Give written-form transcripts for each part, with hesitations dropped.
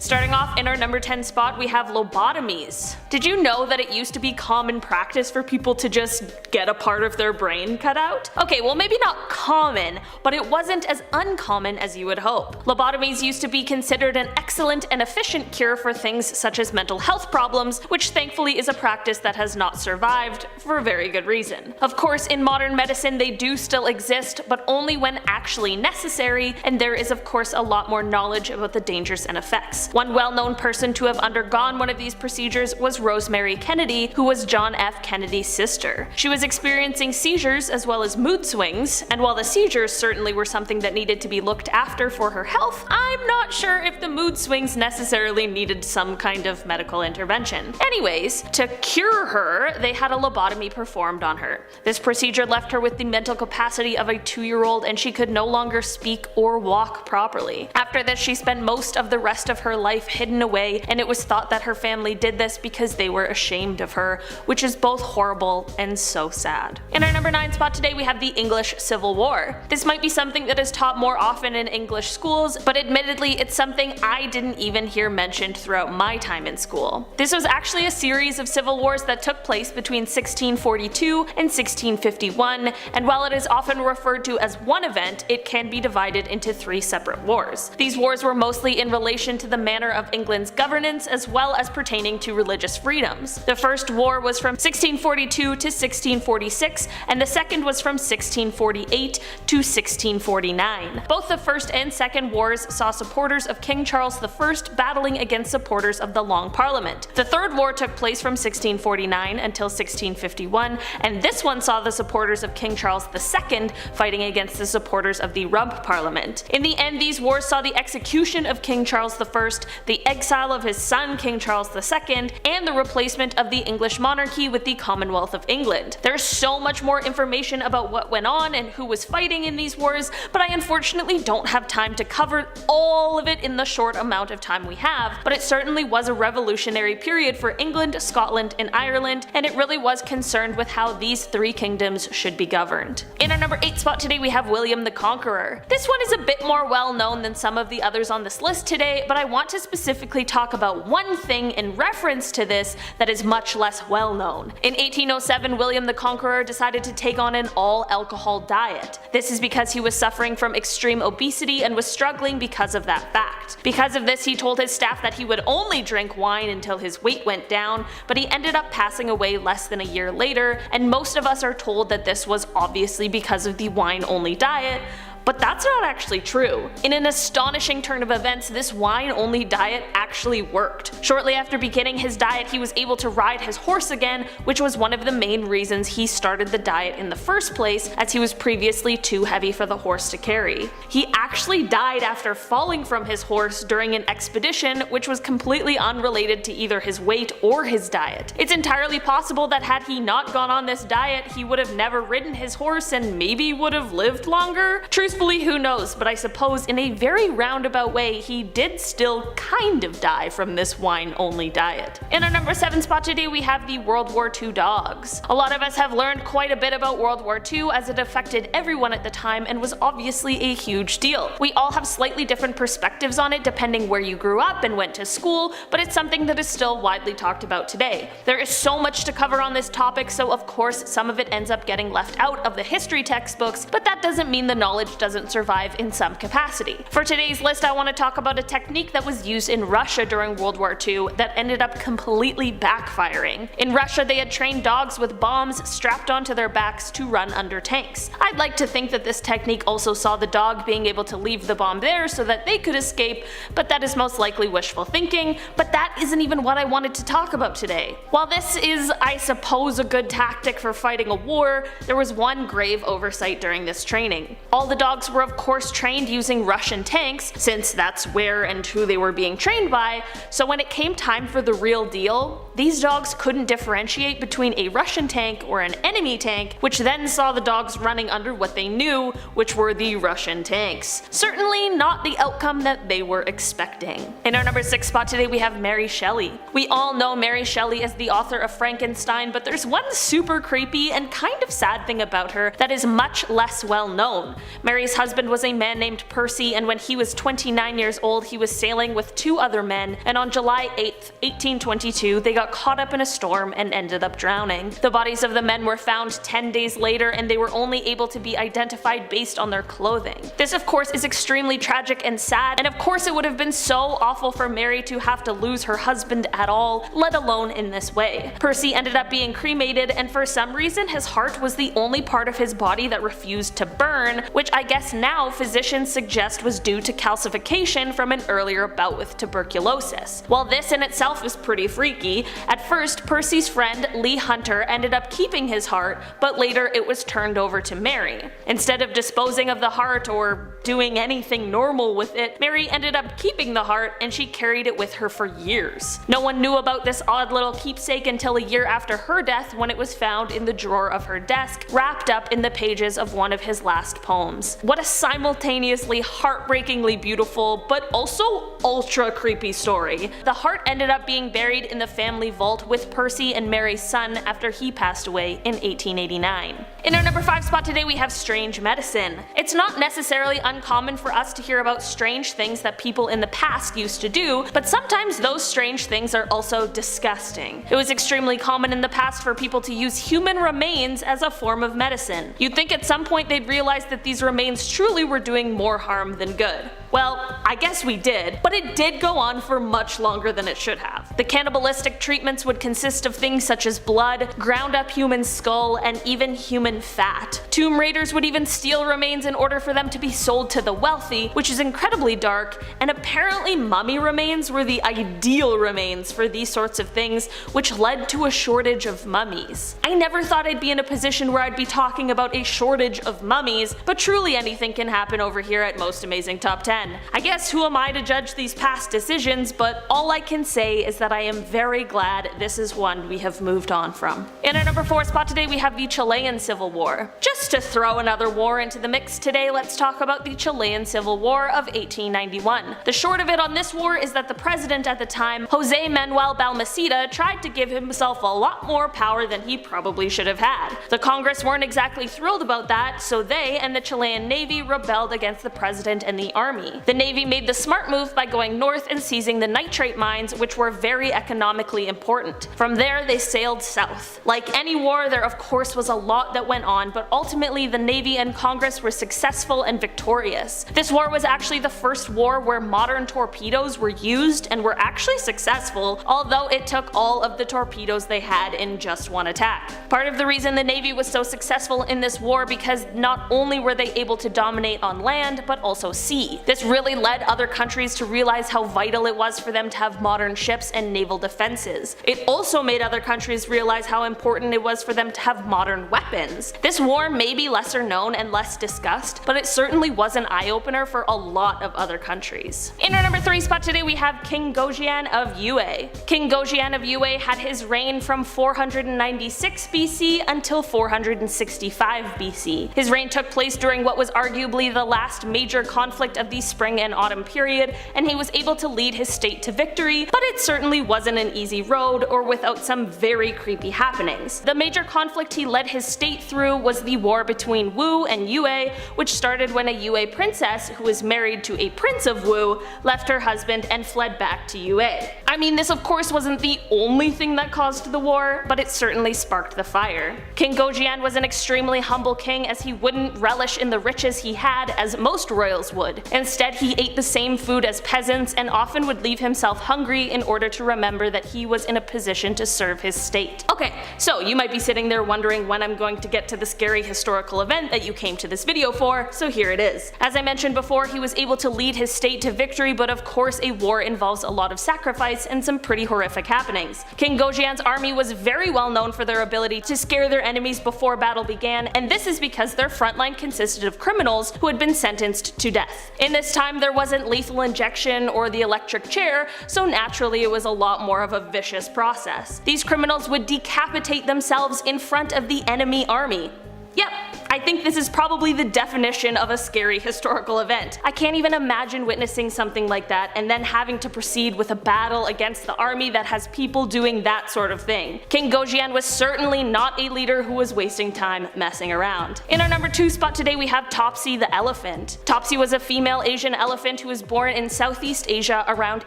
Starting off in our number 10 spot, we have lobotomies. Did you know that it used to be common practice for people to just get a part of their brain cut out? Okay, well maybe not common, but it wasn't as uncommon as you would hope. Lobotomies used to be considered an excellent and efficient cure for things such as mental health problems, which thankfully is a practice that has not survived for a very good reason. Of course, in modern medicine they do still exist, but only when actually necessary, and there is of course a lot more knowledge about the dangers and effects. One well-known person to have undergone one of these procedures was Rosemary Kennedy, who was John F. Kennedy's sister. She was experiencing seizures as well as mood swings, and while the seizures certainly were something that needed to be looked after for her health, I'm not sure if the mood swings necessarily needed some kind of medical intervention. Anyways, to cure her, they had a lobotomy performed on her. This procedure left her with the mental capacity of a 2-year-old, and she could no longer speak or walk properly. After this, she spent most of the rest of her life hidden away, and it was thought that her family did this because they were ashamed of her, which is both horrible and so sad. In our number 9 spot today, we have the English Civil War. This might be something that is taught more often in English schools, but admittedly it's something I didn't even hear mentioned throughout my time in school. This was actually a series of civil wars that took place between 1642 and 1651, and while it is often referred to as one event, it can be divided into 3 separate wars. These wars were mostly in relation to the manner of England's governance as well as pertaining to religious freedoms. The first war was from 1642 to 1646, and the second was from 1648 to 1649. Both the first and second wars saw supporters of King Charles I battling against supporters of the Long Parliament. The third war took place from 1649 until 1651, and this one saw the supporters of King Charles II fighting against the supporters of the Rump Parliament. In the end, these wars saw the execution of King Charles I, the exile of his son King Charles II, and the replacement of the English monarchy with the Commonwealth of England. There's so much more information about what went on and who was fighting in these wars, but I unfortunately don't have time to cover all of it in the short amount of time we have, but it certainly was a revolutionary period for England, Scotland, and Ireland, and it really was concerned with how these 3 kingdoms should be governed. In our number 8 spot today, we have William the Conqueror. This one is a bit more well known than some of the others on this list today, but I want to specifically talk about one thing in reference to this that is much less well known. In 1807, William the Conqueror decided to take on an all-alcohol diet. This is because he was suffering from extreme obesity and was struggling because of that fact. Because of this, he told his staff that he would only drink wine until his weight went down, but he ended up passing away less than a year later, and most of us are told that this was obviously because of the wine-only diet, but that's not actually true. In an astonishing turn of events, this wine-only diet actually worked. Shortly after beginning his diet, he was able to ride his horse again, which was one of the main reasons he started the diet in the first place, as he was previously too heavy for the horse to carry. He actually died after falling from his horse during an expedition, which was completely unrelated to either his weight or his diet. It's entirely possible that had he not gone on this diet, he would have never ridden his horse and maybe would have lived longer. Truthfully, who knows, but I suppose in a very roundabout way he did still kind of die from this wine-only diet. In our number 7 spot today, we have the World War II dogs. A lot of us have learned quite a bit about World War II as it affected everyone at the time and was obviously a huge deal. We all have slightly different perspectives on it depending where you grew up and went to school, but it's something that is still widely talked about today. There is so much to cover on this topic, so of course some of it ends up getting left out of the history textbooks, but that doesn't mean the knowledge doesn't survive in some capacity. For today's list, I want to talk about a technique that was used in Russia during World War II that ended up completely backfiring. In Russia, they had trained dogs with bombs strapped onto their backs to run under tanks. I'd like to think that this technique also saw the dog being able to leave the bomb there so that they could escape, but that is most likely wishful thinking, but that isn't even what I wanted to talk about today. While this is, I suppose, a good tactic for fighting a war, there was one grave oversight during this training. All the dogs were of course trained using Russian tanks, since that's where and who they were being trained by, so when it came time for the real deal, these dogs couldn't differentiate between a Russian tank or an enemy tank, which then saw the dogs running under what they knew, which were the Russian tanks. Certainly not the outcome that they were expecting. In our number 6 spot today, we have Mary Shelley. We all know Mary Shelley as the author of Frankenstein, but there's one super creepy and kind of sad thing about her that is much less well known. Mary Mary's husband was a man named Percy, and when he was 29 years old he was sailing with 2 other men, and on July 8th, 1822 they got caught up in a storm and ended up drowning. The bodies of the men were found 10 days later, and they were only able to be identified based on their clothing. This of course is extremely tragic and sad, and of course it would have been so awful for Mary to have to lose her husband at all, let alone in this way. Percy ended up being cremated, and for some reason his heart was the only part of his body that refused to burn, which I guess now physicians suggest was due to calcification from an earlier bout with tuberculosis. While this in itself is pretty freaky, at first Percy's friend Lee Hunter ended up keeping his heart, but later it was turned over to Mary. Instead of disposing of the heart or doing anything normal with it, Mary ended up keeping the heart, and she carried it with her for years. No one knew about this odd little keepsake until a year after her death, when it was found in the drawer of her desk, wrapped up in the pages of one of his last poems. What a simultaneously heartbreakingly beautiful, but also ultra creepy story. The heart ended up being buried in the family vault with Percy and Mary's son after he passed away in 1889. In our number 5 spot today we have strange medicine. It's not necessarily uncommon for us to hear about strange things that people in the past used to do, but sometimes those strange things are also disgusting. It was extremely common in the past for people to use human remains as a form of medicine. You'd think at some point they'd realize that these remains truly were doing more harm than good. Well, I guess we did, but it did go on for much longer than it should have. The cannibalistic treatments would consist of things such as blood, ground up human skull, and even human fat. Tomb raiders would even steal remains in order for them to be sold to the wealthy, which is incredibly dark, and apparently mummy remains were the ideal remains for these sorts of things, which led to a shortage of mummies. I never thought I'd be in a position where I'd be talking about a shortage of mummies, but truly anything can happen over here at Most Amazing Top 10. I guess who am I to judge these past decisions, but all I can say is that I am very glad this is one we have moved on from. In our number 4 spot today we have the Chilean Civil War. Just to throw another war into the mix today, let's talk about the Chilean Civil War of 1891. The short of it on this war is that the president at the time, José Manuel Balmaceda, tried to give himself a lot more power than he probably should have had. The Congress weren't exactly thrilled about that, so they and the Chilean Navy rebelled against the president and the army. The Navy made the smart move by going north and seizing the nitrate mines, which were very economically important. From there they sailed south. Like any war, there of course was a lot that went on, but ultimately the Navy and Congress were successful and victorious. This war was actually the first war where modern torpedoes were used and were actually successful, although it took all of the torpedoes they had in just one attack. Part of the reason the Navy was so successful in this war because not only were they able to dominate on land, but also sea. This really led other countries to realize how vital it was for them to have modern ships and naval defenses. It also made other countries realize how important it was for them to have modern weapons. This war may be lesser known and less discussed, but it certainly was an eye-opener for a lot of other countries. In our number 3 spot today we have King Gojien of Yue. King Gojien of Yue had his reign from 496 BC until 465 BC. His reign took place during what was arguably the last major conflict of the spring and autumn period, and he was able to lead his state to victory, but it certainly wasn't an easy road or without some very creepy happenings. The major conflict he led his state through was the war between Wu and Yue, which started when a Yue princess, who was married to a prince of Wu, left her husband and fled back to Yue. I mean, this of course wasn't the only thing that caused the war, but it certainly sparked the fire. King Gojien was an extremely humble king, as he wouldn't relish in the riches he had as most royals would. Instead, he ate the same food as peasants and often would leave himself hungry in order to remember that he was in a position to serve his state. Okay, so you might be sitting there wondering when I'm going to get to the scary historical event that you came to this video for, so here it is. As I mentioned before, he was able to lead his state to victory, but of course a war involves a lot of sacrifice and some pretty horrific happenings. King Gojien's army was very well known for their ability to scare their enemies before battle began, and this is because their frontline consisted of criminals who had been sentenced to death. In this time there wasn't lethal injection or the electric chair, so naturally it was a lot more of a vicious process. These criminals would decapitate themselves in front of the enemy army. Yep, I think this is probably the definition of a scary historical event. I can't even imagine witnessing something like that and then having to proceed with a battle against the army that has people doing that sort of thing. King Gojian was certainly not a leader who was wasting time messing around. In our number 2 spot today we have Topsy the elephant. Topsy was a female Asian elephant who was born in Southeast Asia around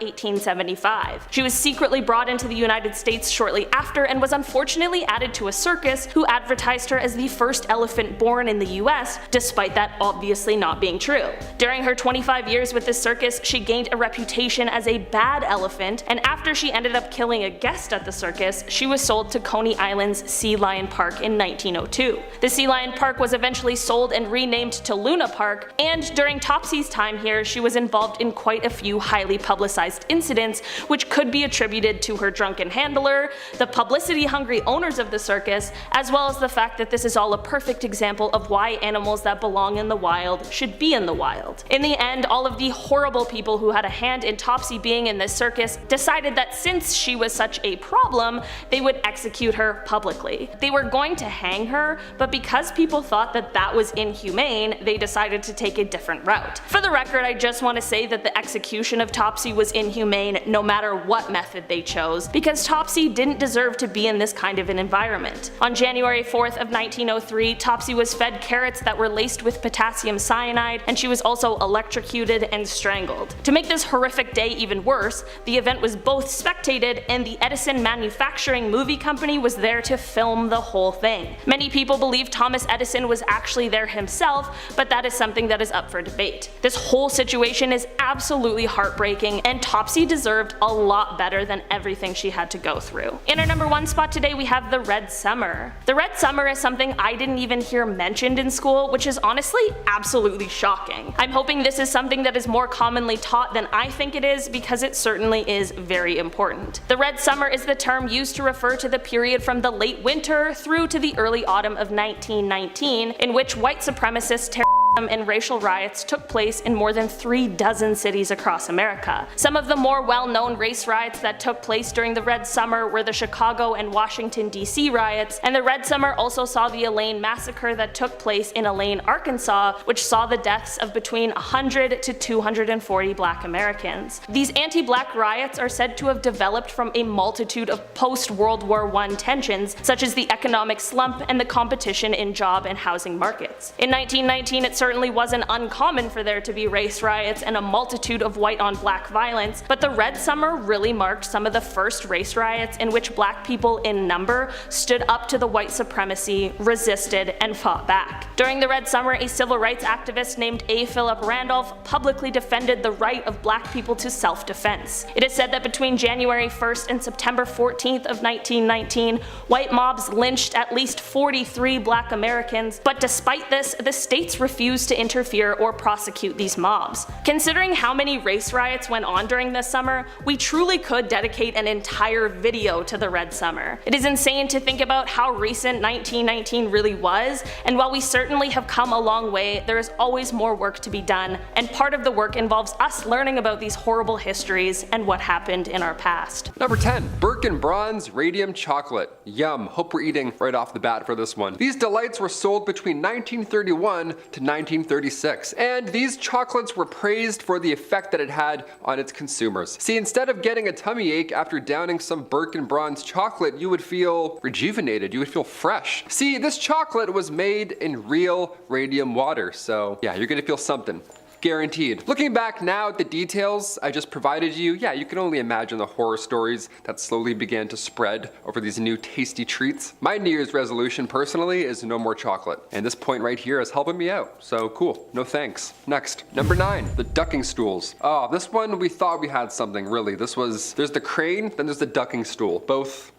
1875. She was secretly brought into the United States shortly after and was unfortunately added to a circus who advertised her as the first elephant born in the US, despite that obviously not being true. During her 25 years with this circus, she gained a reputation as a bad elephant, and after she ended up killing a guest at the circus, she was sold to Coney Island's Sea Lion Park in 1902. The Sea Lion Park was eventually sold and renamed to Luna Park, and during Topsy's time here, she was involved in quite a few highly publicized incidents, which could be attributed to her drunken handler, the publicity-hungry owners of the circus, as well as the fact that this is all a perfect example of why animals that belong in the wild should be in the wild. In the end, all of the horrible people who had a hand in Topsy being in this circus decided that since she was such a problem, they would execute her publicly. They were going to hang her, but because people thought that that was inhumane, they decided to take a different route. For the record, I just want to say that the execution of Topsy was inhumane no matter what method they chose, because Topsy didn't deserve to be in this kind of an environment. On January 4th of 1903, Topsy was fed carrots that were laced with potassium cyanide, and she was also electrocuted and strangled. To make this horrific day even worse, the event was both spectated and the Edison Manufacturing Movie Company was there to film the whole thing. Many people believe Thomas Edison was actually there himself, but that is something that is up for debate. This whole situation is absolutely heartbreaking, and Topsy deserved a lot better than everything she had to go through. In our number 1 spot today we have the Red Summer. The Red Summer is something I didn't even hear mentioned in school, which is honestly absolutely shocking. I'm hoping this is something that is more commonly taught than I think it is, because it certainly is very important. The Red Summer is the term used to refer to the period from the late winter through to the early autumn of 1919, in which white supremacist terrorism and racial riots took place in more than 36 cities across America. Some of the more well-known race riots that took place during the Red Summer were the Chicago and Washington, D.C. riots, and the Red Summer also saw the Elaine massacre that took place in Elaine, Arkansas, which saw the deaths of between 100 to 240 black Americans. These anti-black riots are said to have developed from a multitude of post-World War I tensions, such as the economic slump and the competition in job and housing markets. In 1919, it certainly wasn't uncommon for there to be race riots and a multitude of white on black violence, but the Red Summer really marked some of the first race riots in which black people in number stood up to the white supremacy, resisted, and fought back. During the Red Summer, a civil rights activist named A. Philip Randolph publicly defended the right of black people to self-defense. It is said that between January 1st and September 14th of 1919, white mobs lynched at least 43 black Americans, but despite this, the states refused to interfere or prosecute these mobs. Considering how many race riots went on during this summer, we truly could dedicate an entire video to the Red Summer. It is insane to think about how recent 1919 really was, and while we certainly have come a long way, there is always more work to be done, and part of the work involves us learning about these horrible histories and what happened in our past. Number 10. Birkin Bronze Radium Chocolate. Yum, hope we're eating right off the bat for this one. These delights were sold between 1931 to 1936, and these chocolates were praised for the effect that it had on its consumers. See, instead of getting a tummy ache after downing some Birkin Bronze chocolate, you would feel rejuvenated, you would feel fresh. See, this chocolate was made in real radium water, so yeah, you're gonna feel something. Guaranteed. Looking back now at the details I just provided you, yeah, you can only imagine the horror stories that slowly began to spread over these new tasty treats. My New Year's resolution personally is no more chocolate, and this point right here is helping me out, so cool, no thanks. Next, number 9, the ducking stools. Oh, this one we thought we had something, really. There's the crane, then there's the ducking stool. Both,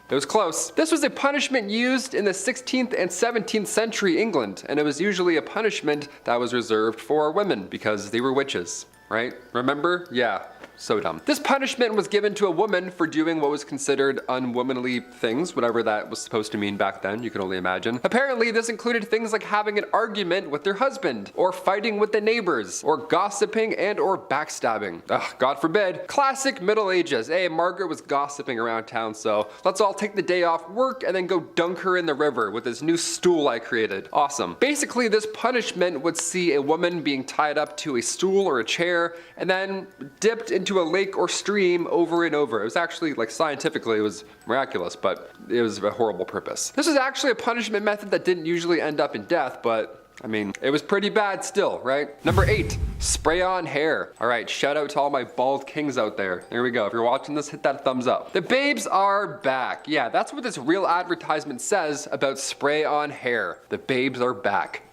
it was close. This was a punishment used in the 16th and 17th century England, and it was usually a punishment that was reserved for women because they were witches, right? Remember? Yeah. So dumb. This punishment was given to a woman for doing what was considered unwomanly things, whatever that was supposed to mean back then, you can only imagine. Apparently, this included things like having an argument with their husband, or fighting with the neighbors, or gossiping and or backstabbing. Ugh, God forbid. Classic Middle Ages. Hey, Margaret was gossiping around town, so let's all take the day off work and then go dunk her in the river with this new stool I created. Awesome. Basically, this punishment would see a woman being tied up to a stool or a chair and then dipped into a lake or stream over and over. It was actually, like, scientifically, it was miraculous, but it was a horrible purpose. This was actually a punishment method that didn't usually end up in death, but I mean, it was pretty bad still, right? Number 8, spray on hair. All right, shout out to all my bald kings out there. There we go. If you're watching this, hit that thumbs up. The babes are back. Yeah, that's what this real advertisement says about spray on hair. The babes are back.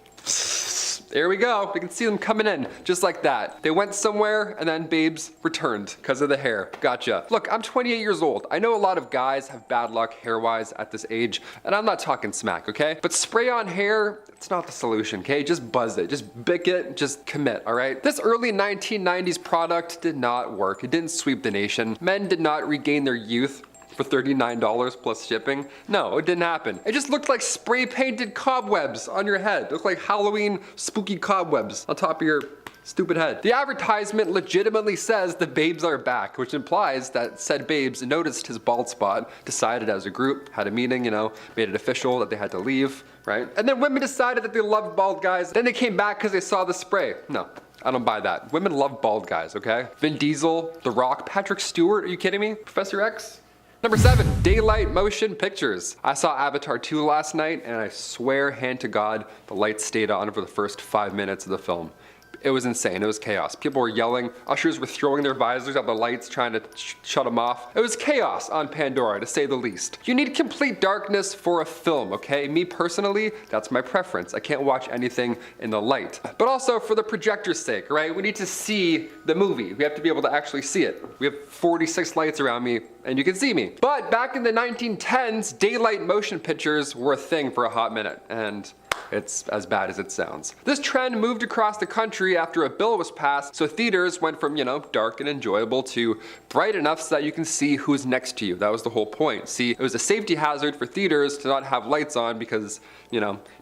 There we go. We can see them coming in just like that. They went somewhere and then babes returned because of the hair. Gotcha. Look, I'm 28 years old. I know a lot of guys have bad luck hair-wise at this age, and I'm not talking smack, okay? But spray on hair, it's not the solution, okay? Just buzz it, just bick it, just commit, all right? This early 1990s product did not work. It didn't sweep the nation. Men did not regain their youth for $39 plus shipping. No, it didn't happen. It just looked like spray painted cobwebs on your head. It looked like Halloween spooky cobwebs on top of your stupid head. The advertisement legitimately says the babes are back, which implies that said babes noticed his bald spot, decided as a group, had a meeting, made it official that they had to leave, right? And then women decided that they loved bald guys. Then they came back because they saw the spray. No. I don't buy that. Women love bald guys, okay? Vin Diesel, The Rock, Patrick Stewart, are you kidding me? Professor X? Number 7, daylight motion pictures. I saw Avatar 2 last night, and I swear, hand to God, the lights stayed on for the first 5 minutes of the film. It was insane. It was chaos. People were yelling. Ushers were throwing their visors at the lights, trying to shut them off. It was chaos on Pandora, to say the least. You need complete darkness for a film, okay? Me personally, that's my preference. I can't watch anything in the light. But also for the projector's sake, right? We need to see the movie. We have to be able to actually see it. We have 46 lights around me, and you can see me. But back in the 1910s, daylight motion pictures were a thing for a hot minute, and it's as bad as it sounds. This trend moved across the country after a bill was passed, so theaters went from, dark and enjoyable to bright enough so that you can see who's next to you. That was the whole point. See, it was a safety hazard for theaters to not have lights on because,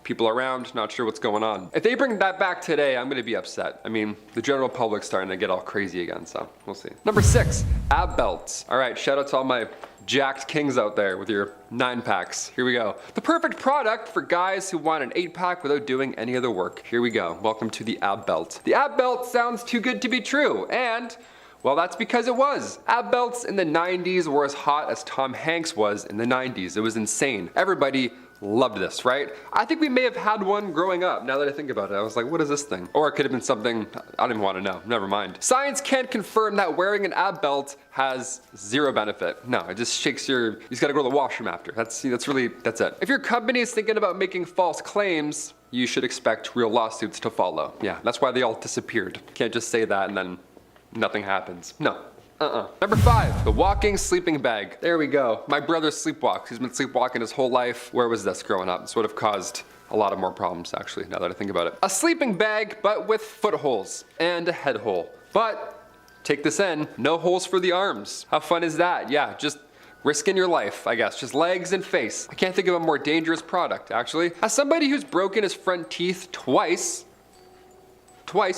people around, not sure what's going on. If they bring that back today, I'm gonna be upset. I mean, the general public's starting to get all crazy again, so we'll see. Number 6, ab belts. All right, shout out to all my jacked kings out there with your 9-packs. Here we go. The perfect product for guys who want an 8-pack without doing any other work. Here we go. Welcome to the ab belt. The ab belt sounds too good to be true, and well, that's because it was. Ab belts in the 90s were as hot as Tom Hanks was in the 90s. It was insane. Everybody loved this, right? I think we may have had one growing up. Now that I think about it, I was like, what is this thing? Or it could have been something I don't even want to know. Never mind. Science can't confirm that wearing an ab belt has zero benefit. No, it just shakes you just gotta go to the washroom after. That's it. If your company is thinking about making false claims, you should expect real lawsuits to follow. Yeah, that's why they all disappeared. Can't just say that and then nothing happens. No. Number 5, the walking sleeping bag. There we go. My brother sleepwalks. He's been sleepwalking his whole life. Where was this growing up? This would have caused a lot of more problems, actually, now that I think about it. A sleeping bag, but with footholes and a head hole. But take this in, no holes for the arms. How fun is that? Yeah, just risking your life, I guess. Just legs and face. I can't think of a more dangerous product, actually. As somebody who's broken his front teeth twice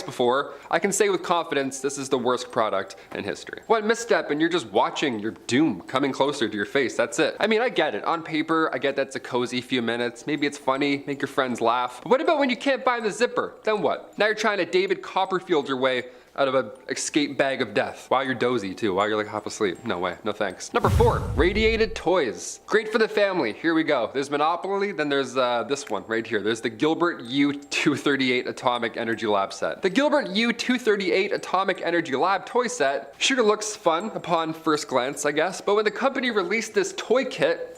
before, I can say with confidence this is the worst product in history. One misstep and you're just watching your doom coming closer to your face, that's it. I mean, I get it. On paper, I get that's a cozy few minutes. Maybe it's funny, make your friends laugh. But what about when you can't find the zipper? Then what? Now you're trying to David Copperfield your way out of an escape bag of death while you're dozy too, while you're like half asleep. No way, no thanks. Number 4, radiated toys. Great for the family. Here we go. There's Monopoly, then there's this one right here. There's the Gilbert U238 Atomic Energy Lab set. The Gilbert U238 Atomic Energy Lab toy set sure looks fun upon first glance, I guess, but when the company released this toy kit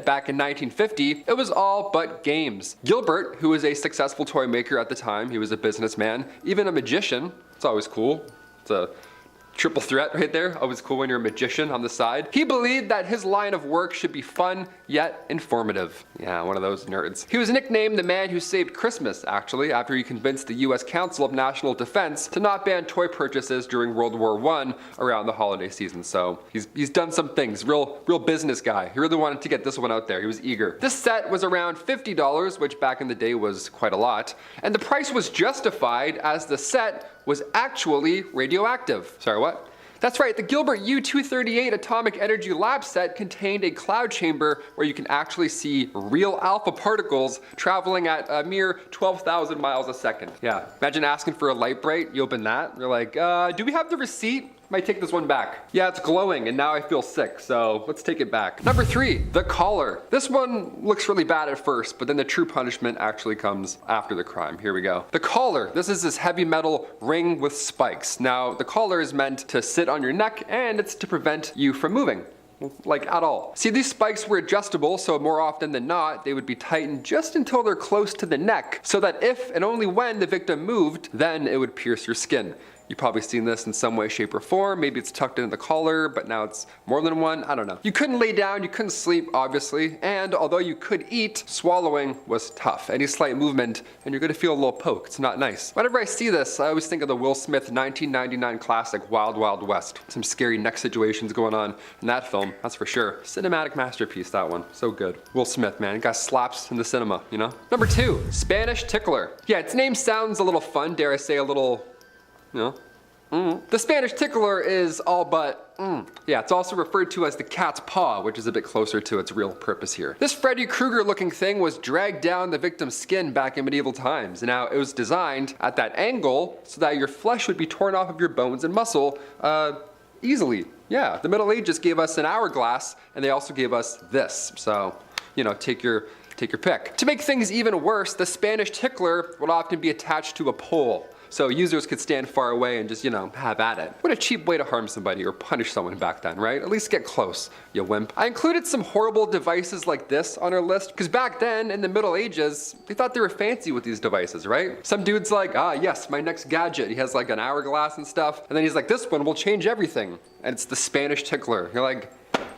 back in 1950, it was all but games. Gilbert, who was a successful toy maker at the time, he was a businessman, even a magician. It's always cool. It's a Triple threat right there. Always cool when you're a magician on the side. He believed that his line of work should be fun yet informative. Yeah, one of those nerds. He was nicknamed the man who saved Christmas, actually, after he convinced the US Council of National Defense to not ban toy purchases during World War I around the holiday season. So he's done some things. Real business guy. He really wanted to get this one out there. He was eager. This set was around $50, which back in the day was quite a lot. And the price was justified as the set was actually radioactive. Sorry, what? That's right, the Gilbert U-238 Atomic Energy Lab set contained a cloud chamber where you can actually see real alpha particles traveling at a mere 12,000 miles a second. Yeah, imagine asking for a light bright, you open that, you're like, do we have the receipt? Might take this one back. Yeah, it's glowing and now I feel sick, so let's take it back. Number 3, the collar. This one looks really bad at first, but then the true punishment actually comes after the crime. Here we go. The collar. This is this heavy metal ring with spikes. Now, the collar is meant to sit on your neck and it's to prevent you from moving. Like at all. See, these spikes were adjustable, so more often than not, they would be tightened just until they're close to the neck, so that if and only when the victim moved, then it would pierce your skin. You've probably seen this in some way, shape, or form. Maybe it's tucked into the collar, but now it's more than one. I don't know. You couldn't lay down, you couldn't sleep, obviously, and although you could eat, swallowing was tough. Any slight movement, and you're gonna feel a little poke. It's not nice. Whenever I see this, I always think of the Will Smith 1999 classic Wild Wild West. Some scary neck situations going on in that film, that's for sure. Cinematic masterpiece, that one. So good. Will Smith, man, got slaps in the cinema, you know? Number 2, Spanish tickler. Yeah, its name sounds a little fun, dare I say a little, you know? The Spanish tickler is all but, yeah, it's also referred to as the cat's paw, which is a bit closer to its real purpose here. This Freddy Krueger looking thing was dragged down the victim's skin back in medieval times. Now, it was designed at that angle so that your flesh would be torn off of your bones and muscle, easily. Yeah, the Middle Ages gave us an hourglass, and they also gave us this. So, you know, take your pick. To make things even worse, the Spanish tickler would often be attached to a pole, so users could stand far away and just, you know, have at it. What a cheap way to harm somebody or punish someone back then, right? At least get close, you wimp. I included some horrible devices like this on our list, because back then, in the Middle Ages, they thought they were fancy with these devices, right? Some dude's like, yes, my next gadget. He has like an hourglass and stuff, and then he's like, this one will change everything. And it's the Spanish tickler. You're like,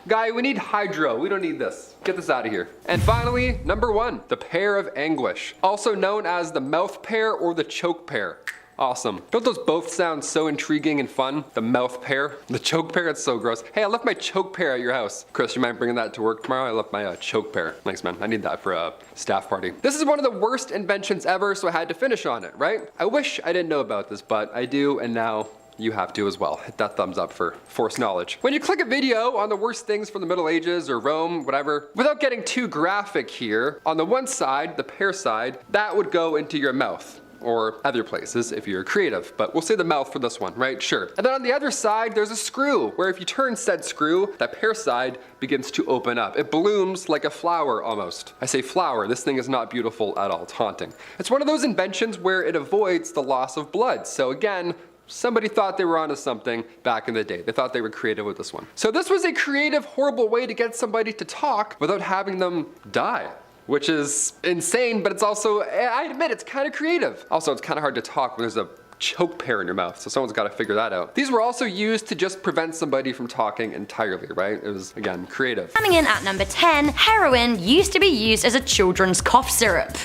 guy, we need hydro. We don't need this. Get this out of here. And finally, number 1, the pear of anguish, also known as the mouth pear or the choke pear. Awesome. Don't those both sound so intriguing and fun? The mouth pear, the choke pear, it's so gross. Hey, I left my choke pear at your house. Chris, you mind bringing that to work tomorrow? I left my choke pear. Thanks, man. I need that for a staff party. This is one of the worst inventions ever, so I had to finish on it, right? I wish I didn't know about this, but I do, and now you have to as well. Hit that thumbs up for forced knowledge. When you click a video on the worst things from the Middle Ages or Rome, whatever, without getting too graphic here, on the one side, the pear side, that would go into your mouth. Or other places if you're creative, but we'll say the mouth for this one, right? Sure. And then on the other side, there's a screw, where if you turn said screw, that pear side begins to open up. It blooms like a flower almost. I say flower, this thing is not beautiful at all, it's haunting. It's one of those inventions where it avoids the loss of blood. So again, somebody thought they were onto something back in the day. They thought they were creative with this one. So this was a creative, horrible way to get somebody to talk without having them die. Which is insane, but it's also, I admit, it's kind of creative. Also, it's kind of hard to talk when there's a choke pear in your mouth, so someone's got to figure that out. These were also used to just prevent somebody from talking entirely, right? It was, again, creative. Coming in at number 10, heroin used to be used as a children's cough syrup.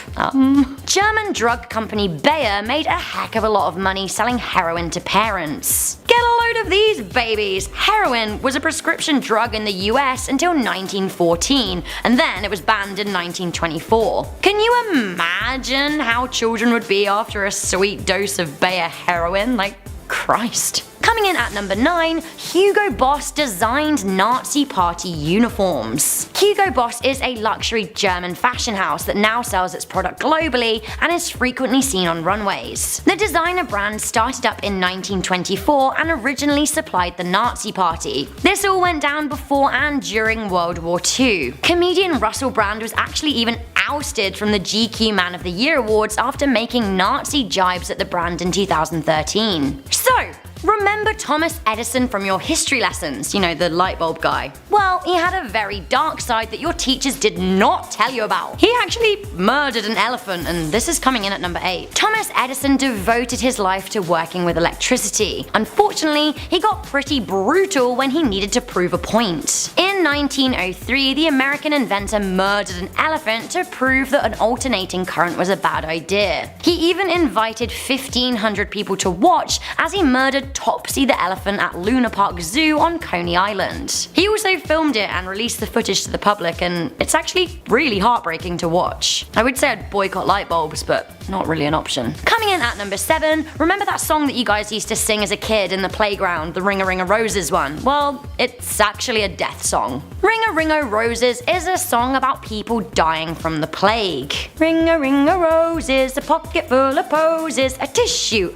German drug company Bayer made a heck of a lot of money selling heroin to parents. Get a load of these babies! Heroin was a prescription drug in the US until 1914, and then it was banned in 1924. Can you imagine how children would be after a sweet dose of Bayer heroin? Like, Christ. Coming in at number 9, Hugo Boss designed Nazi party uniforms. Hugo Boss is a luxury German fashion house that now sells its product globally and is frequently seen on runways. The designer brand started up in 1924 and originally supplied the Nazi party. This all went down before and during World War II. Comedian Russell Brand was actually even ousted from the GQ Man of the Year awards after making Nazi jibes at the brand in 2013. So, Remember Thomas Edison from your history lessons? You know, the light bulb guy. Well, he had a very dark side that your teachers did not tell you about. He actually murdered an elephant, and this is coming in at number 8. Thomas Edison devoted his life to working with electricity. Unfortunately, he got pretty brutal when he needed to prove a point. In 1903, the American inventor murdered an elephant to prove that an alternating current was a bad idea. He even invited 1,500 people to watch as he murdered Topsy the elephant at Luna Park Zoo on Coney Island. He also filmed it and released the footage to the public, and it's actually really heartbreaking to watch. I would say I'd boycott light bulbs, but not really an option. Coming in at number 7, remember that song that you guys used to sing as a kid in the playground, the Ring-a-Ring-a-Roses one? Well, it's actually a death song. Ring-a-Ring-a-Roses is a song about people dying from the plague. Ring-a-ring-a-roses, a pocket full of posies, a tissue,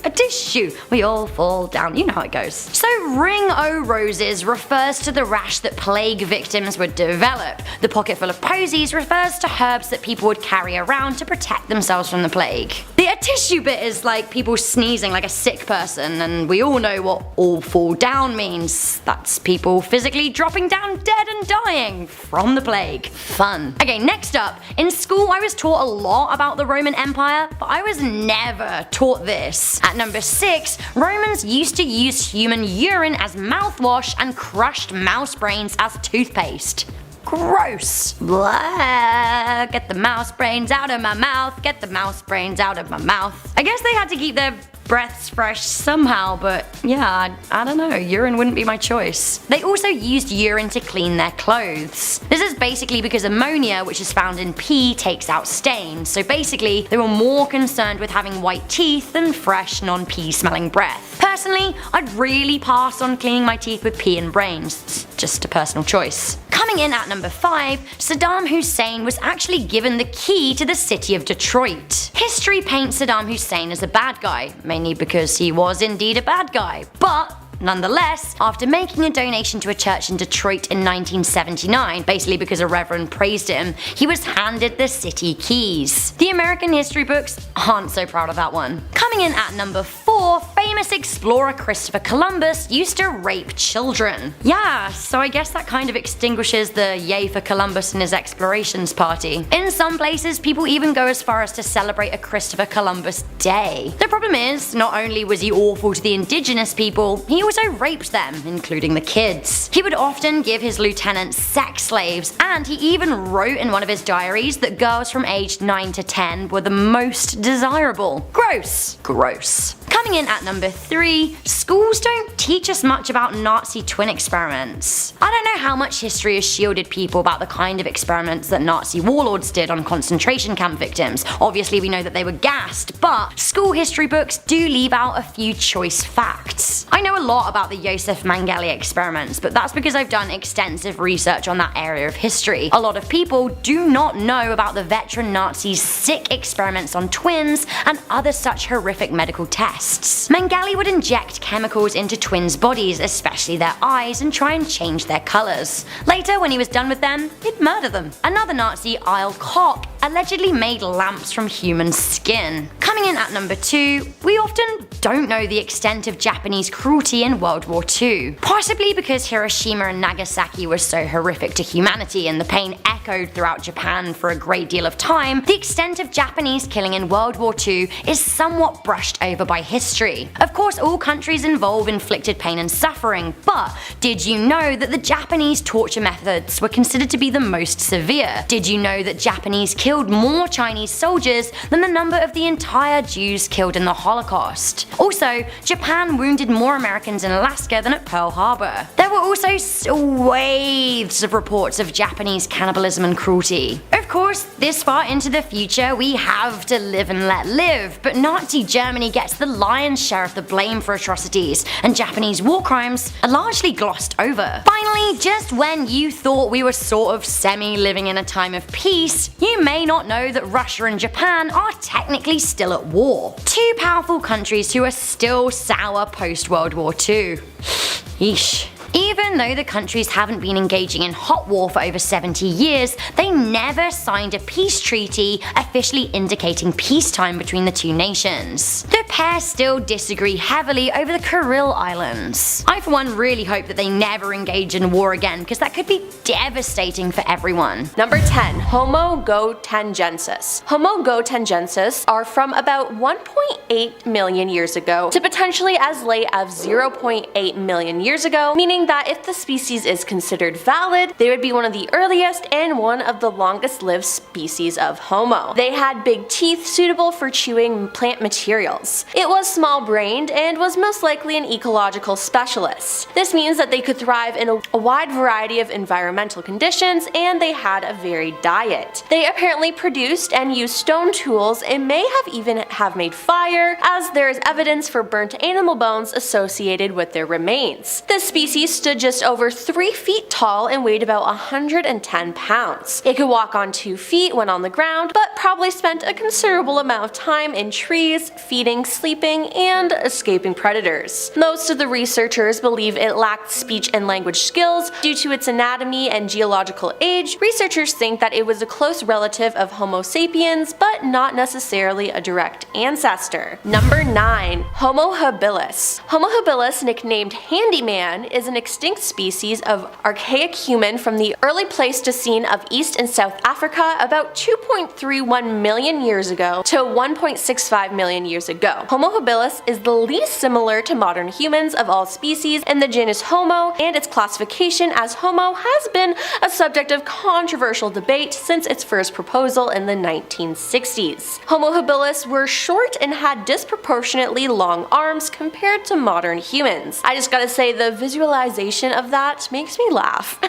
we all fall down. You know how it goes. So Ring-o-Roses refers to the rash that plague victims would develop. The pocket full of posies refers to herbs that people would carry around to protect themselves from the plague. The a tissue bit is like people sneezing like a sick person, and we all know what all fall down means. That's people physically dropping down dead and dying from the plague. Fun. Okay, next up. In school I was taught a lot about the Roman Empire, but I was never taught this. At number 6, Romans used to use human urine as mouthwash and crushed mouse brains as toothpaste. Gross. Blah. Get the mouse brains out of my mouth. Get the mouse brains out of my mouth. I guess they had to keep their breaths fresh somehow, but yeah, I don't know, urine wouldn't be my choice. They also used urine to clean their clothes. This is basically because ammonia, which is found in pee, takes out stains, so basically they were more concerned with having white teeth than fresh, non-pee smelling breath. Personally, I'd really pass on cleaning my teeth with pee and brains. It's just a personal choice. Coming in at number 5, Saddam Hussein was actually given the key to the city of Detroit. History paints Saddam Hussein as a bad guy, mainly because he was indeed a bad guy, but nonetheless, after making a donation to a church in Detroit in 1979, basically because a reverend praised him, he was handed the city keys. The American history books aren't so proud of that one. Coming in at number 4, famous explorer Christopher Columbus used to rape children. Yeah, so I guess that kind of extinguishes the yay for Columbus and his explorations party. In some places, people even go as far as to celebrate a Christopher Columbus Day. The problem is, not only was he awful to the indigenous people, he also raped them, including the kids. He would often give his lieutenants sex slaves, and he even wrote in one of his diaries that girls from aged 9 to 10 were the most desirable. Gross. Gross. Coming in at number 3, schools don't teach us much about Nazi twin experiments. I don't know how much history has shielded people about the kind of experiments that Nazi warlords did on concentration camp victims. Obviously we know that they were gassed, but school history books do leave out a few choice facts. I know a lot about the Josef Mengele experiments, but that's because I've done extensive research on that area of history. A lot of people do not know about the veteran Nazis' sick experiments on twins and other such horrific medical tests. Mengele would inject chemicals into twins' bodies, especially their eyes, and try and change their colours. Later, when he was done with them, he'd murder them. Another Nazi, Isle Koch, allegedly made lamps from human skin. Coming in at number 2, we often don't know the extent of Japanese cruelty in World War II. Possibly because Hiroshima and Nagasaki were so horrific to humanity and the pain echoed throughout Japan for a great deal of time, the extent of Japanese killing in World War II is somewhat brushed over by history. Of course, all countries involve inflicted pain and suffering, but did you know that the Japanese torture methods were considered to be the most severe? Did you know that Japanese killed more Chinese soldiers than the number of the entire Jews killed in the Holocaust? Also, Japan wounded more Americans in Alaska than at Pearl Harbor. There were also swathes of reports of Japanese cannibalism and cruelty. Of course, this far into the future, we have to live and let live, but Nazi Germany gets the lion's share of the blame for atrocities, and Japanese war crimes are largely glossed over. Finally, just when you thought we were sort of semi-living in a time of peace, you may not know that Russia and Japan are technically still at war. Two powerful countries who are still sour post-World War II. Yeesh. Even though the countries haven't been engaging in hot war for over 70 years, they never signed a peace treaty officially indicating peacetime between the two nations. The pair still disagree heavily over the Kuril Islands. I for one really hope that they never engage in war again, because that could be devastating for everyone. Number 10. Homo gotengensis. Homo gotengensis are from about 1.8 million years ago to potentially as late as 0.8 million years ago, meaning that if the species is considered valid, they would be one of the earliest and one of the longest lived species of Homo. They had big teeth suitable for chewing plant materials. It was small-brained and was most likely an ecological specialist. This means that they could thrive in a wide variety of environmental conditions, and they had a varied diet. They apparently produced and used stone tools and may have even made fire, as there is evidence for burnt animal bones associated with their remains. This species stood just over 3 feet tall and weighed about 110 pounds. It could walk on 2 feet when on the ground, but probably spent a considerable amount of time in trees, feeding, sleeping, and escaping predators. Most of the researchers believe it lacked speech and language skills due to its anatomy and geological age. Researchers think that it was a close relative of Homo sapiens, but not necessarily a direct ancestor. Number 9. Homo habilis. Homo habilis, nicknamed Handyman, is an extinct species of archaic human from the early Pleistocene of East and South Africa about 2.31 million years ago to 1.65 million years ago. Homo habilis is the least similar to modern humans of all species in the genus Homo, and its classification as Homo has been a subject of controversial debate since its first proposal in the 1960s. Homo habilis were short and had disproportionately long arms compared to modern humans. I just gotta say, the visualization of that makes me laugh.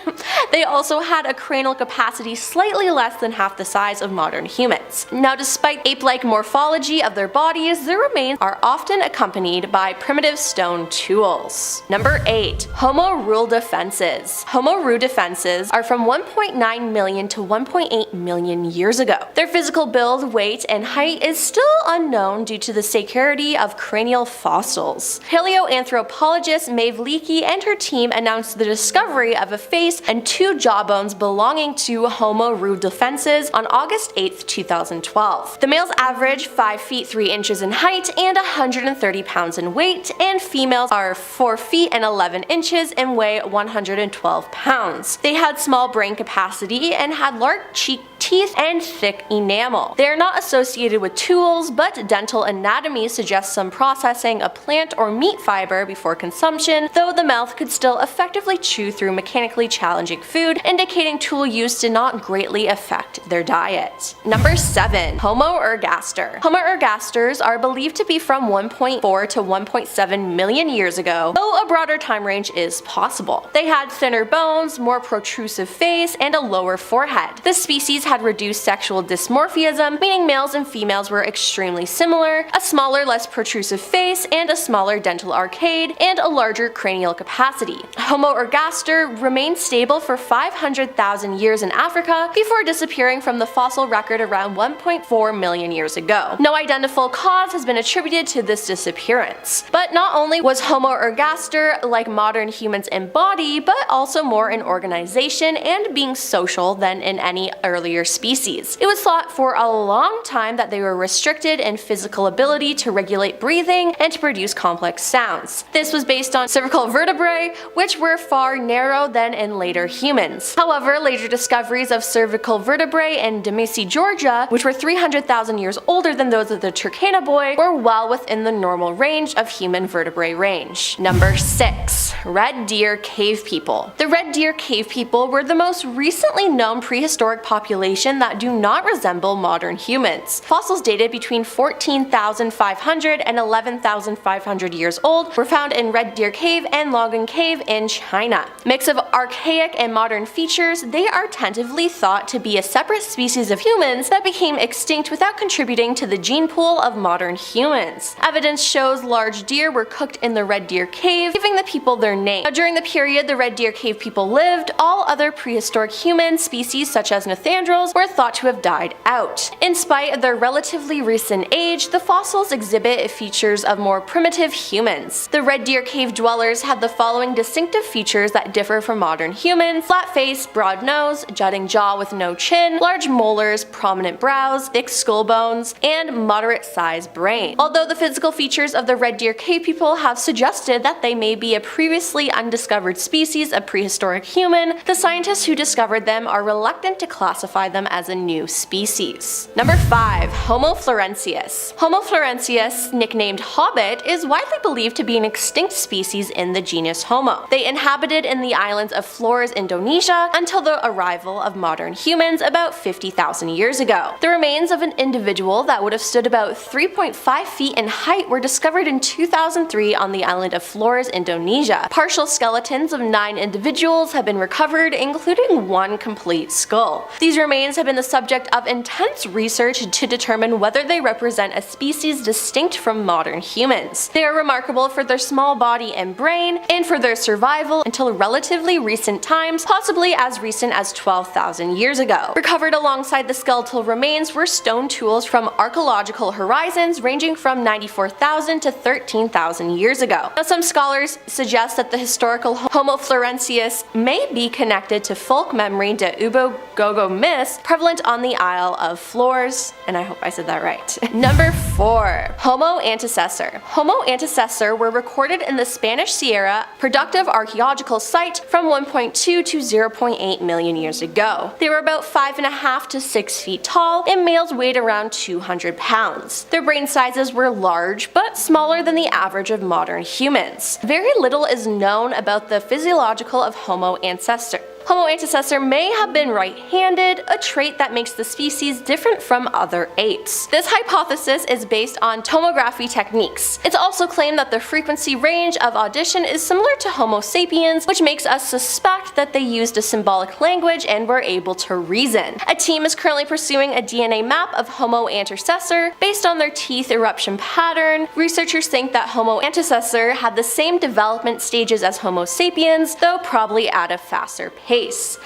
They also had a cranial capacity slightly less than half the size of modern humans. Now, despite ape-like morphology of their bodies, their remains are often accompanied by primitive stone tools. Number 8. Homo rudolfensis. Homo rudolfensis are from 1.9 million to 1.8 million years ago. Their physical build, weight, and height is still unknown due to the scarcity of cranial fossils. Paleoanthropologist Maeve Leakey and her team announced the discovery of a face and 2 jawbones belonging to Homo rudolfensis on August 8, 2012. The males average 5 feet 3 inches in height and 130 pounds in weight, and females are 4 feet and 11 inches and weigh 112 pounds. They had small brain capacity and had large cheek teeth and thick enamel. They are not associated with tools, but dental anatomy suggests some processing of plant or meat fiber before consumption, though the mouth could still effectively chew through mechanically challenging food, indicating tool use did not greatly affect their diet. Number 7. Homo ergaster. Homo ergasters are believed to be from 1.4 to 1.7 million years ago, though a broader time range is possible. They had thinner bones, more protrusive face, and a lower forehead. This species had reduced sexual dysmorphism, meaning males and females were extremely similar, a smaller, less protrusive face, and a smaller dental arcade, and a larger cranial capacity. Homo ergaster remained stable for 500,000 years in Africa before disappearing from the fossil record around 1.4 million years ago. No identifiable cause has been attributed to this disappearance. But not only was Homo ergaster like modern humans in body, but also more in organization and being social than in any earlier species. It was thought for a long time that they were restricted in physical ability to regulate breathing and to produce complex sounds. This was based on cervical vertebrae, which were far narrower than in later humans. However, later discoveries of cervical vertebrae in Demasi, Georgia, which were 300,000 years older than those of the Turkana boy, were well within the normal range of human vertebrae range. Number 6. Red deer cave people. The red deer cave people were the most recently known prehistoric population that do not resemble modern humans. Fossils dated between 14,500 and 11,500 years old were found in Red Deer Cave and Logan Cave in China. Mix of archaic and modern features, they are tentatively thought to be a separate species of humans that became extinct without contributing to the gene pool of modern humans. Evidence shows large deer were cooked in the Red Deer Cave, giving the people their name. During the period the Red Deer Cave people lived, all other prehistoric human species such as Neanderthals individuals were thought to have died out. In spite of their relatively recent age, the fossils exhibit features of more primitive humans. The Red Deer cave dwellers had the following distinctive features that differ from modern humans: flat face, broad nose, jutting jaw with no chin, large molars, prominent brows, thick skull bones, and moderate-sized brain. Although the physical features of the Red Deer cave people have suggested that they may be a previously undiscovered species of prehistoric human, the scientists who discovered them are reluctant to classify them as a new species. Number 5. Homo florensius. Homo florensius, nicknamed Hobbit, is widely believed to be an extinct species in the genus Homo. They inhabited in the islands of Flores, Indonesia, until the arrival of modern humans about 50,000 years ago. The remains of an individual that would have stood about 3.5 feet in height were discovered in 2003 on the island of Flores, Indonesia. Partial skeletons of 9 individuals have been recovered, including one complete skull. These remains have been the subject of intense research to determine whether they represent a species distinct from modern humans. They are remarkable for their small body and brain, and for their survival until relatively recent times, possibly as recent as 12,000 years ago. Recovered alongside the skeletal remains were stone tools from archaeological horizons ranging from 94,000 to 13,000 years ago. Now, some scholars suggest that the historical Homo florensius may be connected to folk memory de Ubo Gogo myths prevalent on the Isle of Flores, and I hope I said that right. Number 4. Homo antecessor. Homo antecessor were recorded in the Spanish Sierra productive archaeological site from 1.2 to 0.8 million years ago. They were about 5.5 to 6 feet tall, and males weighed around 200 pounds. Their brain sizes were large, but smaller than the average of modern humans. Very little is known about the physiological of Homo antecessor. Homo antecessor may have been right-handed, a trait that makes the species different from other apes. This hypothesis is based on tomography techniques. It's also claimed that the frequency range of audition is similar to Homo sapiens, which makes us suspect that they used a symbolic language and were able to reason. A team is currently pursuing a DNA map of Homo antecessor based on their teeth eruption pattern. Researchers think that Homo antecessor had the same development stages as Homo sapiens, though probably at a faster pace.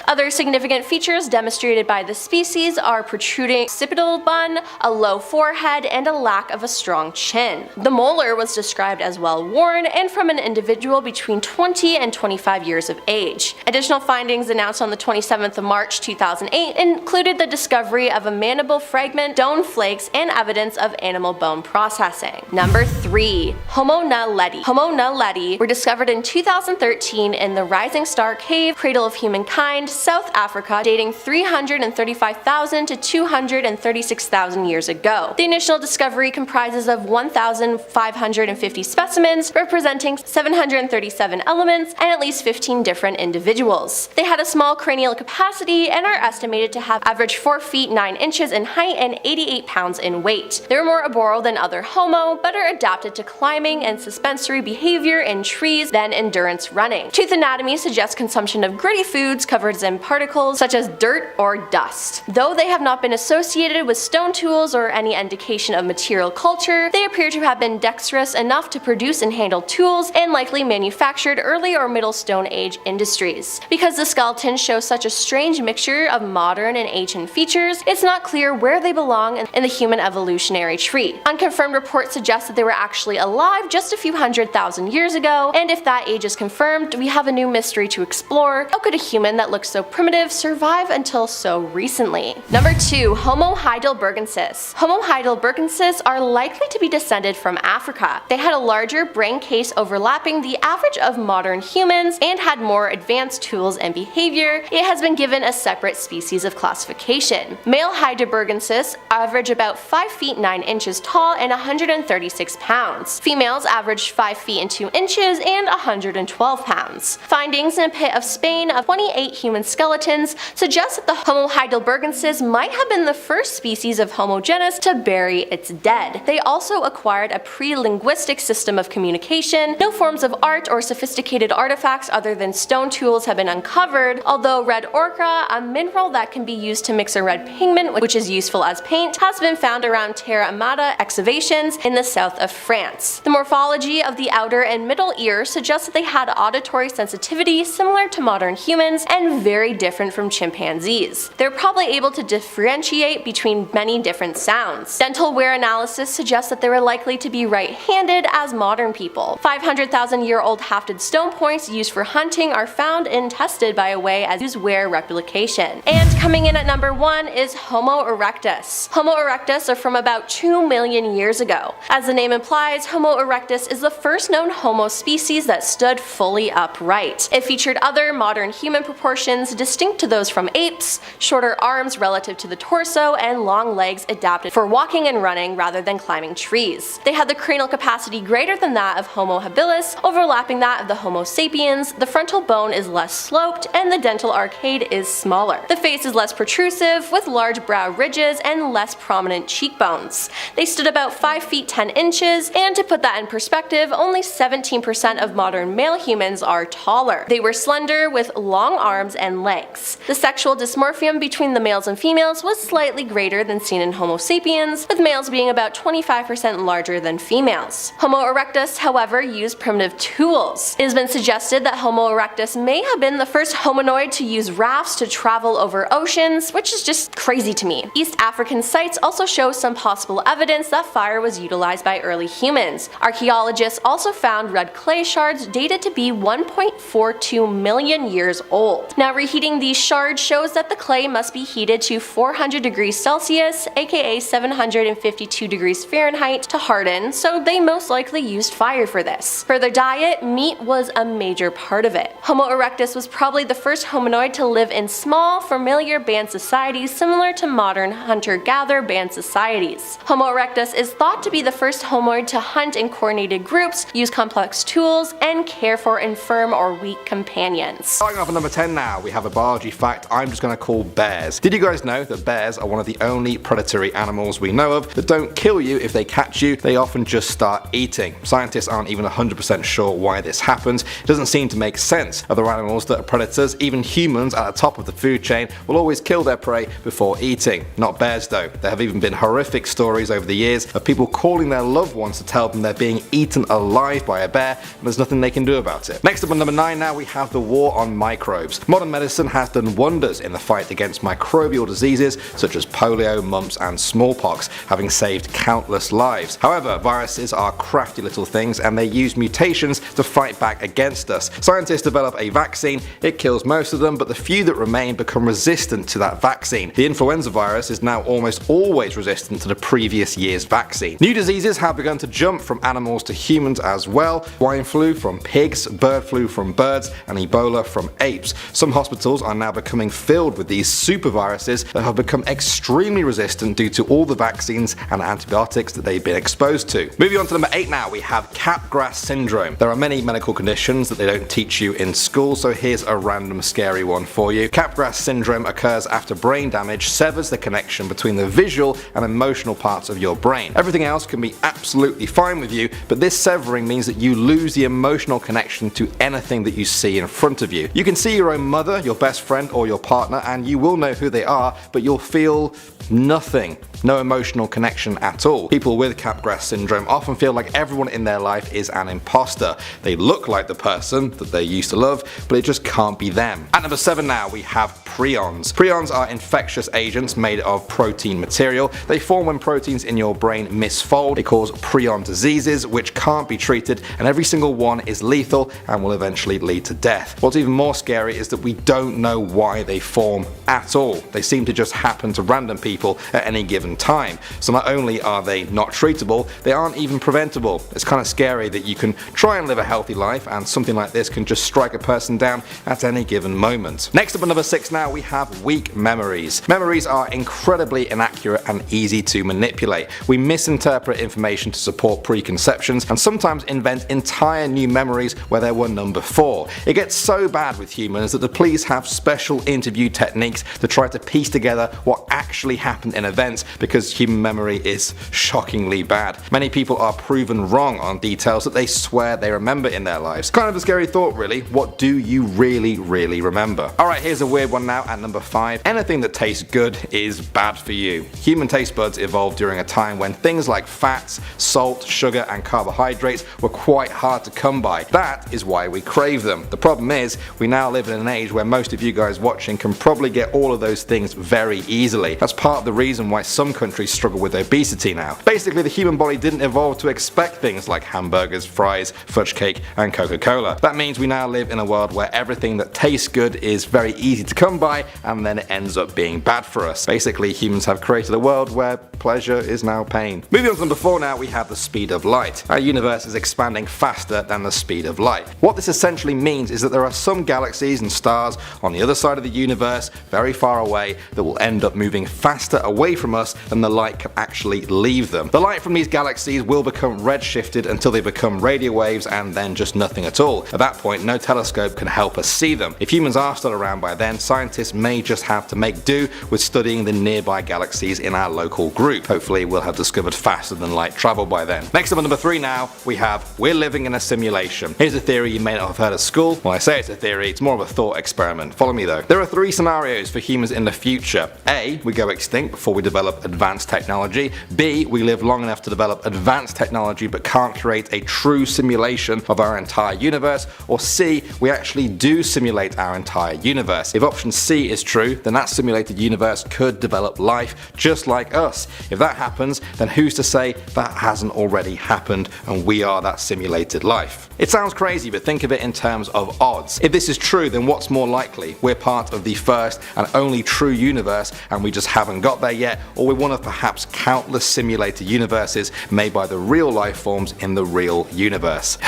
Other significant features demonstrated by the species are protruding occipital bun, a low forehead, and a lack of a strong chin. The molar was described as well worn and from an individual between 20 and 25 years of age. Additional findings announced on the 27th of March 2008 included the discovery of a mandible fragment, bone flakes, and evidence of animal bone processing. Number 3. Homo naledi. Homo naledi were discovered in 2013 in the Rising Star Cave, Cradle of Humankind, South Africa, dating 335,000 to 236,000 years ago. The initial discovery comprises of 1,550 specimens representing 737 elements and at least 15 different individuals. They had a small cranial capacity and are estimated to have averaged 4 feet 9 inches in height and 88 pounds in weight. They were more arboreal than other Homo, better adapted to climbing and suspensory behavior in trees than endurance running. Tooth anatomy suggests consumption of gritty foods covered in particles such as dirt or dust. Though they have not been associated with stone tools or any indication of material culture, they appear to have been dexterous enough to produce and handle tools and likely manufactured early or middle Stone Age industries. Because the skeletons show such a strange mixture of modern and ancient features, it's not clear where they belong in the human evolutionary tree. Unconfirmed reports suggest that they were actually alive just a few 100,000 years ago, and if that age is confirmed, we have a new mystery to explore. How could a human that looks so primitive survive until so recently? Number 2. Homo heidelbergensis. Homo heidelbergensis are likely to be descended from Africa. They had a larger brain case overlapping the average of modern humans and had more advanced tools and behavior. It has been given a separate species of classification. Male heidelbergensis average about 5 feet 9 inches tall and 136 pounds. Females average 5 feet and 2 inches and 112 pounds. Findings in a pit of Spain of 28 human skeletons suggest that the Homo heidelbergensis might have been the first species of Homo genus to bury its dead. They also acquired a pre-linguistic system of communication. No forms of art or sophisticated artifacts other than stone tools have been uncovered, although red ochre, a mineral that can be used to mix a red pigment which is useful as paint, has been found around Terra Amata excavations in the south of France. The morphology of the outer and middle ear suggests that they had auditory sensitivity similar to modern humans, humans and very different from chimpanzees. They're probably able to differentiate between many different sounds. Dental wear analysis suggests that they were likely to be right-handed as modern people. 500,000-year-old hafted stone points used for hunting are found and tested by a way as use wear replication. And coming in at number 1 is Homo erectus. Homo erectus are from about 2 million years ago. As the name implies, Homo erectus is the first known Homo species that stood fully upright. It featured other modern human proportions distinct to those from apes, shorter arms relative to the torso, and long legs adapted for walking and running rather than climbing trees. They had the cranial capacity greater than that of Homo habilis, overlapping that of the Homo sapiens. The frontal bone is less sloped, and the dental arcade is smaller. The face is less protrusive, with large brow ridges and less prominent cheekbones. They stood about 5 feet 10 inches, and to put that in perspective, only 17% of modern male humans are taller. They were slender with long arms and legs. The sexual dysmorphism between the males and females was slightly greater than seen in Homo sapiens, with males being about 25% larger than females. Homo erectus, however, used primitive tools. It has been suggested that Homo erectus may have been the first hominoid to use rafts to travel over oceans, which is just crazy to me. East African sites also show some possible evidence that fire was utilized by early humans. Archaeologists also found red clay shards dated to be 1.42 million years old. Now, reheating these shards shows that the clay must be heated to 400 degrees Celsius, aka 752 degrees Fahrenheit, to harden, so they most likely used fire for this. For their diet, meat was a major part of it. Homo erectus was probably the first hominoid to live in small, familiar band societies similar to modern hunter-gatherer band societies. Homo erectus is thought to be the first homoid to hunt in coordinated groups, use complex tools, and care for infirm or weak companions. Starting off at number 10 now, we have a biology fact I'm just going to call bears. Did you guys know that bears are one of the only predatory animals we know of that don't kill you if they catch you, they often just start eating. Scientists aren't even 100% sure why this happens. It doesn't seem to make sense. Other animals that are predators, even humans at the top of the food chain, will always kill their prey before eating. Not bears though. There have even been horrific stories over the years of people calling their loved ones to tell them they're being eaten alive by a bear, and there's nothing they can do about it. Next up at number 9 now, we have the war on microbes. Modern medicine has done wonders in the fight against microbial diseases such as polio, mumps, and smallpox, having saved countless lives. However, viruses are crafty little things, and they use mutations to fight back against us. Scientists develop a vaccine, it kills most of them, but the few that remain become resistant to that vaccine. The influenza virus is now almost always resistant to the previous year's vaccine. New diseases have begun to jump from animals to humans as well. Swine flu from pigs, bird flu from birds, and Ebola from apes. Some hospitals are now becoming filled with these super viruses that have become extremely resistant due to all the vaccines and antibiotics that they've been exposed to. Moving on to number 8 now, we have Capgras syndrome. There are many medical conditions that they don't teach you in school, so here's a random scary one for you. Capgras syndrome occurs after brain damage severs the connection between the visual and emotional parts of your brain. Everything else can be absolutely fine with you, but this severing means that you lose the emotional connection to anything that you see in front of you. You can see your own mother, your best friend, or your partner, and you will know who they are, but you'll feel nothing. No emotional connection at all. People with Capgras syndrome often feel like everyone in their life is an imposter. They look like the person that they used to love, but it just can't be them. At number 7 now, we have prions. Prions are infectious agents made of protein material. They form when proteins in your brain misfold. They cause prion diseases, which can't be treated, and every single one is lethal and will eventually lead to death. What's even more scary is that we don't know why they form at all. They seem to just happen to random people at any given time. So not only are they not treatable, they aren't even preventable. It's kind of scary that you can try and live a healthy life and something like this can just strike a person down at any given moment. Next up at number 6 now, we have weak memories. Memories are incredibly inaccurate and easy to manipulate. We misinterpret information to support preconceptions and sometimes invent entire new memories where there were none before. It gets so bad with humans that the police have special interview techniques to try to piece together what actually happened in events because human memory is shockingly bad. Many people are proven wrong on details that they swear they remember in their lives. Kind of a scary thought really. What do you really remember? Alright, here's a weird one now at number 5. Anything that tastes good is bad for you. Human taste buds evolved during a time when things like fats, salt, sugar and carbohydrates were quite hard to come by. That is why we crave them. The problem is, we now live in an age where most of you guys watching can probably get all of those things very easily. That's part of the reason why some countries struggle with obesity now. Basically, the human body didn't evolve to expect things like hamburgers, fries, fudge cake and Coca-Cola. That means we now live in a world where everything that tastes good is very easy to come by and then it ends up being bad for us. Basically, humans have created a world where pleasure is now pain. Moving on to number 4 now, we have the speed of light. Our universe is expanding faster than the speed of light. What this essentially means is that there are some galaxies and stars on the other side of the universe, very far away, that will end up moving faster away from us than the light can actually leave them. The light from these galaxies will become redshifted until they become radio waves and then just nothing at all. At that point, no telescope can help us see them. If humans are still around by then, scientists may just have to make do with studying the nearby galaxies in our local group. Hopefully we'll have discovered faster than light travel by then. Next up at number 3 now, we have we're living in a simulation. Here's a theory you may not have heard at school. Well, I say it's a theory, it's more of a thought experiment. Follow me though. There are 3 scenarios for humans in the future. A, we go extinct before we develop advanced technology. B, we live long enough to develop advanced technology but can't create a true simulation of our entire universe. Or C, we actually do simulate our entire universe. If option C is true, then that simulated universe could develop life just like us. If that happens, then who's to say that hasn't already happened and we are that simulated life? It sounds crazy, but think of it in terms of odds. If this is true, then what's more likely? We're part of the first and only true universe and we just haven't got there yet, or we're one of perhaps countless simulated universes made by the real life forms in the real universe.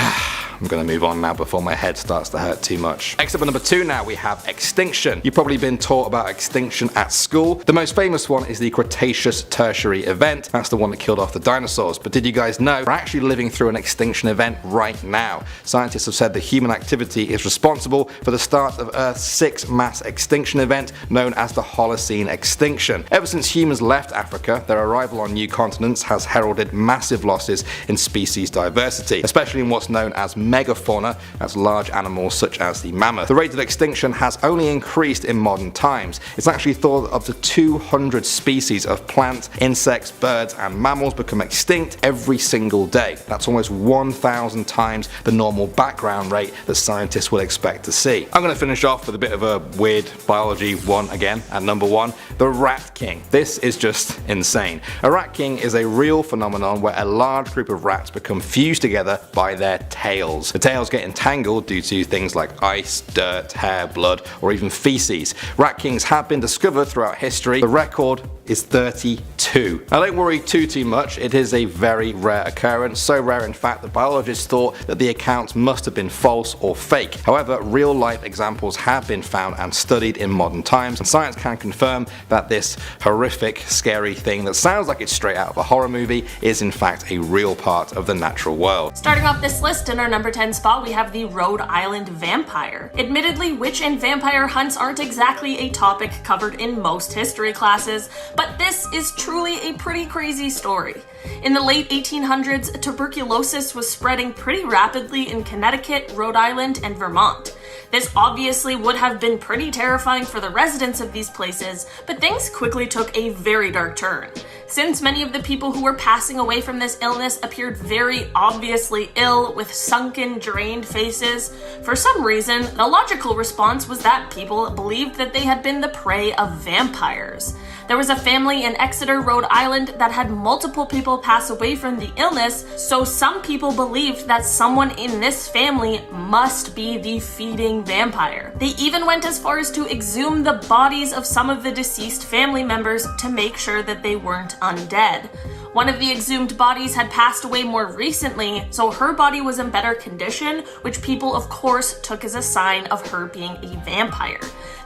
I'm gonna move on now before my head starts to hurt too much. Next up at number 2 now, we have extinction. You've probably been taught about extinction at school. The most famous one is the Cretaceous Tertiary event. That's the one that killed off the dinosaurs. But did you guys know we're actually living through an extinction event right now? Scientists have said that human activity is responsible for the start of Earth's 6th mass extinction event known as the Holocene extinction. Ever since humans left Africa, their arrival on new continents has heralded massive losses in species diversity, especially in what's known as megafauna, that's large animals such as the mammoth. The rate of extinction has only increased in modern times. It's actually thought that up to 200 species of plants, insects, birds and mammals become extinct every single day. That's almost 1,000 times the normal background rate that scientists would expect to see. I'm going to finish off with a bit of a weird biology one again at number 1, the rat king. This is just insane. A rat king is a real phenomenon where a large group of rats become fused together by their tails. The tails get entangled due to things like ice, dirt, hair, blood, or even feces. Rat kings have been discovered throughout history. The record is 32. Now don't worry too much, it is a very rare occurrence, so rare in fact that biologists thought that the accounts must have been false or fake. However, real life examples have been found and studied in modern times, and science can confirm that this horrific, scary thing that sounds like it's straight out of a horror movie is in fact a real part of the natural world. Starting off this list in our number 10 spot, we have the Rhode Island vampire. Admittedly, witch and vampire hunts aren't exactly a topic covered in most history classes, but this is truly a pretty crazy story. In the late 1800s, tuberculosis was spreading pretty rapidly in Connecticut, Rhode Island, and Vermont. This obviously would have been pretty terrifying for the residents of these places, but things quickly took a very dark turn. Since many of the people who were passing away from this illness appeared very obviously ill with sunken, drained faces, for some reason, the logical response was that people believed that they had been the prey of vampires. There was a family in Exeter, Rhode Island that had multiple people pass away from the illness, so some people believed that someone in this family must be the feeding vampire. They even went as far as to exhume the bodies of some of the deceased family members to make sure that they weren't undead. One of the exhumed bodies had passed away more recently, so her body was in better condition, which people of course took as a sign of her being a vampire.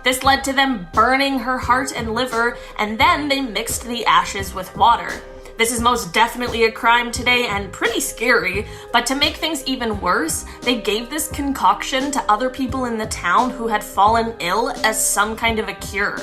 This led to them burning her heart and liver, and then they mixed the ashes with water. This is most definitely a crime today and pretty scary, but to make things even worse, they gave this concoction to other people in the town who had fallen ill as some kind of a cure.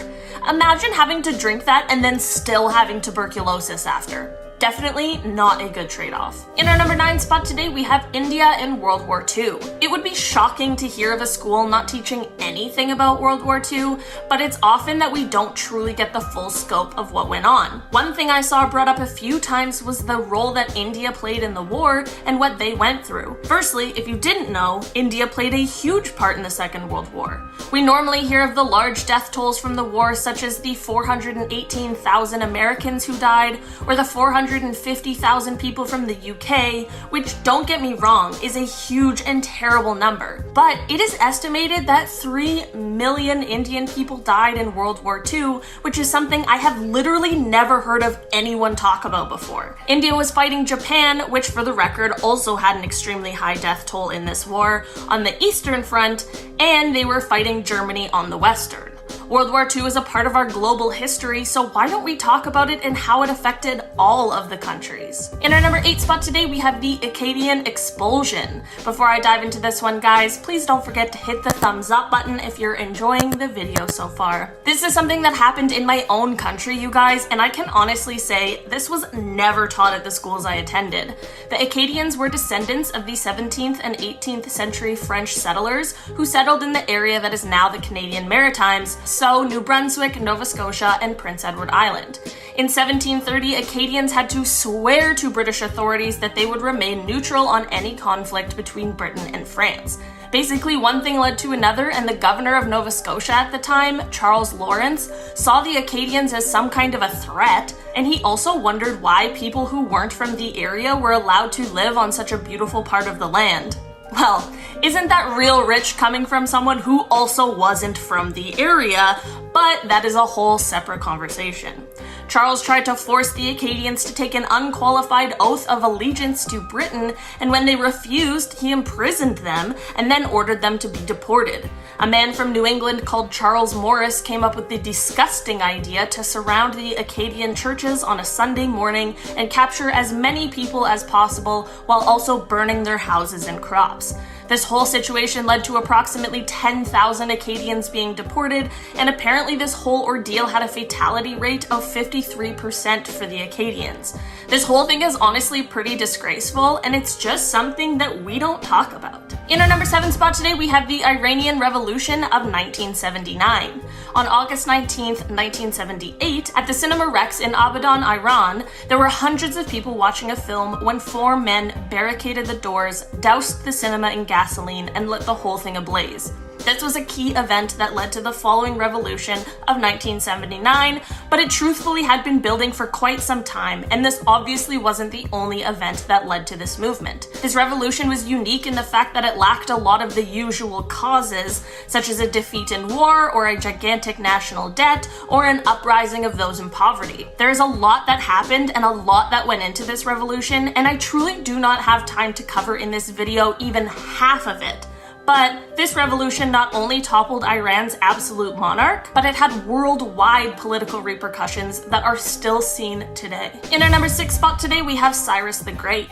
Imagine having to drink that and then still having tuberculosis after. Definitely not a good trade-off. In our number 9 spot today, we have India in World War II. It would be shocking to hear of a school not teaching anything about World War II, but it's often that we don't truly get the full scope of what went on. One thing I saw brought up a few times was the role that India played in the war and what they went through. Firstly, if you didn't know, India played a huge part in the Second World War. We normally hear of the large death tolls from the war, such as the 418,000 Americans who died, or the 450,000 people from the UK, which, don't get me wrong, is a huge and terrible number. But it is estimated that 3 million Indian people died in World War II, which is something I have literally never heard of anyone talk about before. India was fighting Japan, which for the record also had an extremely high death toll in this war, on the Eastern Front, and they were fighting Germany on the Western. World War II is a part of our global history, so why don't we talk about it and how it affected all of the countries? In our number 8 spot today, we have the Acadian Expulsion. Before I dive into this one, guys, please don't forget to hit the thumbs up button if you're enjoying the video so far. This is something that happened in my own country, you guys, and I can honestly say this was never taught at the schools I attended. The Acadians were descendants of the 17th and 18th century French settlers who settled in the area that is now the Canadian Maritimes, so New Brunswick, Nova Scotia, and Prince Edward Island. In 1730, Acadians had to swear to British authorities that they would remain neutral on any conflict between Britain and France. Basically, one thing led to another, and the governor of Nova Scotia at the time, Charles Lawrence, saw the Acadians as some kind of a threat, and he also wondered why people who weren't from the area were allowed to live on such a beautiful part of the land. Well, isn't that real rich coming from someone who also wasn't from the area? But that is a whole separate conversation. Charles tried to force the Acadians to take an unqualified oath of allegiance to Britain, and when they refused, he imprisoned them and then ordered them to be deported. A man from New England called Charles Morris came up with the disgusting idea to surround the Acadian churches on a Sunday morning and capture as many people as possible while also burning their houses and crops. This whole situation led to approximately 10,000 Acadians being deported, and apparently this whole ordeal had a fatality rate of 53% for the Acadians. This whole thing is honestly pretty disgraceful, and it's just something that we don't talk about. In our number 7 spot today, we have the Iranian Revolution of 1979. On August 19th, 1978, at the Cinema Rex in Abadan, Iran, there were hundreds of people watching a film when 4 men barricaded the doors, doused the cinema in gasoline, and lit the whole thing ablaze. This was a key event that led to the following revolution of 1979, but it truthfully had been building for quite some time, and this obviously wasn't the only event that led to this movement. This revolution was unique in the fact that it lacked a lot of the usual causes, such as a defeat in war, or a gigantic national debt, or an uprising of those in poverty. There is a lot that happened and a lot that went into this revolution, and I truly do not have time to cover in this video even half of it. But this revolution not only toppled Iran's absolute monarch, but it had worldwide political repercussions that are still seen today. In our number 6 spot today, we have Cyrus the Great.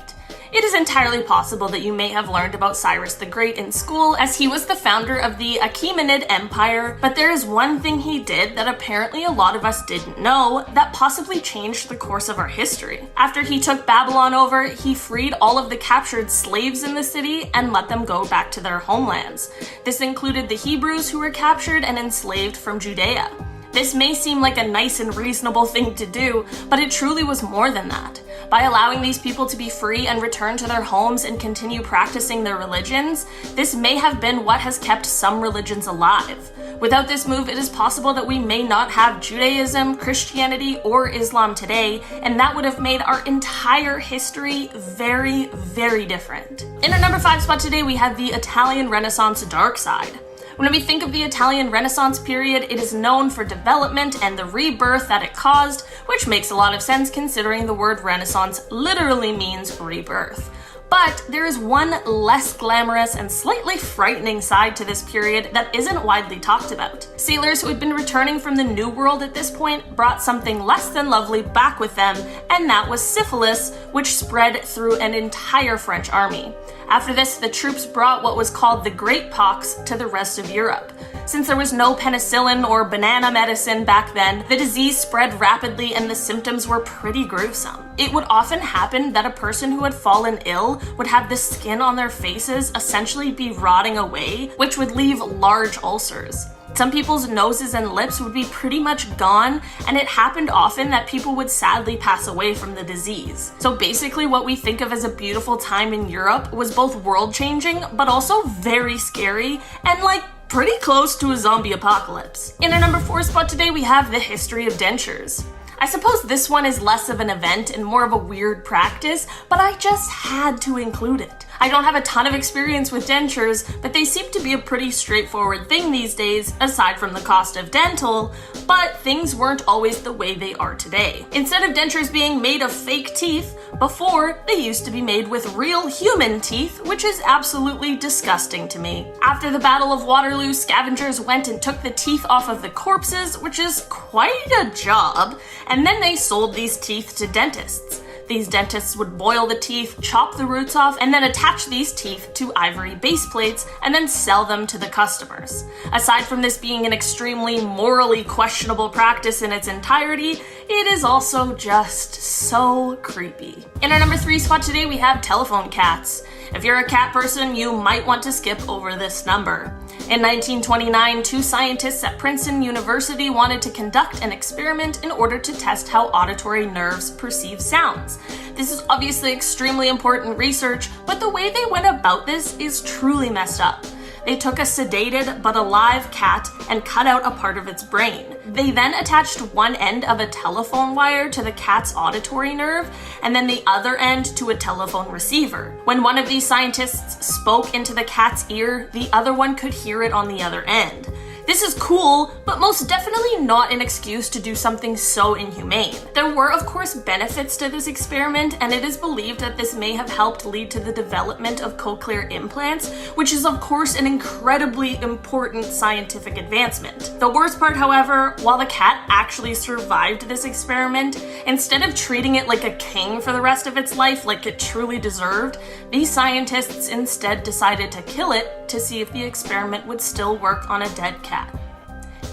It is entirely possible that you may have learned about Cyrus the Great in school, as he was the founder of the Achaemenid Empire, but there is one thing he did that apparently a lot of us didn't know that possibly changed the course of our history. After he took Babylon over, he freed all of the captured slaves in the city and let them go back to their homelands. This included the Hebrews who were captured and enslaved from Judea. This may seem like a nice and reasonable thing to do, but it truly was more than that. By allowing these people to be free and return to their homes and continue practicing their religions, this may have been what has kept some religions alive. Without this move, it is possible that we may not have Judaism, Christianity, or Islam today, and that would have made our entire history very, very different. In our number 5 spot today, we have the Italian Renaissance dark side. When we think of the Italian Renaissance period, it is known for development and the rebirth that it caused, which makes a lot of sense considering the word Renaissance literally means rebirth. But there is one less glamorous and slightly frightening side to this period that isn't widely talked about. Sailors who had been returning from the New World at this point brought something less than lovely back with them, and that was syphilis, which spread through an entire French army. After this, the troops brought what was called the Great Pox to the rest of Europe. Since there was no penicillin or banana medicine back then, the disease spread rapidly and the symptoms were pretty gruesome. It would often happen that a person who had fallen ill would have the skin on their faces essentially be rotting away, which would leave large ulcers. Some people's noses and lips would be pretty much gone, and it happened often that people would sadly pass away from the disease. So basically what we think of as a beautiful time in Europe was both world-changing, but also very scary, and like pretty close to a zombie apocalypse. In our number 4 spot today, we have the history of dentures. I suppose this one is less of an event and more of a weird practice, but I just had to include it. I don't have a ton of experience with dentures, but they seem to be a pretty straightforward thing these days, aside from the cost of dental, but things weren't always the way they are today. Instead of dentures being made of fake teeth, before they used to be made with real human teeth, which is absolutely disgusting to me. After the Battle of Waterloo, scavengers went and took the teeth off of the corpses, which is quite a job, and then they sold these teeth to dentists. These dentists would boil the teeth, chop the roots off, and then attach these teeth to ivory base plates and then sell them to the customers. Aside from this being an extremely morally questionable practice in its entirety, it is also just so creepy. In our number 3 spot today, we have telephone cats. If you're a cat person, you might want to skip over this number. In 1929, 2 scientists at Princeton University wanted to conduct an experiment in order to test how auditory nerves perceive sounds. This is obviously extremely important research, but the way they went about this is truly messed up. They took a sedated but alive cat and cut out a part of its brain. They then attached one end of a telephone wire to the cat's auditory nerve and then the other end to a telephone receiver. When one of these scientists spoke into the cat's ear, the other one could hear it on the other end. This is cool, but most definitely not an excuse to do something so inhumane. There were, of course, benefits to this experiment, and it is believed that this may have helped lead to the development of cochlear implants, which is, of course, an incredibly important scientific advancement. The worst part, however, while the cat actually survived this experiment, instead of treating it like a king for the rest of its life like it truly deserved, these scientists instead decided to kill it to see if the experiment would still work on a dead cat.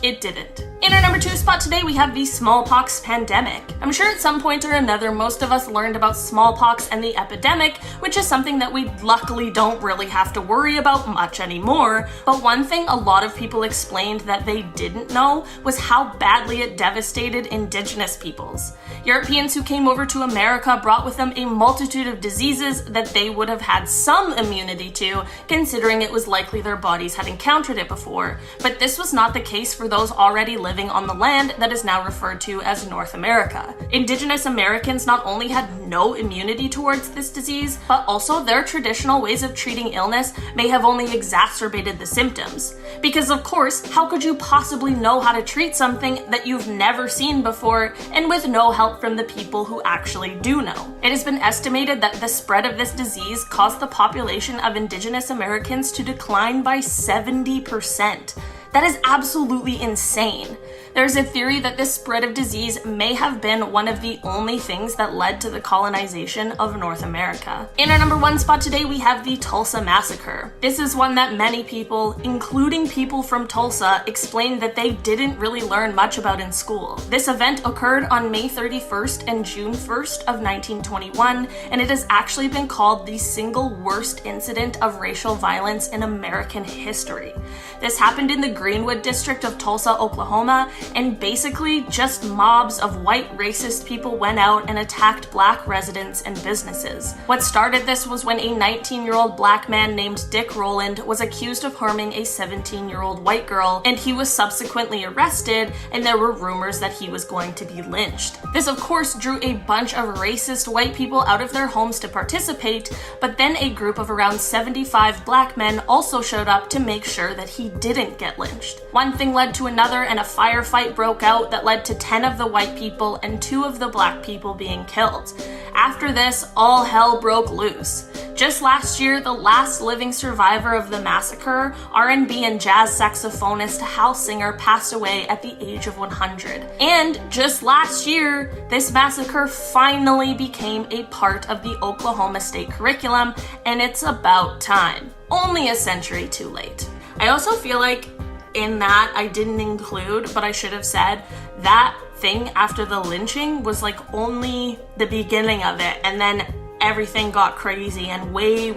It didn't. In our number 2 spot today, we have the smallpox pandemic. I'm sure at some point or another, most of us learned about smallpox and the epidemic, which is something that we luckily don't really have to worry about much anymore. But one thing a lot of people explained that they didn't know was how badly it devastated indigenous peoples. Europeans who came over to America brought with them a multitude of diseases that they would have had some immunity to, considering it was likely their bodies had encountered it before. But this was not the case for those already living on the land that is now referred to as North America. Indigenous Americans not only had no immunity towards this disease, but also their traditional ways of treating illness may have only exacerbated the symptoms. Because of course, how could you possibly know how to treat something that you've never seen before and with no help from the people who actually do know? It has been estimated that the spread of this disease caused the population of Indigenous Americans to decline by 70%. That is absolutely insane. There's a theory that this spread of disease may have been one of the only things that led to the colonization of North America. In our number 1 spot today, we have the Tulsa Massacre. This is one that many people, including people from Tulsa, explained that they didn't really learn much about in school. This event occurred on May 31st and June 1st of 1921, and it has actually been called the single worst incident of racial violence in American history. This happened in the Greenwood district of Tulsa, Oklahoma, and basically just mobs of white racist people went out and attacked black residents and businesses. What started this was when a 19-year-old black man named Dick Rowland was accused of harming a 17-year-old white girl, and he was subsequently arrested, and there were rumors that he was going to be lynched. This of course drew a bunch of racist white people out of their homes to participate, but then a group of around 75 black men also showed up to make sure that he didn't get lynched. One thing led to another, and a fire fight broke out that led to 10 of the white people and 2 of the black people being killed. After this, all hell broke loose. Just last year, the last living survivor of the massacre, R&B and jazz saxophonist Hal Singer, passed away at the age of 100. And just last year, this massacre finally became a part of the Oklahoma State curriculum, and it's about time. Only a century too late. I also feel like in that I didn't include, but I should have said, that thing after the lynching was like only the beginning of it, and then everything got crazy and way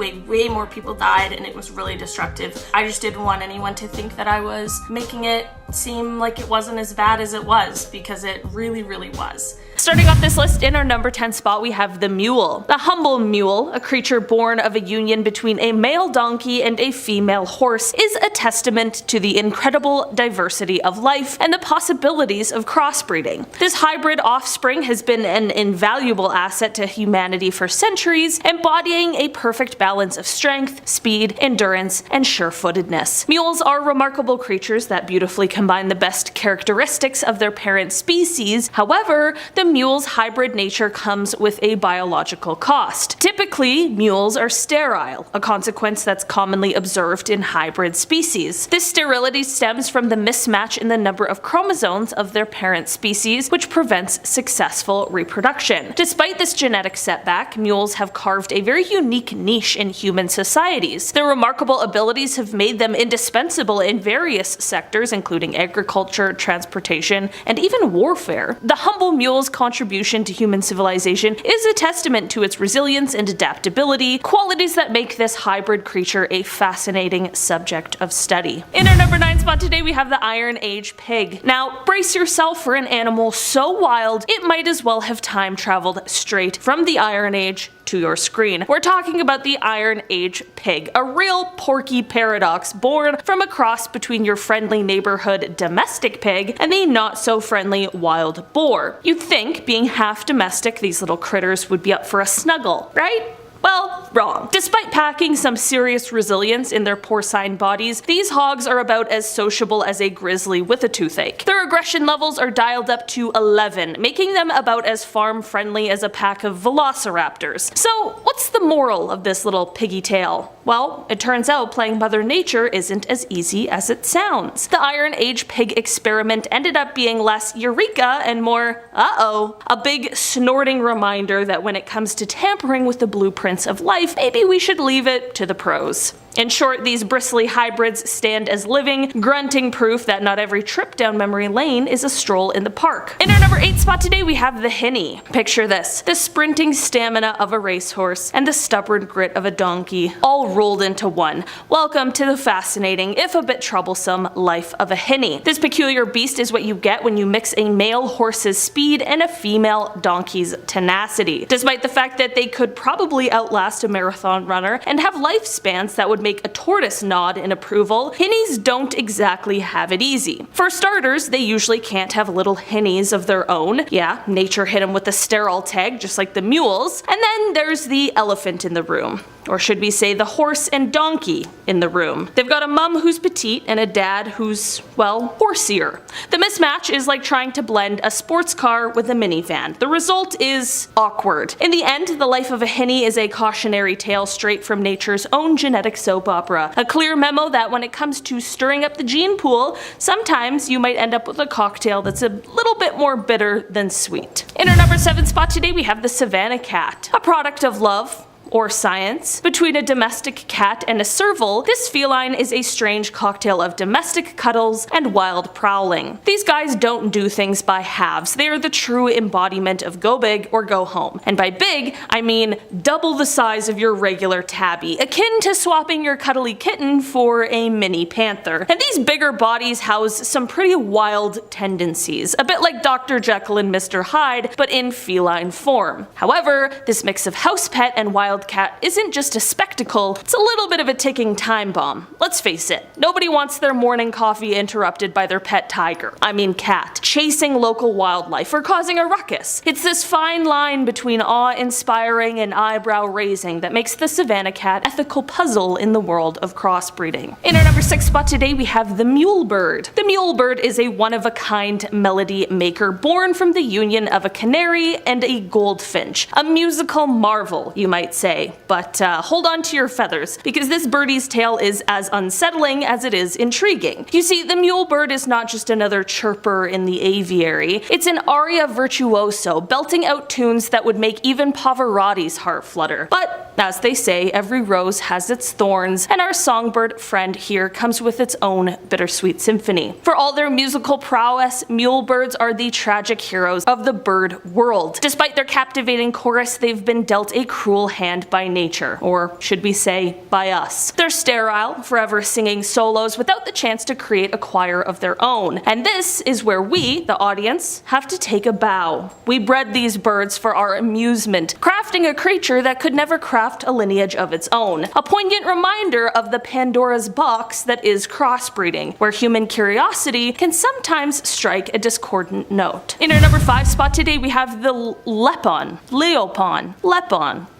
more people died, and it was really destructive. I just didn't want anyone to think that I was making it seem like it wasn't as bad as it was, because it really was. Starting off this list, in our number 10 spot, we have the mule. The humble mule, a creature born of a union between a male donkey and a female horse, is a testament to the incredible diversity of life and the possibilities of crossbreeding. This hybrid offspring has been an invaluable asset to humanity for centuries, embodying a perfect balance of strength, speed, endurance, and sure-footedness. Mules are remarkable creatures that beautifully combine the best characteristics of their parent species. However, the mule's hybrid nature comes with a biological cost. Typically, mules are sterile, a consequence that's commonly observed in hybrid species. This sterility stems from the mismatch in the number of chromosomes of their parent species, which prevents successful reproduction. Despite this genetic setback, mules have carved a very unique niche in human societies. Their remarkable abilities have made them indispensable in various sectors, including agriculture, transportation, and even warfare. The humble mule's contribution to human civilization is a testament to its resilience and adaptability, qualities that make this hybrid creature a fascinating subject of study. In our number 9 spot today, we have the Iron Age pig. Now, brace yourself for an animal so wild, it might as well have time traveled straight from the Iron Age to your screen. We're talking about the Iron Age pig, a real porky paradox born from a cross between your friendly neighborhood domestic pig and the not-so-friendly wild boar. You'd think, being half domestic, these little critters would be up for a snuggle, right? Well, wrong. Despite packing some serious resilience in their porcine bodies, these hogs are about as sociable as a grizzly with a toothache. Their aggression levels are dialed up to 11, making them about as farm-friendly as a pack of velociraptors. So, what's the moral of this little piggy tale? Well, it turns out playing Mother Nature isn't as easy as it sounds. The Iron Age pig experiment ended up being less eureka and more uh-oh. A big snorting reminder that when it comes to tampering with the blueprints of life, maybe we should leave it to the pros. In short, these bristly hybrids stand as living, grunting proof that not every trip down memory lane is a stroll in the park. In our number 8 spot today, we have the hinny. Picture this: the sprinting stamina of a racehorse and the stubborn grit of a donkey, all rolled into one. Welcome to the fascinating, if a bit troublesome, life of a hinny. This peculiar beast is what you get when you mix a male horse's speed and a female donkey's tenacity. Despite the fact that they could probably outlast a marathon runner and have lifespans that would make a tortoise nod in approval, hinnies don't exactly have it easy. For starters, they usually can't have little hinnies of their own. Yeah, nature hit them with the sterile tag, just like the mules. And then there's the elephant in the room. Or should we say the horse and donkey in the room. They've got a mum who's petite and a dad who's, well, horseier. The mismatch is like trying to blend a sports car with a minivan. The result is awkward. In the end, the life of a hinny is a cautionary tale straight from nature's own genetic soap opera. A clear memo that when it comes to stirring up the gene pool, sometimes you might end up with a cocktail that's a little bit more bitter than sweet. In our number 7 spot today, we have the Savannah cat. A product of love, or science. Between a domestic cat and a serval, this feline is a strange cocktail of domestic cuddles and wild prowling. These guys don't do things by halves. They are the true embodiment of go big or go home. And by big, I mean double the size of your regular tabby, akin to swapping your cuddly kitten for a mini panther. And these bigger bodies house some pretty wild tendencies, a bit like Dr. Jekyll and Mr. Hyde, but in feline form. However, this mix of house pet and wild wild cat isn't just a spectacle, it's a little bit of a ticking time bomb. Let's face it, nobody wants their morning coffee interrupted by their pet tiger, I mean cat, chasing local wildlife or causing a ruckus. It's this fine line between awe-inspiring and eyebrow-raising that makes the Savannah cat ethical puzzle in the world of crossbreeding. In our number 6 spot today, we have the mule bird. The mule bird is a one-of-a-kind melody maker born from the union of a canary and a goldfinch. A musical marvel, you might say, but hold on to your feathers, because this birdie's tale is as unsettling as it is intriguing. You see, the mule bird is not just another chirper in the aviary, it's an aria virtuoso, belting out tunes that would make even Pavarotti's heart flutter. But, as they say, every rose has its thorns, and our songbird friend here comes with its own bittersweet symphony. For all their musical prowess, mule birds are the tragic heroes of the bird world. Despite their captivating chorus, they've been dealt a cruel hand by nature, or should we say, by us. They're sterile, forever singing solos without the chance to create a choir of their own. And this is where we, the audience, have to take a bow. We bred these birds for our amusement, crafting a creature that could never craft a lineage of its own. A poignant reminder of the Pandora's box that is crossbreeding, where human curiosity can sometimes strike a discordant note. In our number 5 spot today, we have the lepon,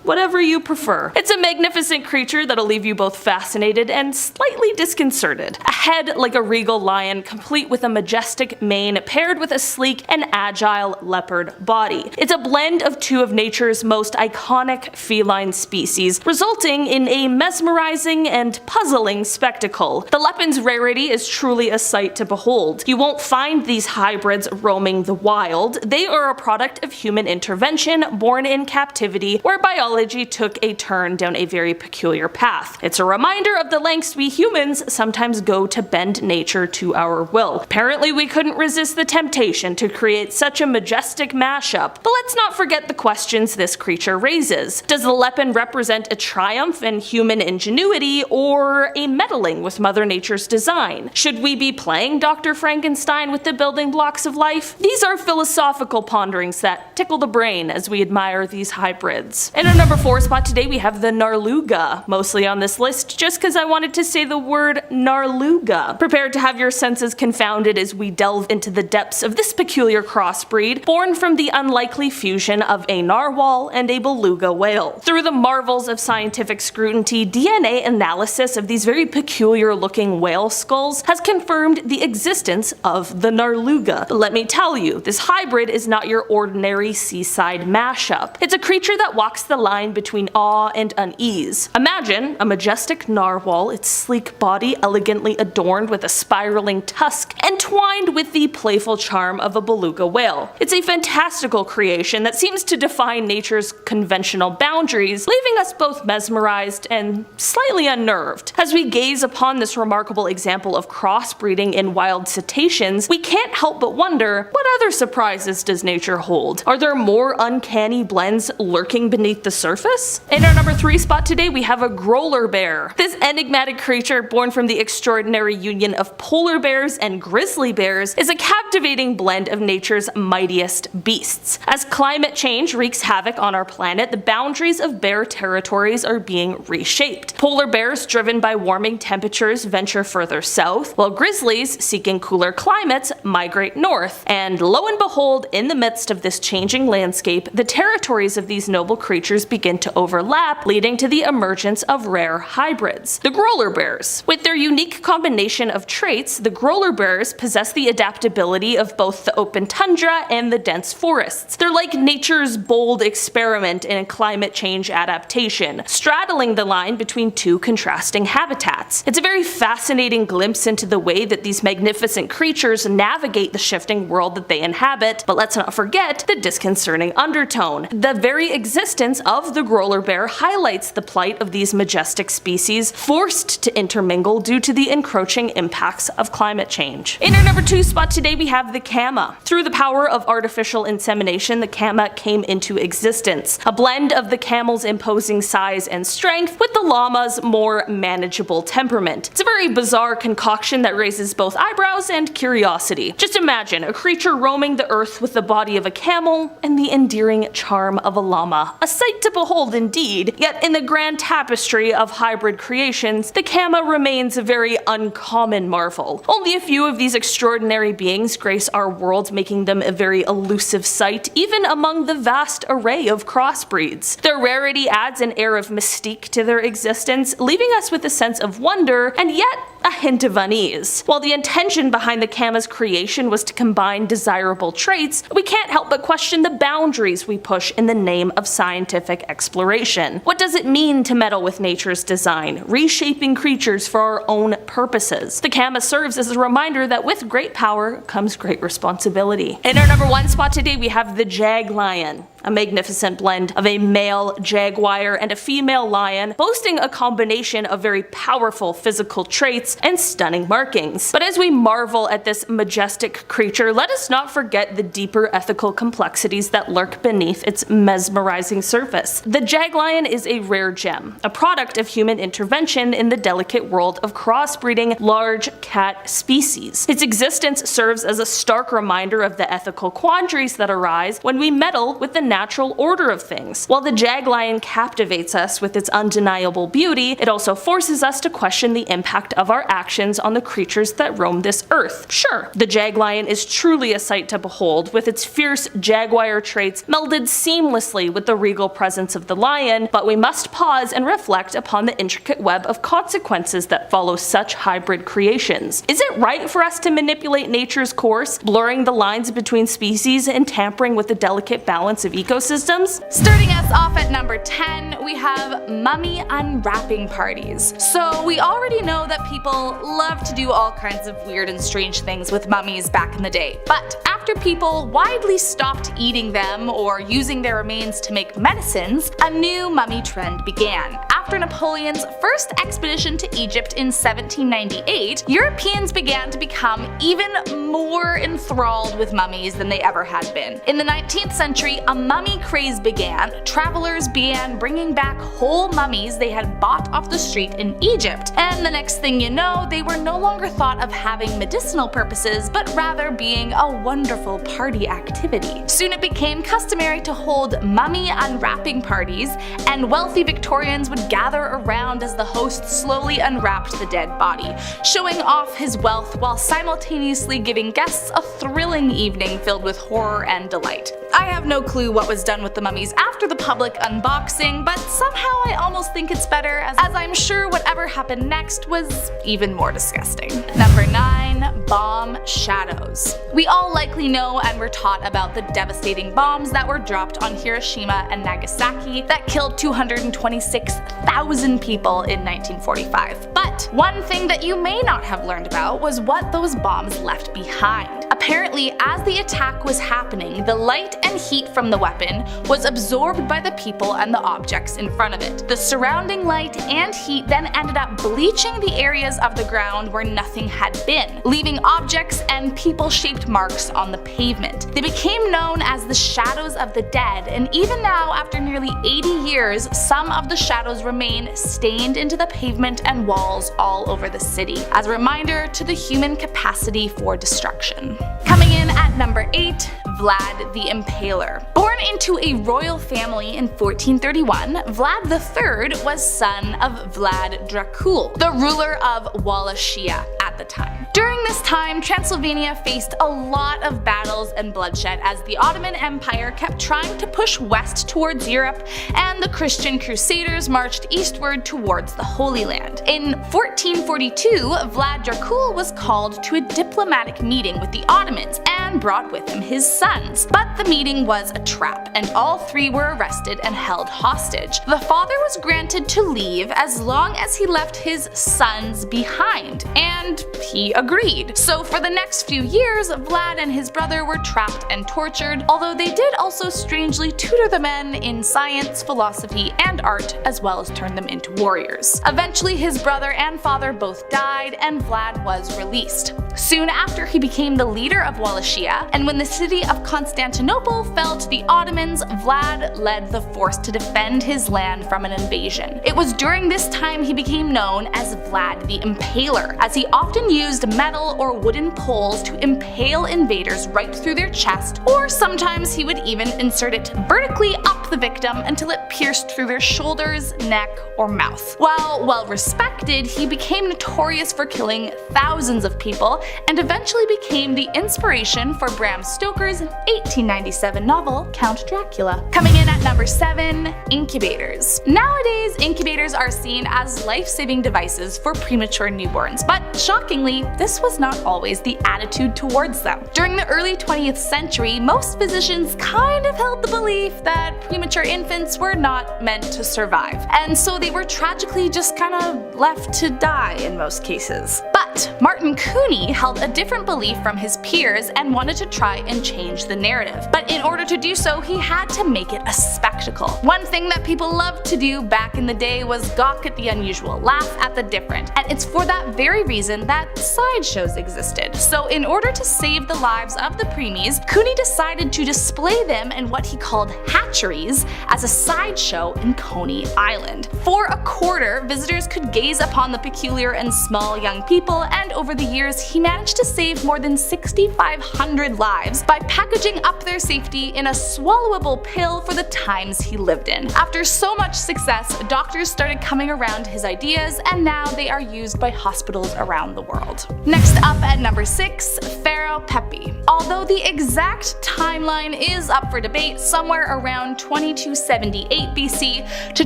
whatever you prefer. It's a magnificent creature that'll leave you both fascinated and slightly disconcerted. A head like a regal lion, complete with a majestic mane paired with a sleek and agile leopard body. It's a blend of two of nature's most iconic feline species, resulting in a mesmerizing and puzzling spectacle. The lepon's rarity is truly a sight to behold. You won't find these hybrids roaming the wild. They are a product of human intervention, born in captivity, where biology took a turn down a very peculiar path. It's a reminder of the lengths we humans sometimes go to bend nature to our will. Apparently we couldn't resist the temptation to create such a majestic mashup, but let's not forget the questions this creature raises. Does the lepon represent a triumph in human ingenuity or a meddling with Mother Nature's design? Should we be playing Dr. Frankenstein with the building blocks of life? These are philosophical ponderings that tickle the brain as we admire these hybrids. In our number 4 spot today, we have the narluga, mostly on this list just because I wanted to say the word narluga. Prepare to have your senses confounded as we delve into the depths of this peculiar crossbreed, born from the unlikely fusion of a narwhal and a beluga whale. Through the marvels of scientific scrutiny, DNA analysis of these very peculiar looking whale skulls has confirmed the existence of the narluga. But let me tell you, this hybrid is not your ordinary seaside mashup. It's a creature that walks the line between awe and unease. Imagine a majestic narwhal, its sleek body elegantly adorned with a spiraling tusk, entwined with the playful charm of a beluga whale. It's a fantastical creation that seems to defy nature's conventional boundaries, leaving us both mesmerized and slightly unnerved. As we gaze upon this remarkable example of crossbreeding in wild cetaceans, we can't help but wonder, what other surprises does nature hold? Are there more uncanny blends lurking beneath the surface? In our number 3 spot today, we have a growler bear. This enigmatic creature, born from the extraordinary union of polar bears and grizzly bears, is a captivating blend of nature's mightiest beasts. As climate change wreaks havoc on our planet, the boundaries of bear territories are being reshaped. Polar bears, driven by warming temperatures, venture further south, while grizzlies, seeking cooler climates, migrate north. And lo and behold, in the midst of this changing landscape, the territories of these noble creatures begin to overlap, leading to the emergence of rare hybrids, the growler bears. With their unique combination of traits, the growler bears possess the adaptability of both the open tundra and the dense forests. They're like nature's bold experiment in climate change adaptation, straddling the line between two contrasting habitats. It's a very fascinating glimpse into the way that these magnificent creatures navigate the shifting world that they inhabit, but let's not forget the disconcerting undertone. The very existence of the growler bear highlights the plight of these majestic species, forced to intermingle due to the encroaching impacts of climate change. In our number 2 spot today, we have the cama. Through the power of artificial insemination, the cama came into existence, a blend of the camel's imposing size and strength with the llama's more manageable temperament. It's a very bizarre concoction that raises both eyebrows and curiosity. Just imagine a creature roaming the earth with the body of a camel and the endearing charm of a llama, a sight to behold indeed, yet in the grand tapestry of hybrid creations, the Kama remains a very uncommon marvel. Only a few of these extraordinary beings grace our world, making them a very elusive sight, even among the vast array of crossbreeds. Their rarity adds an air of mystique to their existence, leaving us with a sense of wonder and yet a hint of unease. While the intention behind the Kama's creation was to combine desirable traits, we can't help but question the boundaries we push in the name of scientific exploration. What does it mean to meddle with nature's design, reshaping creatures for our own purposes? The Kama serves as a reminder that with great power comes great responsibility. In our number 1 spot today, we have the Jag Lion, a magnificent blend of a male jaguar and a female lion, boasting a combination of very powerful physical traits and stunning markings. But as we marvel at this majestic creature, let us not forget the deeper ethical complexities that lurk beneath its mesmerizing surface. The Jag Lion is a rare gem, a product of human intervention in the delicate world of crossbreeding large cat species. Its existence serves as a stark reminder of the ethical quandaries that arise when we meddle with the natural order of things. While the Jag Lion captivates us with its undeniable beauty, it also forces us to question the impact of our actions on the creatures that roam this earth. Sure, the Jag Lion is truly a sight to behold, with its fierce jaguar traits melded seamlessly with the regal presence of the lion, but we must pause and reflect upon the intricate web of consequences that follow such hybrid creations. Is it right for us to manipulate nature's course, blurring the lines between species and tampering with the delicate balance of ecosystems? Starting us off at number 10, we have mummy unwrapping parties. So we already know that people love to do all kinds of weird and strange things with mummies back in the day. But after people widely stopped eating them or using their remains to make medicines, a new mummy trend began. After Napoleon's first expedition to Egypt in 1798, Europeans began to become even more enthralled with mummies than they ever had been. In the 19th century, a mummy craze began. Travelers began bringing back whole mummies they had bought off the street in Egypt, and the next thing you know, they were no longer thought of having medicinal purposes, but rather being a wonderful party activity. Soon it became customary to hold mummy unwrapping parties, and wealthy Victorians would gather around as the host slowly unwrapped the dead body, showing off his wealth while simultaneously giving guests a thrilling evening filled with horror and delight. I have no clue what was done with the mummies after the public unboxing, but somehow I almost think it's better, as I'm sure whatever happened next was even more disgusting. Number 9. Bomb shadows. We all likely know and were taught about the devastating bombs that were dropped on Hiroshima and Nagasaki that killed 226,000 people in 1945. But one thing that you may not have learned about was what those bombs left behind. Apparently, as the attack was happening, the light and heat from the weapon was absorbed by the people and the objects in front of it. The surrounding light and heat then ended up bleaching the areas of the ground where nothing had been, leaving objects and people-shaped marks on the pavement. They became known as the shadows of the dead, and even now, after nearly 80 years, some of the shadows remain stained into the pavement and walls all over the city, as a reminder to the human capacity for destruction. Coming in at number 8, Vlad the Impaler. Born into a royal family in 1431, Vlad III was son of Vlad Dracul, the ruler of Wallachia at the time. During this time, Transylvania faced a lot of battles and bloodshed as the Ottoman Empire kept trying to push west towards Europe, and the Christian Crusaders marched eastward towards the Holy Land. In 1442, Vlad Dracul was called to a diplomatic meeting with the Ottomans and brought with him his sons. But the meeting was a trap, and all three were arrested and held hostage. The father was granted to leave as long as he left his sons behind, and he agreed. So for the next few years, Vlad and his brother were trapped and tortured, although they did also strangely tutor the men in science, philosophy, and art, as well as turn them into warriors. Eventually, his brother and father both died, and Vlad was released. Soon after, he became the leader of Wallachia, and when the city of Constantinople fell to the Ottomans, Vlad led the force to defend his land from an invasion. It was during this time he became known as Vlad the Impaler, as he often used metal or wooden poles to impale invaders right through their chest, or sometimes he would even insert it vertically up the victim until it pierced through their shoulders, neck, or mouth. While well respected, he became notorious for killing thousands of people and eventually became the inspiration for Bram Stoker's 1897 novel Count Dracula. Coming in at number 7, incubators. Nowadays, incubators are seen as life-saving devices for premature newborns, but shockingly, this was not always the attitude towards them. During the early 20th century, most physicians kind of held the belief that premature infants were not meant to survive, and so they were tragically just kind of left to die in most cases. But Martin Cooney held a different belief from his peers and wanted to try and change the narrative. But in order to do so, he had to make it a spectacle. One thing that people loved to do back in the day was gawk at the unusual, laugh at the different, and it's for that very reason that sideshows existed. So in order to save the lives of the preemies, Cooney decided to display them in what he called hatcheries as a sideshow in Coney Island. For a quarter, visitors could gaze upon the peculiar and small young people, and over the years he managed to save more than 6,500 lives by packaging up their safety in a swallowable pill for the times he lived in. After so much success, doctors started coming around his ideas, and now they are used by hospitals around the world. Next up at number 6, Pharaoh Pepi. Although the exact timeline is up for debate, somewhere around 2278 BC to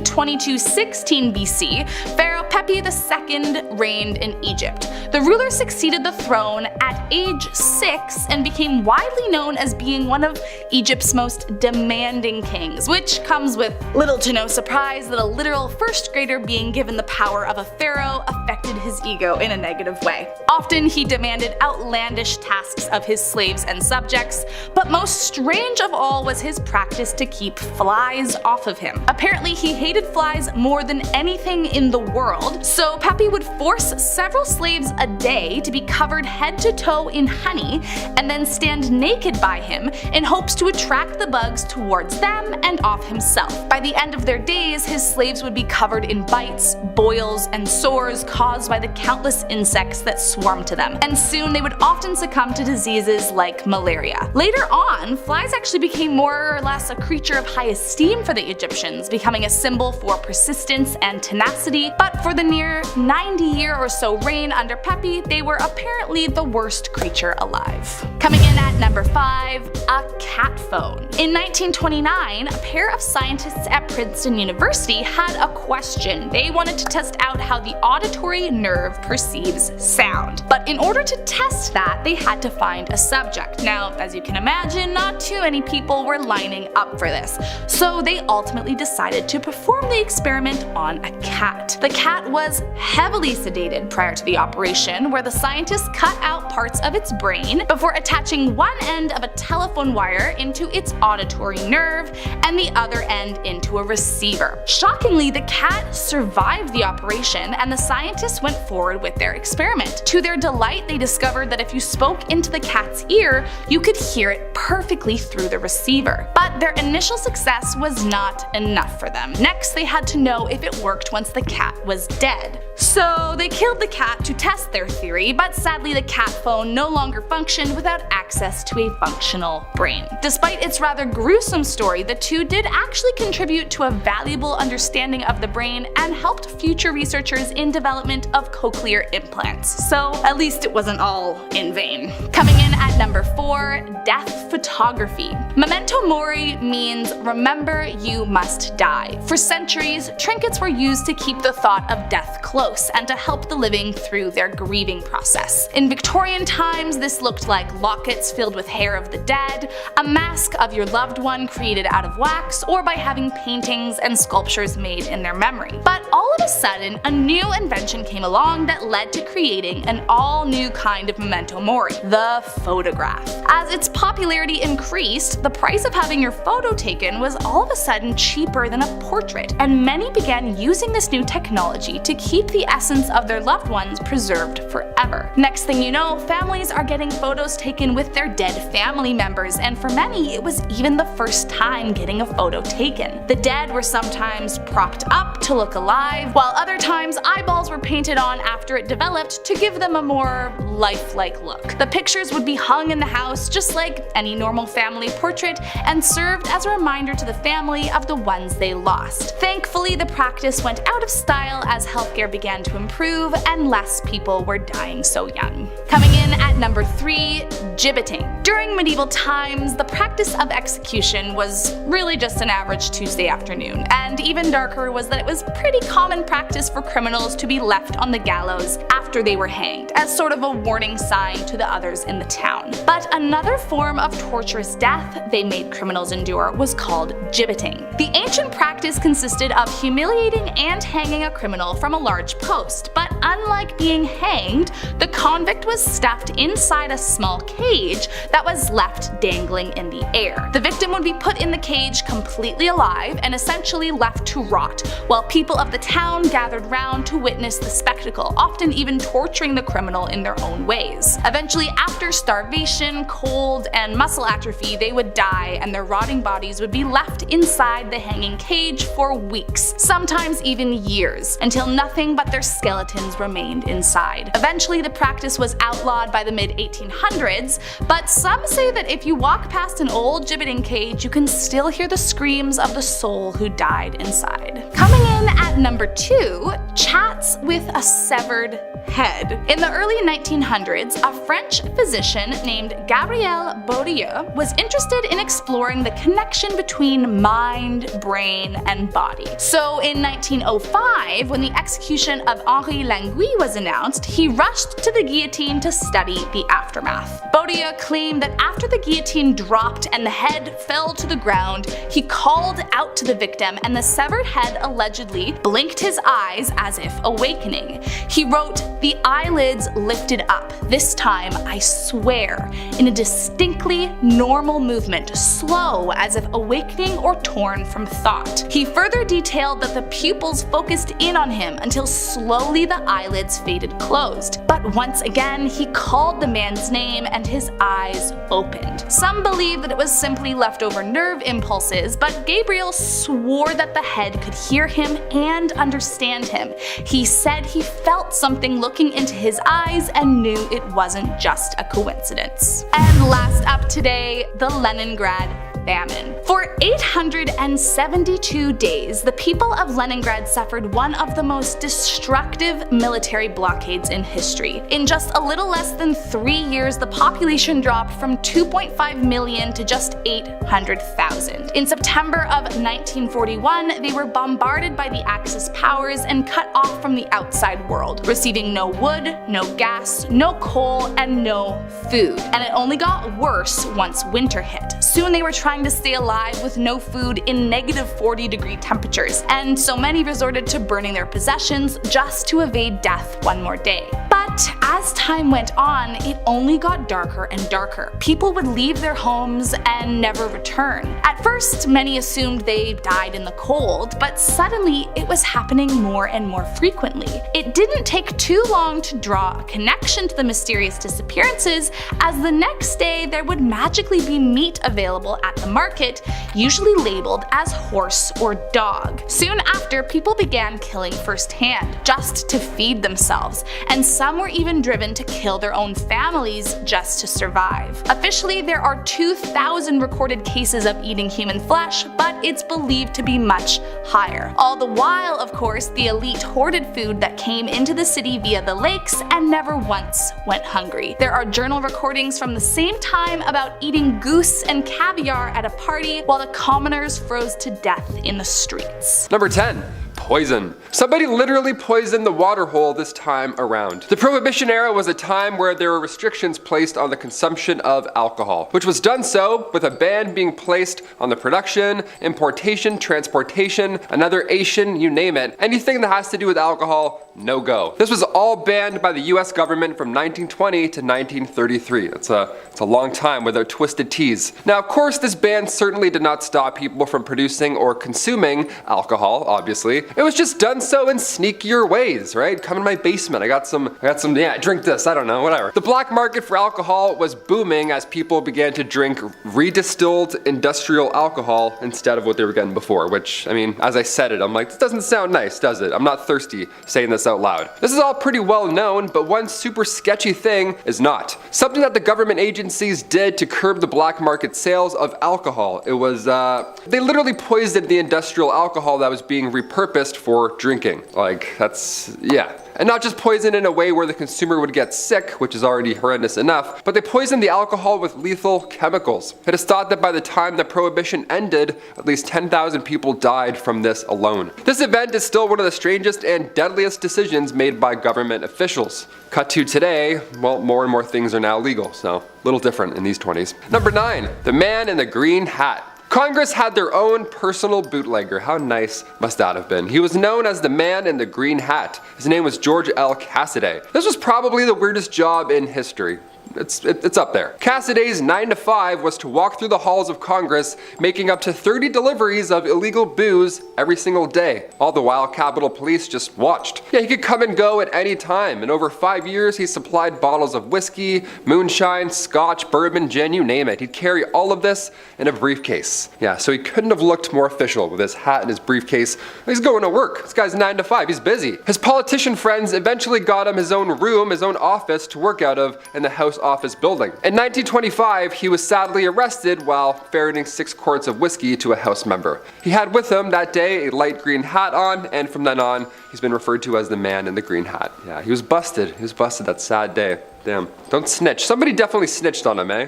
2216 BC, Pharaoh Pepi II reigned in Egypt. The ruler succeeded the throne at age 6 and became widely known as being one of Egypt's most demanding kings, which comes with little to no surprise that a literal first grader being given the power of a pharaoh affected his ego in a negative way. Often he demanded outlandish tasks of his slaves and subjects, but most strange of all was his practice to keep flies off of him. Apparently he hated flies more than anything in the world, so Pepi would force several slaves a day to be covered head to toe in honey and then stand naked by him in hopes to attract the bugs towards them and off himself. By the end of their days, his slaves would be covered in bites, boils, and sores caused by the countless insects that swarmed to them, and soon they would often succumb to diseases like malaria. Later on, flies actually became more or less a creature of high esteem for the Egyptians, becoming a symbol for persistence and tenacity, but for the near 90-year or so reign under Pepi, they were apparently the worst creature alive. Coming in at number 5, a cat phone. In 1929, a pair of scientists at Princeton University had a question. They wanted to test out how the auditory nerve perceives sound. But in order to test that, they had to find a subject. Now, as you can imagine, not too many people were lining up for this, so they ultimately decided to perform the experiment on a cat. The cat was heavily sedated prior to the operation, where the scientists cut out parts of its brain before attaching one end of a telephone wire into its auditory nerve and the other end into a receiver. Shockingly, the cat survived the operation, and the scientists went forward with their experiment. To their delight, they discovered that if you spoke into the cat's ear, you could hear it perfectly through the receiver. But their initial success was not enough for them. Next, they had to know if it worked once the cat was dead. So they killed the cat to test their theory, but sadly the cat phone no longer functioned without access to a functional brain. Despite its rather gruesome story, the two did actually contribute to a valuable understanding of the brain and helped future researchers in development of cochlear implants. So at least it wasn't all in vain. Coming in at number 4, death photography. Memento mori means remember you must die. For centuries, trinkets were used to keep the thought of death close and to help the living through their grieving process. In Victorian times, this looked like lockets filled with hair of the dead, a mask of your loved one created out of wax, or by having paintings and sculptures made in their memory. But all of a sudden, a new invention came along that led to creating an all-new kind of memento mori, the photograph. As its popularity increased, the price of having your photo taken was all of a sudden cheaper than a portrait, and many began using this new technology to keep the the essence of their loved ones preserved forever. Next thing you know, families are getting photos taken with their dead family members, and for many it was even the first time getting a photo taken. The dead were sometimes propped up to look alive, while other times eyeballs were painted on after it developed to give them a more lifelike look. The pictures would be hung in the house just like any normal family portrait and served as a reminder to the family of the ones they lost. Thankfully, the practice went out of style as healthcare began to improve and less people were dying so young. Coming in at number 3, gibbeting. During medieval times, the practice of execution was really just an average Tuesday afternoon, and even darker was that it was pretty common practice for criminals to be left on the gallows after they were hanged, as sort of a warning sign to the others in the town. But another form of torturous death they made criminals endure was called gibbeting. The ancient practice consisted of humiliating and hanging a criminal from a large post, but unlike being hanged, the convict was stuffed inside a small cage that was left dangling in the air. The victim would be put in the cage completely alive and essentially left to rot, while people of the town gathered round to witness the spectacle, often even torturing the criminal in their own ways. Eventually, after starvation, cold, and muscle atrophy, they would die and their rotting bodies would be left inside the hanging cage for weeks, sometimes even years, until nothing but their skeletons remained inside. Eventually, the practice was outlawed by the mid-1800s, but some say that if you walk past an old gibbeting cage, you can still hear the screams of the soul who died inside. Coming in at number 2, chats with a severed head. In the early 1900s, a French physician named Gabriel Boudieu was interested in exploring the connection between mind, brain, and body. So in 1905, when the execution of Henri Languille was announced, he rushed to the guillotine to study the aftermath. Boudieu claimed that after the guillotine dropped and the head fell to the ground, he called out to the victim and the severed head allegedly blinked his eyes as if awakening. He wrote, "The eyelids lifted up, this time I swear, in a distinctly normal movement, slow as if awakening or torn from thought." He further detailed that the pupils focused in on him until slowly the eyelids faded closed. But once again, he called the man's name and his eyes opened. Some believe that it was simply leftover nerve impulses, but Gabriel swore that the head could hear him and understand him. He said he felt something looking into his eyes and knew it wasn't just a coincidence. And last up today, the Leningrad famine. For 872 days, the people of Leningrad suffered one of the most destructive military blockades in history. In just a little less than 3 years, the population dropped from 2.5 million to just 800,000. In September of 1941, they were bombarded by the Axis powers and cut off from the outside world, receiving no wood, no gas, no coal, and no food. And it only got worse once winter hit. Soon they were trying to stay alive with no food in -40-degree temperatures, and so many resorted to burning their possessions just to evade death one more day. But as time went on, it only got darker and darker. People would leave their homes and never return. At first, many assumed they died in the cold, but suddenly it was happening more and more frequently. It didn't take too long to draw a connection to the mysterious disappearances, as the next day there would magically be meat available at the market, usually labeled as horse or dog. Soon after, people began killing firsthand, just to feed themselves, and some were even driven to kill their own families just to survive. Officially, there are 2,000 recorded cases of eating human flesh, but it's believed to be much higher. All the while, of course, the elite hoarded food that came into the city via the lakes and never once went hungry. There are journal recordings from the same time about eating goose and caviar at a party while the commoners froze to death in the streets. Number 10. Poison. Somebody literally poisoned the water hole this time around. The Prohibition era was a time where there were restrictions placed on the consumption of alcohol, which was done so with a ban being placed on the production, importation, transportation, another Asian, you name it. Anything that has to do with alcohol, no go. This was all banned by the US government from 1920 to 1933. It's a long time with their twisted teas. Now, of course, this ban certainly did not stop people from producing or consuming alcohol, obviously. It was just done so in sneakier ways, right? Come in my basement, I got some, yeah, drink this, I don't know, whatever. The black market for alcohol was booming as people began to drink redistilled industrial alcohol instead of what they were getting before, which, I mean, as I said it, I'm like, this doesn't sound nice, does it? I'm not thirsty saying this out loud. This is all pretty well known, but one super sketchy thing is not. Something that the government agencies did to curb the black market sales of alcohol. It was, they literally poisoned the industrial alcohol that was being repurposed for drinking. Like, that's, yeah. And not just poison in a way where the consumer would get sick, which is already horrendous enough, but they poisoned the alcohol with lethal chemicals. It is thought that by the time the prohibition ended, at least 10,000 people died from this alone. This event is still one of the strangest and deadliest decisions made by government officials. Cut to today, well, more and more things are now legal, so a little different in these 20s. Number 9, the man in the green hat. Congress had their own personal bootlegger. How nice must that have been? He was known as the man in the green hat. His name was George L. Cassidy. This was probably the weirdest job in history. It's up there. Cassiday's 9 to 5 was to walk through the halls of Congress, making up to 30 deliveries of illegal booze every single day. All the while, Capitol Police just watched. Yeah, he could come and go at any time, and over 5 years, he supplied bottles of whiskey, moonshine, scotch, bourbon, gin, you name it. He'd carry all of this in a briefcase. Yeah, so he couldn't have looked more official with his hat and his briefcase. He's going to work. This guy's 9 to 5. He's busy. His politician friends eventually got him his own room, his own office to work out of in the House office building. In 1925, he was sadly arrested while ferreting 6 quarts of whiskey to a House member. He had with him that day a light green hat on, and from then on, he's been referred to as the man in the green hat. Yeah, he was busted. He was busted that sad day. Damn. Don't snitch. Somebody definitely snitched on him, eh?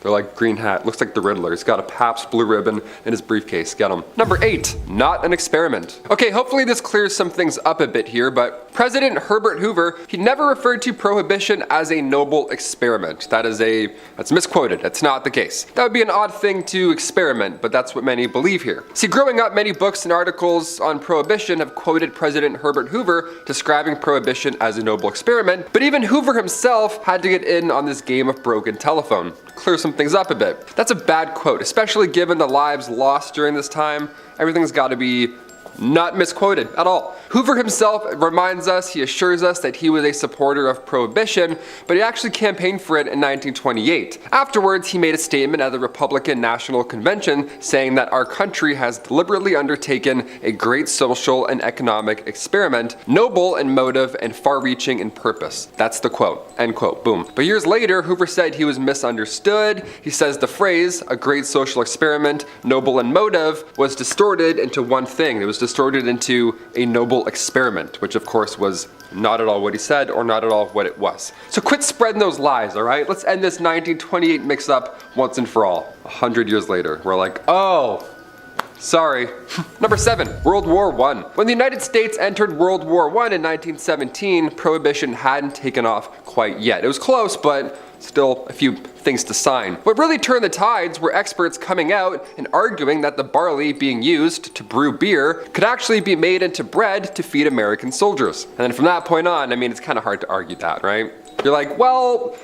They're like, green hat, looks like the Riddler. He's got a Pabst Blue Ribbon in his briefcase, get him. Number 8, not an experiment. Okay, hopefully this clears some things up a bit here, but President Herbert Hoover, he never referred to prohibition as a noble experiment. That's misquoted, that's not the case. That would be an odd thing to experiment, but that's what many believe here. See, growing up, many books and articles on prohibition have quoted President Herbert Hoover describing prohibition as a noble experiment, but even Hoover himself had to get in on this game of broken telephone. Clear some things up a bit. That's a bad quote, especially given the lives lost during this time. Everything's got to be not misquoted at all. Hoover himself reminds us, he assures us that he was a supporter of prohibition, but he actually campaigned for it in 1928. Afterwards, he made a statement at the Republican National Convention saying that our country has deliberately undertaken a great social and economic experiment, noble in motive and far-reaching in purpose. That's the quote. End quote. Boom. But years later, Hoover said he was misunderstood. He says the phrase, a great social experiment, noble in motive, was distorted into one thing. It was distorted into a noble experiment, which of course was not at all what he said or not at all what it was. So quit spreading those lies, all right? Let's end this 1928 mix-up once and for all. 100 years later, we're like, oh, sorry. Number 7, World War I. When the United States entered World War I in 1917, prohibition hadn't taken off quite yet. It was close, but still a few things to sign. What really turned the tides were experts coming out and arguing that the barley being used to brew beer could actually be made into bread to feed American soldiers. And then from that point on, I mean, it's kind of hard to argue that, right? You're like, well,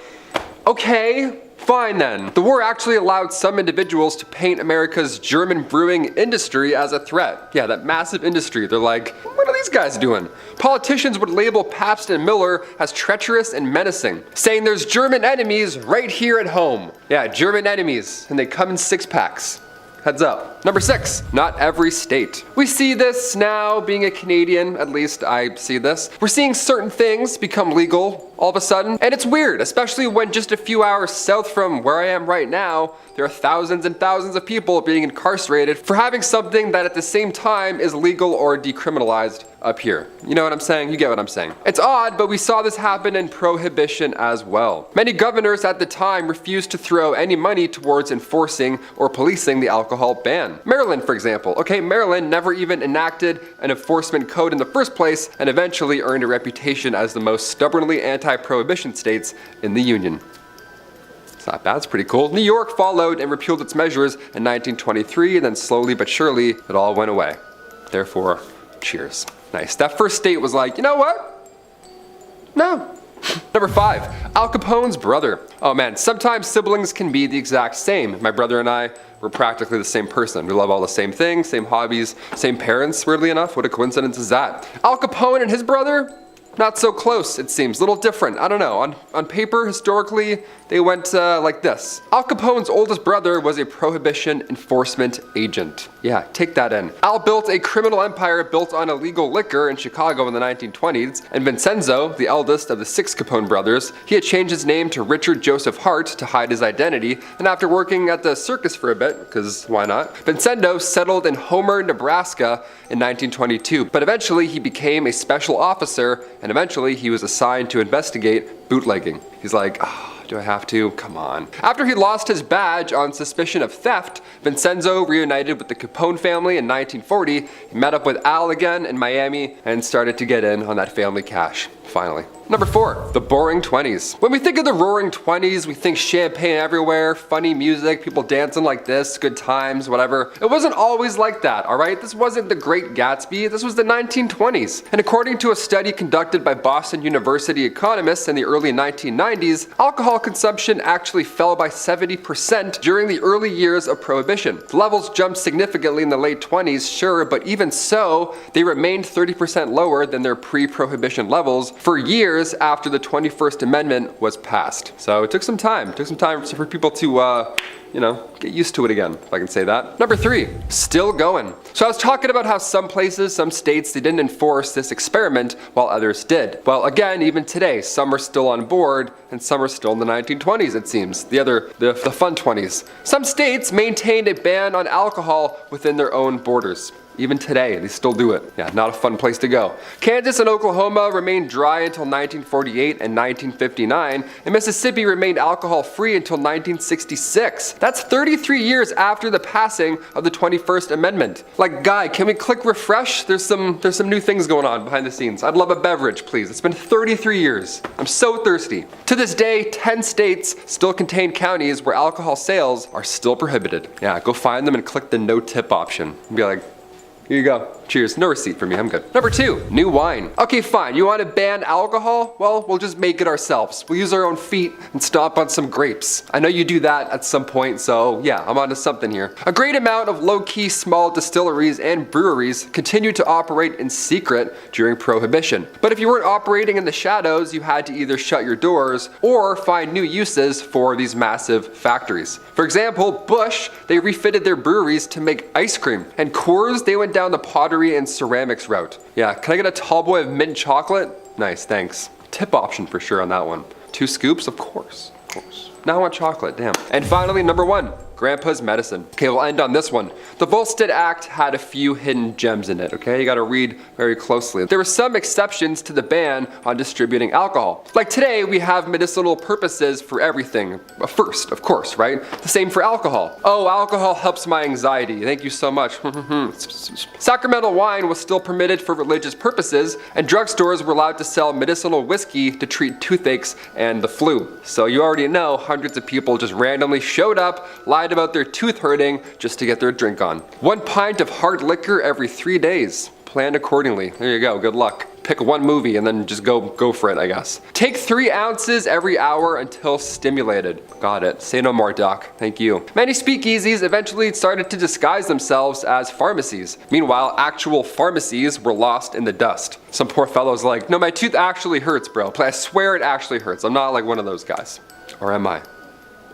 okay, fine then. The war actually allowed some individuals to paint America's German brewing industry as a threat. Yeah, that massive industry. They're like, what are these guys doing? Politicians would label Pabst and Miller as treacherous and menacing, saying there's German enemies right here at home. Yeah, German enemies, and they come in 6-packs. Heads up. Number 6, not every state. We see this now, being a Canadian, at least I see this. We're seeing certain things become legal all of a sudden, and it's weird, especially when just a few hours south from where I am right now, there are thousands and thousands of people being incarcerated for having something that at the same time is legal or decriminalized up here. You know what I'm saying? You get what I'm saying. It's odd, but we saw this happen in prohibition as well. Many governors at the time refused to throw any money towards enforcing or policing the alcohol ban. Maryland, for example. Okay, Maryland never even enacted an enforcement code in the first place and eventually earned a reputation as the most stubbornly anti-prohibition states in the Union. It's not bad, it's pretty cool. New York followed and repealed its measures in 1923, and then slowly but surely, it all went away. Therefore, cheers. Nice. That first state was like, you know what? No. Number 5, Al Capone's brother. Oh man, sometimes siblings can be the exact same. My brother and I were practically the same person. We love all the same things, same hobbies, same parents, weirdly enough. What a coincidence is that? Al Capone and his brother? Not so close, it seems. A little different. I don't know. On paper, historically, they went like this. Al Capone's oldest brother was a prohibition enforcement agent. Yeah, take that in. Al built a criminal empire built on illegal liquor in Chicago in the 1920s, and Vincenzo, the eldest of the 6 Capone brothers, he had changed his name to Richard Joseph Hart to hide his identity, and after working at the circus for a bit, because why not, Vincenzo settled in Homer, Nebraska in 1922, but eventually he became a special officer, and eventually he was assigned to investigate bootlegging. He's like, do I have to? Come on. After he lost his badge on suspicion of theft, Vincenzo reunited with the Capone family in 1940. He met up with Al again in Miami and started to get in on that family cash, finally. Number 4, the boring 20s. When we think of the roaring 20s, we think champagne everywhere, funny music, people dancing like this, good times, whatever. It wasn't always like that, alright? This wasn't the Great Gatsby, this was the 1920s. And according to a study conducted by Boston University economists in the early 1990s, alcohol consumption actually fell by 70% during the early years of Prohibition. The levels jumped significantly in the late 20s, sure, but even so, they remained 30% lower than their pre-Prohibition levels for years after the 21st Amendment was passed. So it took some time. For people to, get used to it again, if I can say that. Number 3, still going. So I was talking about how some places, some states, they didn't enforce this experiment while others did. Well, again, even today, some are still on board and some are still in the 1920s, it seems. The fun 20s. Some states maintained a ban on alcohol within their own borders. Even today, they still do it. Yeah, not a fun place to go. Kansas and Oklahoma remained dry until 1948 and 1959, and Mississippi remained alcohol-free until 1966. That's 33 years after the passing of the 21st Amendment. Like, guy, can we click refresh? There's some new things going on behind the scenes. I'd love a beverage, please. It's been 33 years. I'm so thirsty. To this day, 10 states still contain counties where alcohol sales are still prohibited. Yeah, go find them and click the no tip option. And be like, here you go. Cheers. No receipt for me. I'm good. Number 2, new wine. Okay, fine. You want to ban alcohol? Well, we'll just make it ourselves. We'll use our own feet and stomp on some grapes. I know you do that at some point, so yeah, I'm onto something here. A great amount of low-key small distilleries and breweries continued to operate in secret during Prohibition. But if you weren't operating in the shadows, you had to either shut your doors or find new uses for these massive factories. For example, Busch, they refitted their breweries to make ice cream. And Coors, they went down the pottery and ceramics route. Yeah, can I get a tall boy of mint chocolate? Nice, thanks. Tip option for sure on that one. 2 scoops? Of course. Now I want chocolate, damn. And finally, number 1, Grandpa's medicine. Okay, we'll end on this one. The Volstead Act had a few hidden gems in it, okay? You gotta read very closely. There were some exceptions to the ban on distributing alcohol. Like today, we have medicinal purposes for everything. First, of course, right? The same for alcohol. Oh, alcohol helps my anxiety. Thank you so much. Sacramental wine was still permitted for religious purposes, and drugstores were allowed to sell medicinal whiskey to treat toothaches and the flu. So you already know hundreds of people just randomly showed up, lied about their tooth hurting just to get their drink on. 1 pint of hard liquor every 3 days. Plan accordingly. There you go, good luck. Pick one movie and then just go for it, I guess. Take 3 ounces every hour until stimulated. Got it. Say no more, doc. Thank you. Many speakeasies eventually started to disguise themselves as pharmacies. Meanwhile, actual pharmacies were lost in the dust. Some poor fellow's like, no, my tooth actually hurts, bro. I swear it actually hurts. I'm not like one of those guys. Or am I?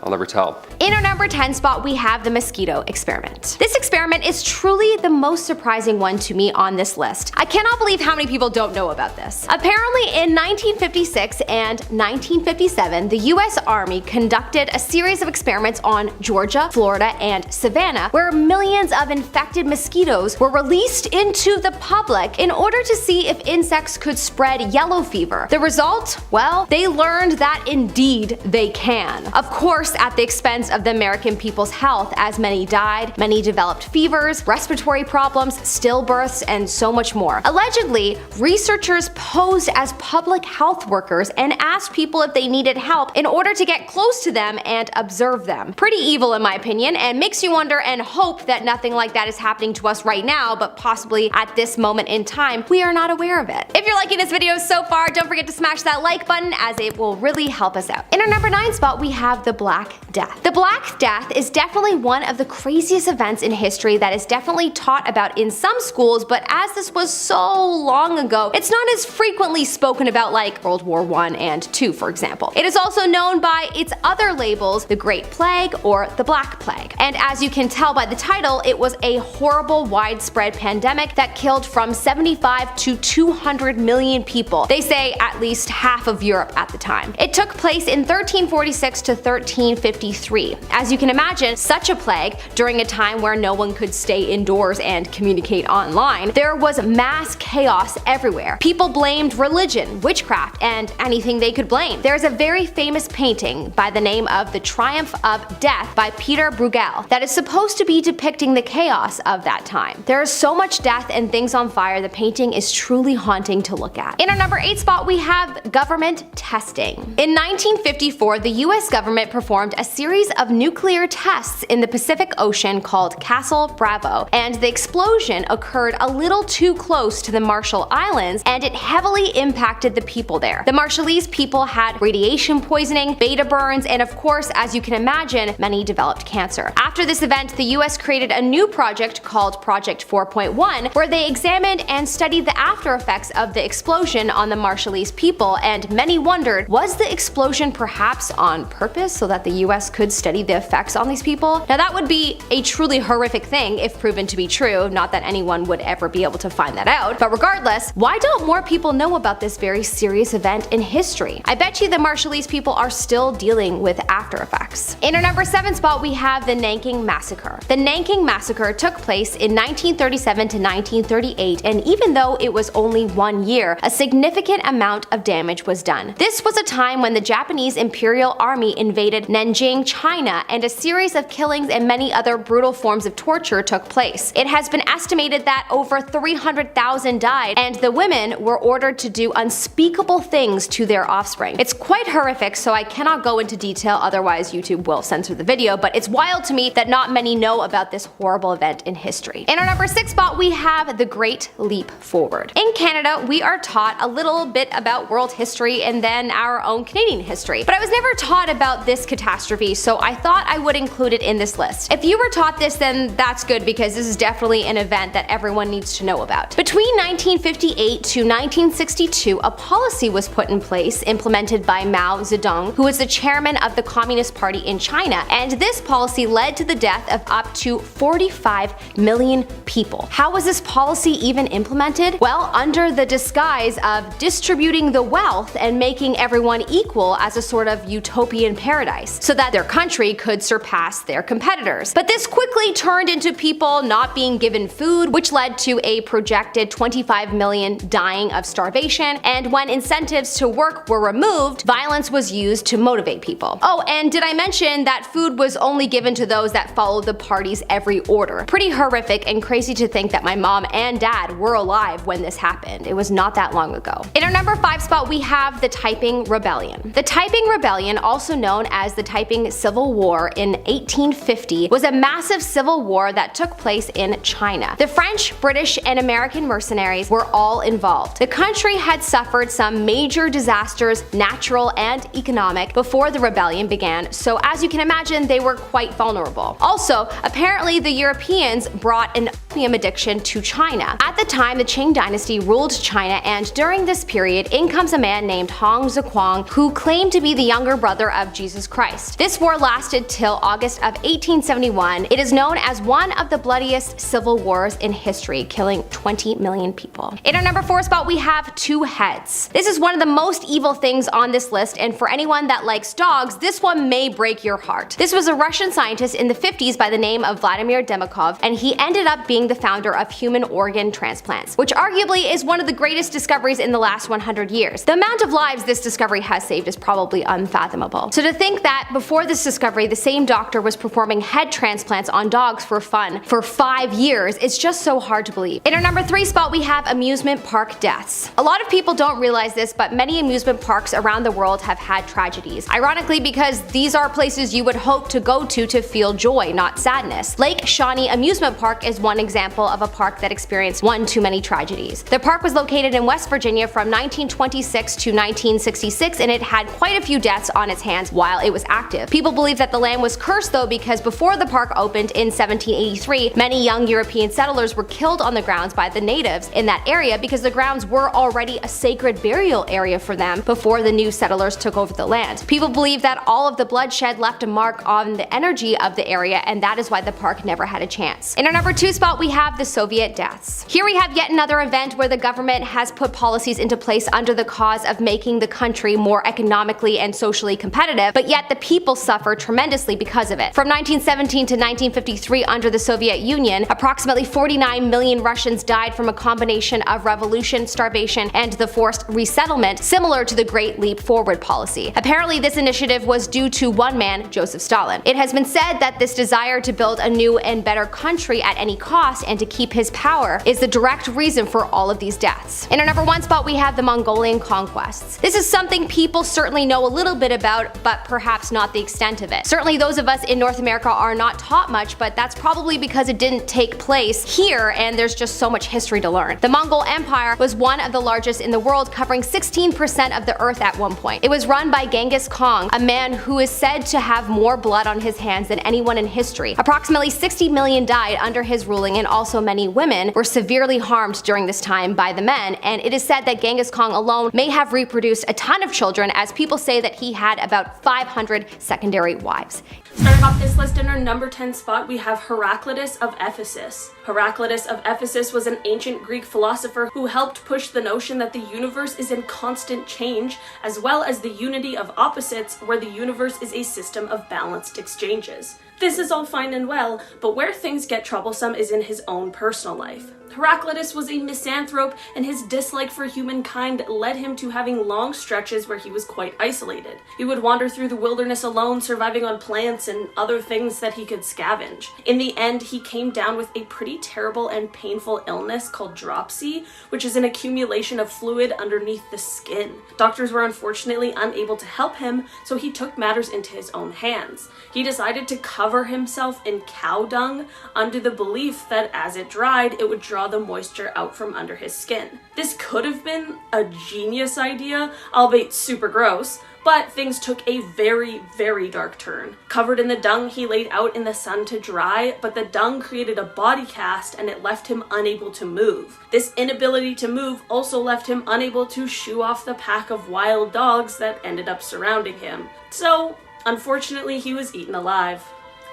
I'll never tell. In our number 10 spot, we have the mosquito experiment. This experiment is truly the most surprising one to me on this list. I cannot believe how many people don't know about this. Apparently, in 1956 and 1957, the US Army conducted a series of experiments on Georgia, Florida, and Savannah, where millions of infected mosquitoes were released into the public in order to see if insects could spread yellow fever. The result? Well, they learned that indeed they can. Of course, course at the expense of the American people's health, as many died, many developed fevers, respiratory problems, stillbirths, and so much more. Allegedly, researchers posed as public health workers and asked people if they needed help in order to get close to them and observe them. Pretty evil in my opinion, and makes you wonder and hope that nothing like that is happening to us right now, but possibly at this moment in time, we are not aware of it. If you're liking this video so far, don't forget to smash that like button, as it will really help us out. In our number 9 spot, we have the Black Death. The Black Death is definitely one of the craziest events in history that is definitely taught about in some schools, but as this was so long ago, it's not as frequently spoken about like World War I and II, for example. It is also known by its other labels, the Great Plague or the Black Plague. And as you can tell by the title, it was a horrible, widespread pandemic that killed from 75 to 200 million people. They say at least half of Europe at the time. It took place in 1346 to 1353. As you can imagine, such a plague during a time where no one could stay indoors and communicate online, there was mass chaos everywhere. People blamed religion, witchcraft, and anything they could blame. There's a very famous painting by the name of The Triumph of Death by Peter Bruegel that is supposed to be depicting the chaos of that time. There is so much death and things on fire, the painting is truly haunting to look at. In our number 8 spot, we have government testing. In 1954, the US government performed a series of nuclear tests in the Pacific Ocean called Castle Bravo, and the explosion occurred a little too close to the Marshall Islands, and it heavily impacted the people there. The Marshallese people had radiation poisoning, beta burns, and of course, as you can imagine, many developed cancer. After this event, the US created a new project called Project 4.1, where they examined and studied the after effects of the explosion on the Marshallese people, and many wondered, was the explosion perhaps on purpose so that the US could study the effects on these people? Now that would be a truly horrific thing if proven to be true, not that anyone would ever be able to find that out, but regardless, why don't more people know about this very serious event in history? I bet you the Marshallese people are still dealing with after effects. In our number 7 spot, we have the Nanking Massacre. The Nanking Massacre took place in 1937 to 1938, and even though it was only 1 year, a significant amount of damage was done. This was a time when the Japanese Imperial Army invaded Nanjing, China, and a series of killings and many other brutal forms of torture took place. It has been estimated that over 300,000 died, and the women were ordered to do unspeakable things to their offspring. It's quite horrific, so I cannot go into detail, otherwise YouTube will censor the video, but it's wild to me that not many know about this horrible event in history. In our number 6 spot, we have the Great Leap Forward. In Canada, we are taught a little bit about world history and then our own Canadian history, but I was never taught about this catastrophe, so I thought I would include it in this list. If you were taught this, then that's good, because this is definitely an event that everyone needs to know about. Between 1958 to 1962, a policy was put in place implemented by Mao Zedong, who was the chairman of the Communist Party in China, and this policy led to the death of up to 45 million people. How was this policy even implemented? Well, under the disguise of distributing the wealth and making everyone equal as a sort of utopian paradise, so that their country could surpass their competitors. But this quickly turned into people not being given food, which led to a projected 25 million dying of starvation, and when incentives to work were removed, violence was used to motivate people. Oh, and did I mention that food was only given to those that followed the party's every order? Pretty horrific and crazy to think that my mom and dad were alive when this happened. It was not that long ago. In our number 5 spot, we have the Taiping Rebellion. The Taiping Rebellion, also known as the Taiping Civil War in 1850, was a massive civil war that took place in China. The French, British, and American mercenaries were all involved. The country had suffered some major disasters, natural and economic, before the rebellion began, so as you can imagine, they were quite vulnerable. Also, apparently the Europeans brought an opium addiction to China. At the time, the Qing dynasty ruled China, and during this period, in comes a man named Hong Zhuang, who claimed to be the younger brother of Jesus Christ. This war lasted till August of 1871. It is known as one of the bloodiest civil wars in history, killing 20 million people. In our number 4 spot, we have 2 heads. This is one of the most evil things on this list, and for anyone that likes dogs, this one may break your heart. This was a Russian scientist in the 50s by the name of Vladimir Demikhov, and he ended up being being the founder of human organ transplants, which arguably is one of the greatest discoveries in the last 100 years. The amount of lives this discovery has saved is probably unfathomable. So to think that before this discovery, the same doctor was performing head transplants on dogs for fun for 5 years, it's just so hard to believe. In our number 3 spot, we have amusement park deaths. A lot of people don't realize this, but many amusement parks around the world have had tragedies. Ironically, because these are places you would hope to go to feel joy, not sadness. Lake Shawnee Amusement Park is one example of a park that experienced one too many tragedies. The park was located in West Virginia from 1926 to 1966, and it had quite a few deaths on its hands while it was active. People believe that the land was cursed though, because before the park opened in 1783, many young European settlers were killed on the grounds by the natives in that area because the grounds were already a sacred burial area for them before the new settlers took over the land. People believe that all of the bloodshed left a mark on the energy of the area, and that is why the park never had a chance. In our number 2 spot, we have the Soviet deaths. Here we have yet another event where the government has put policies into place under the cause of making the country more economically and socially competitive, but yet the people suffer tremendously because of it. From 1917 to 1953, under the Soviet Union, approximately 49 million Russians died from a combination of revolution, starvation, and the forced resettlement, similar to the Great Leap Forward policy. Apparently, this initiative was due to one man, Joseph Stalin. It has been said that this desire to build a new and better country at any cost and to keep his power is the direct reason for all of these deaths. In our number 1 spot, we have the Mongolian conquests. This is something people certainly know a little bit about, but perhaps not the extent of it. Certainly those of us in North America are not taught much, but that's probably because it didn't take place here and there's just so much history to learn. The Mongol Empire was one of the largest in the world, covering 16% of the earth at one point. It was run by Genghis Khan, a man who is said to have more blood on his hands than anyone in history. Approximately 60 million died under his ruling, and also many women were severely harmed during this time by the men, and it is said that Genghis Khan alone may have reproduced a ton of children, as people say that he had about 500 secondary wives. Starting off this list in our number 10 spot, we have Heraclitus of Ephesus. Heraclitus of Ephesus was an ancient Greek philosopher who helped push the notion that the universe is in constant change, as well as the unity of opposites, where the universe is a system of balanced exchanges. This is all fine and well, but where things get troublesome is in his own personal life. Heraclitus was a misanthrope, and his dislike for humankind led him to having long stretches where he was quite isolated. He would wander through the wilderness alone, surviving on plants and other things that he could scavenge. In the end, he came down with a pretty terrible and painful illness called dropsy, which is an accumulation of fluid underneath the skin. Doctors were unfortunately unable to help him, so he took matters into his own hands. He decided to cover himself in cow dung under the belief that as it dried, it would draw the moisture out from under his skin. This could have been a genius idea, albeit super gross, but things took a very, very dark turn. Covered in the dung, he laid out in the sun to dry, but the dung created a body cast and it left him unable to move. This inability to move also left him unable to shoo off the pack of wild dogs that ended up surrounding him. So, unfortunately, he was eaten alive.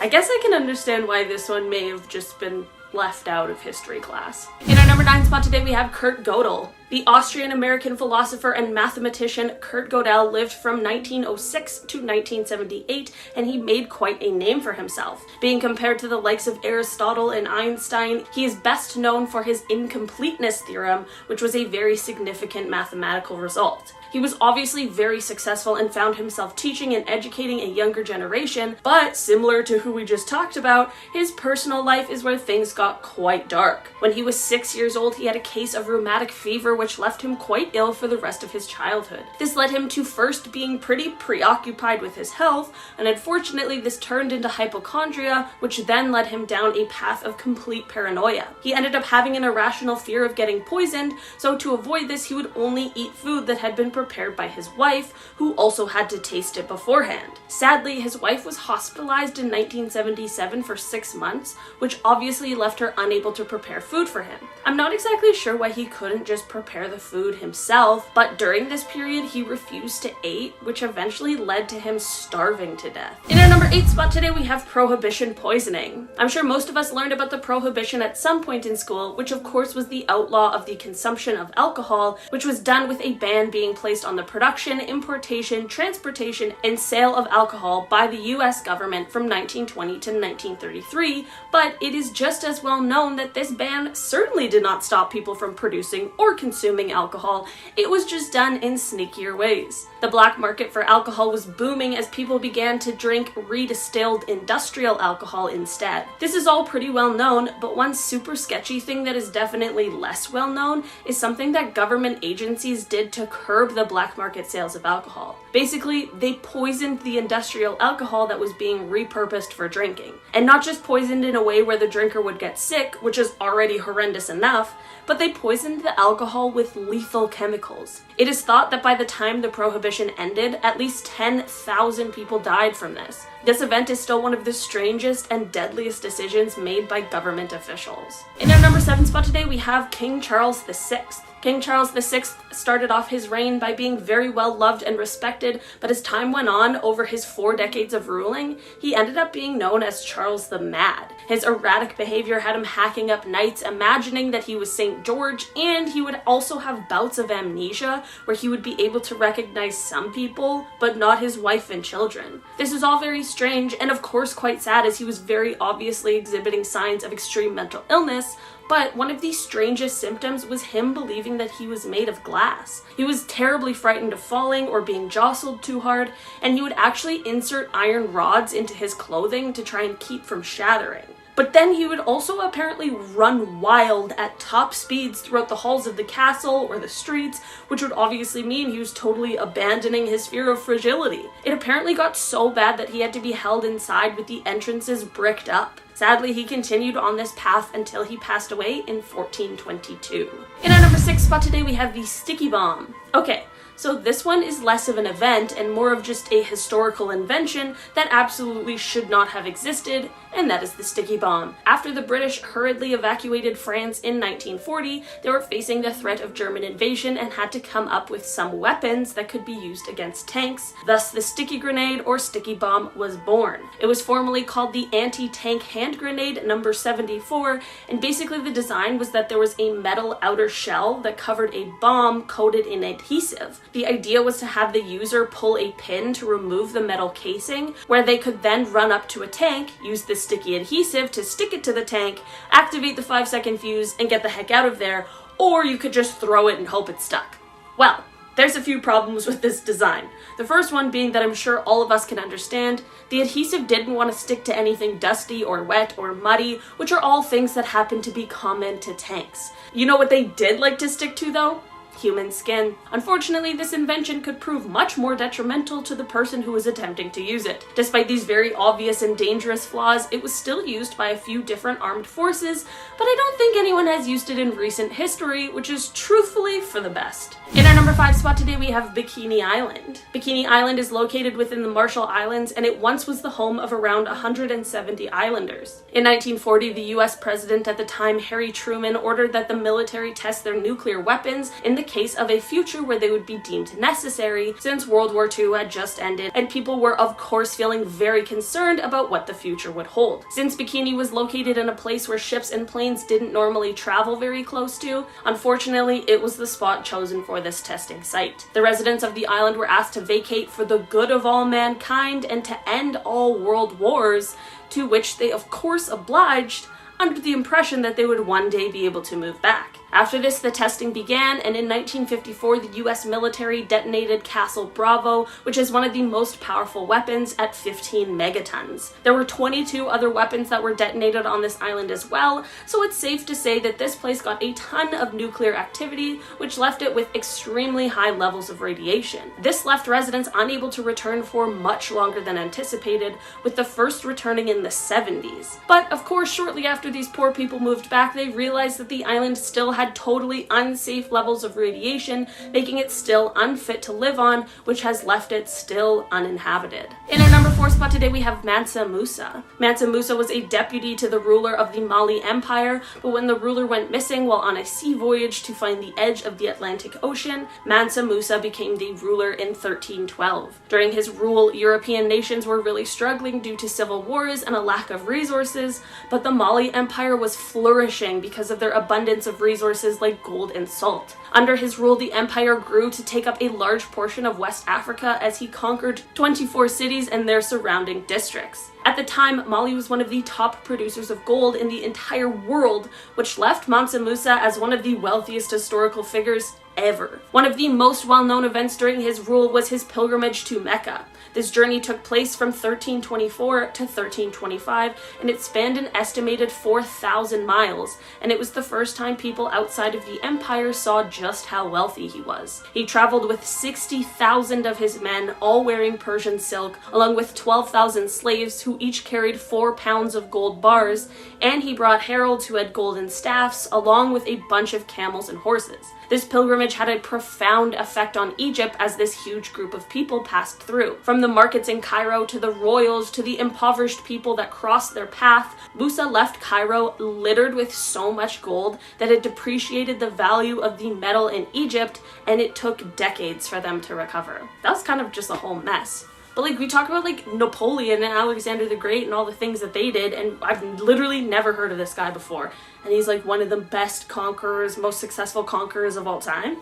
I guess I can understand why this one may have just been left out of history class. In our number 9 spot today, we have Kurt Gödel. The Austrian-American philosopher and mathematician Kurt Gödel lived from 1906 to 1978, and he made quite a name for himself. Being compared to the likes of Aristotle and Einstein, he is best known for his incompleteness theorem, which was a very significant mathematical result. He was obviously very successful and found himself teaching and educating a younger generation, but similar to who we just talked about, his personal life is where things got quite dark. When he was 6 years old, he had a case of rheumatic fever, which left him quite ill for the rest of his childhood. This led him to first being pretty preoccupied with his health, and unfortunately this turned into hypochondria, which then led him down a path of complete paranoia. He ended up having an irrational fear of getting poisoned, so to avoid this he would only eat food that had been prepared by his wife, who also had to taste it beforehand. Sadly, his wife was hospitalized in 1977 for 6 months, which obviously left her unable to prepare food for him. I'm not exactly sure why he couldn't just prepare the food himself, but during this period he refused to eat, which eventually led to him starving to death. In our number 8 spot today, we have prohibition poisoning. I'm sure most of us learned about the prohibition at some point in school, which of course was the outlaw of the consumption of alcohol, which was done with a ban being placed placed on the production, importation, transportation, and sale of alcohol by the US government from 1920 to 1933, but it is just as well known that this ban certainly did not stop people from producing or consuming alcohol. It was just done in sneakier ways. The black market for alcohol was booming as people began to drink redistilled industrial alcohol instead. This is all pretty well known, but one super sketchy thing that is definitely less well known is something that government agencies did to curb the black market sales of alcohol. Basically, they poisoned the industrial alcohol that was being repurposed for drinking. And not just poisoned in a way where the drinker would get sick, which is already horrendous enough, but they poisoned the alcohol with lethal chemicals. It is thought that by the time the prohibition ended, at least 10,000 people died from this. This event is still one of the strangest and deadliest decisions made by government officials. In our number 7 spot today, we have King Charles VI. King Charles VI started off his reign by being very well loved and respected, but as time went on, over his 4 decades of ruling, he ended up being known as Charles the Mad. His erratic behavior had him hacking up nights, imagining that he was St. George, and he would also have bouts of amnesia where he would be able to recognize some people, but not his wife and children. This is all very strange and of course quite sad, as he was very obviously exhibiting signs of extreme mental illness. But one of the strangest symptoms was him believing that he was made of glass. He was terribly frightened of falling or being jostled too hard, and he would actually insert iron rods into his clothing to try and keep from shattering. But then he would also apparently run wild at top speeds throughout the halls of the castle or the streets, which would obviously mean he was totally abandoning his fear of fragility. It apparently got so bad that he had to be held inside with the entrances bricked up. Sadly, he continued on this path until he passed away in 1422. In our number 6 spot today, we have the sticky bomb. Okay, so this one is less of an event and more of just a historical invention that absolutely should not have existed, and that is the sticky bomb. After the British hurriedly evacuated France in 1940, they were facing the threat of German invasion and had to come up with some weapons that could be used against tanks. Thus, the sticky grenade or sticky bomb was born. It was formerly called the anti-tank hand grenade number 74, and basically the design was that there was a metal outer shell that covered a bomb coated in adhesive. The idea was to have the user pull a pin to remove the metal casing, where they could then run up to a tank, use the sticky adhesive to stick it to the tank, activate the 5-second fuse, and get the heck out of there, or you could just throw it and hope it stuck. Well, there's a few problems with this design. The first one being that I'm sure all of us can understand, the adhesive didn't want to stick to anything dusty or wet or muddy, which are all things that happen to be common to tanks. You know what they did like to stick to though? Human skin. Unfortunately, this invention could prove much more detrimental to the person who was attempting to use it. Despite these very obvious and dangerous flaws, it was still used by a few different armed forces, but I don't think anyone has used it in recent history, which is truthfully for the best. In our number 5 spot today, we have Bikini Island. Bikini Island is located within the Marshall Islands, and it once was the home of around 170 islanders. In 1940, the US president at the time, Harry Truman, ordered that the military test their nuclear weapons in the case of a future where they would be deemed necessary, since World War II had just ended and people were of course feeling very concerned about what the future would hold. Since Bikini was located in a place where ships and planes didn't normally travel very close to, unfortunately it was the spot chosen for this testing site. The residents of the island were asked to vacate for the good of all mankind and to end all world wars, to which they of course obliged, under the impression that they would one day be able to move back. After this, the testing began, and in 1954, the US military detonated Castle Bravo, which is one of the most powerful weapons at 15 megatons. There were 22 other weapons that were detonated on this island as well, so it's safe to say that this place got a ton of nuclear activity, which left it with extremely high levels of radiation. This left residents unable to return for much longer than anticipated, with the first returning in the 70s. But of course, shortly after these poor people moved back, they realized that the island still had totally unsafe levels of radiation, making it still unfit to live on, which has left it still uninhabited. In our number 4 spot today we have Mansa Musa. Mansa Musa was a deputy to the ruler of the Mali Empire, but when the ruler went missing while on a sea voyage to find the edge of the Atlantic Ocean, Mansa Musa became the ruler in 1312. During his rule, European nations were really struggling due to civil wars and a lack of resources, but the Mali Empire was flourishing because of their abundance of resources like gold and salt. Under his rule, the empire grew to take up a large portion of West Africa as he conquered 24 cities and their surrounding districts. At the time, Mali was one of the top producers of gold in the entire world, which left Mansa Musa as one of the wealthiest historical figures ever. One of the most well-known events during his rule was his pilgrimage to Mecca. This journey took place from 1324 to 1325, and it spanned an estimated 4,000 miles, and it was the first time people outside of the empire saw just how wealthy he was. He traveled with 60,000 of his men, all wearing Persian silk, along with 12,000 slaves who each carried 4 pounds of gold bars, and he brought heralds who had golden staffs, along with a bunch of camels and horses. This pilgrimage had a profound effect on Egypt as this huge group of people passed through. From the markets in Cairo to the royals to the impoverished people that crossed their path, Musa left Cairo littered with so much gold that it depreciated the value of the metal in Egypt, and it took decades for them to recover. That was kind of just a whole mess. But like, we talk about like Napoleon and Alexander the Great and all the things that they did, and I've literally never heard of this guy before. And he's like one of the best conquerors, most successful conquerors of all time.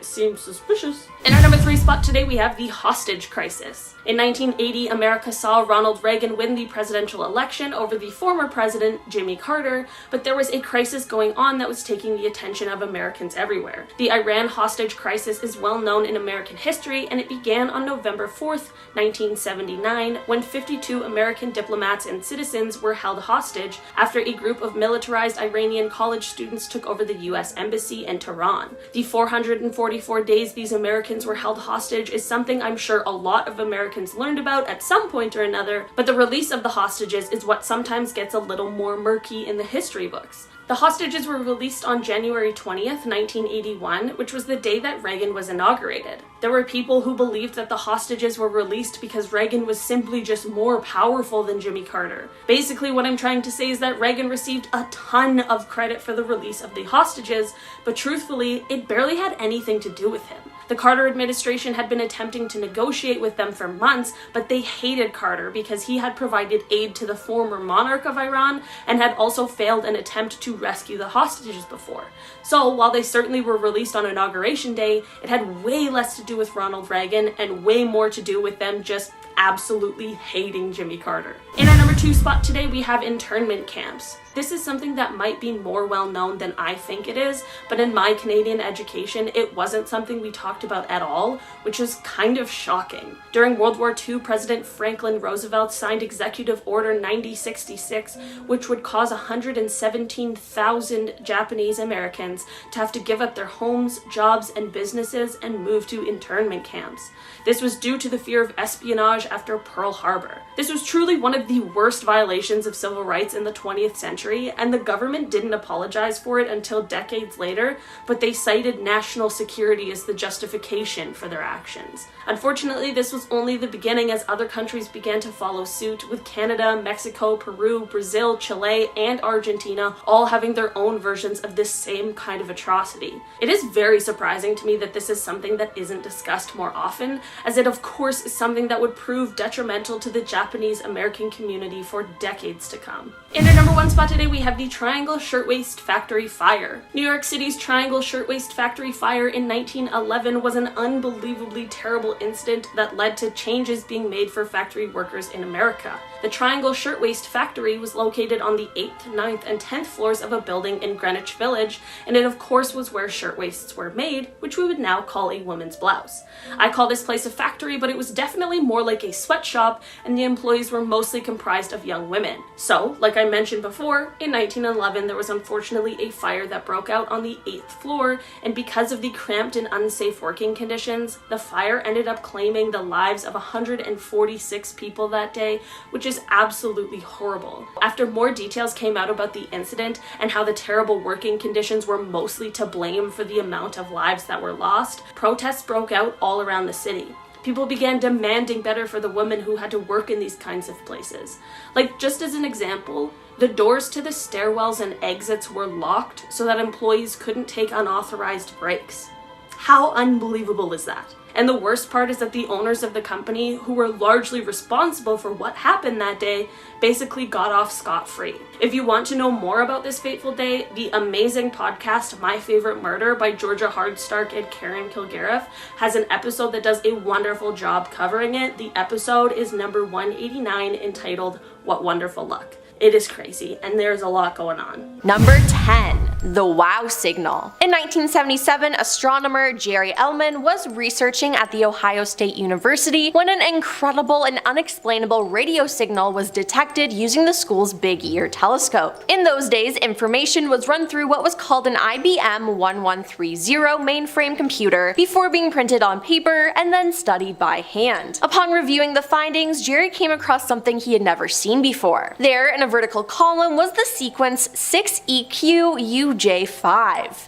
Seems suspicious. In our number 3 spot today, we have the hostage crisis. In 1980, America saw Ronald Reagan win the presidential election over the former president, Jimmy Carter, but there was a crisis going on that was taking the attention of Americans everywhere. The Iran hostage crisis is well known in American history, and it began on November 4th, 1979, when 52 American diplomats and citizens were held hostage after a group of militarized Iranian college students took over the US Embassy in Tehran. The 444 days these Americans were held hostage is something I'm sure a lot of Americans learned about at some point or another, but the release of the hostages is what sometimes gets a little more murky in the history books. The hostages were released on January 20th, 1981, which was the day that Reagan was inaugurated. There were people who believed that the hostages were released because Reagan was simply just more powerful than Jimmy Carter. Basically, what I'm trying to say is that Reagan received a ton of credit for the release of the hostages, but truthfully, it barely had anything to do with him. The Carter administration had been attempting to negotiate with them for months, but they hated Carter because he had provided aid to the former monarch of Iran and had also failed an attempt to rescue the hostages before. So while they certainly were released on Inauguration Day, it had way less to do with Ronald Reagan and way more to do with them just absolutely hating Jimmy Carter. In our number 2 spot today, we have internment camps. This is something that might be more well known than I think it is, but in my Canadian education, it wasn't something we talked about at all, which is kind of shocking. During World War II, President Franklin Roosevelt signed Executive Order 9066, which would cause 117,000 Japanese Americans to have to give up their homes, jobs, and businesses and move to internment camps. This was due to the fear of espionage after Pearl Harbor. This was truly one of the worst violations of civil rights in the 20th century, and the government didn't apologize for it until decades later, but they cited national security as the justification for their actions. Unfortunately, this was only the beginning as other countries began to follow suit, with Canada, Mexico, Peru, Brazil, Chile, and Argentina all having their own versions of this same kind of atrocity. It is very surprising to me that this is something that isn't discussed more often, as it of course is something that would prove detrimental to the Japanese American community for decades to come. In our number 1 spot today, we have the Triangle Shirtwaist Factory Fire. New York City's Triangle Shirtwaist Factory Fire in 1911 was an unbelievably terrible incident that led to changes being made for factory workers in America. The Triangle Shirtwaist Factory was located on the 8th, 9th, and 10th floors of a building in Greenwich Village, and it of course was where shirtwaists were made, which we would now call a woman's blouse. I call this place a factory, but it was definitely more like a sweatshop, and the employees were mostly comprised of young women. So, like I mentioned before, in 1911 there was unfortunately a fire that broke out on the 8th floor, and because of the cramped and unsafe working conditions, the fire ended up claiming the lives of 146 people that day, which is absolutely horrible. After more details came out about the incident and how the terrible working conditions were mostly to blame for the amount of lives that were lost, protests broke out all around the city. people began demanding better for the women who had to work in these kinds of places. Like, just as an example, the doors to the stairwells and exits were locked so that employees couldn't take unauthorized breaks. How unbelievable is that? And the worst part is that the owners of the company, who were largely responsible for what happened that day, basically got off scot-free. If you want to know more about this fateful day, the amazing podcast My Favorite Murder by Georgia Hardstark and Karen Kilgariff has an episode that does a wonderful job covering it. The episode is number 189, entitled What Wonderful Luck. It is crazy, and there's a lot going on. Number 10. The wow signal. In 1977, astronomer Jerry Ellman was researching at The Ohio State University when an incredible and unexplainable radio signal was detected using the school's Big Ear telescope. In those days, information was run through what was called an IBM 1130 mainframe computer before being printed on paper and then studied by hand. Upon reviewing the findings, Jerry came across something he had never seen before. There, in a vertical column, was the sequence 6EQUJ5.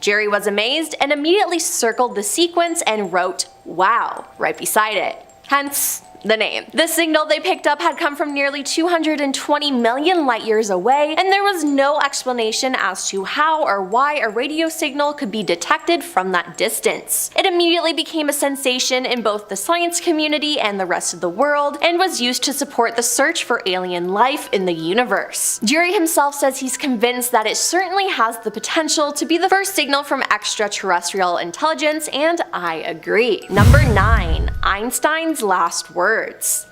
Jerry was amazed and immediately circled the sequence and wrote "wow" right beside it. Hence the name. The signal they picked up had come from nearly 220 million light years away, and there was no explanation as to how or why a radio signal could be detected from that distance. It immediately became a sensation in both the science community and the rest of the world, and was used to support the search for alien life in the universe. Jerry himself says he's convinced that it certainly has the potential to be the first signal from extraterrestrial intelligence, and I agree. Number 9. Einstein's last words.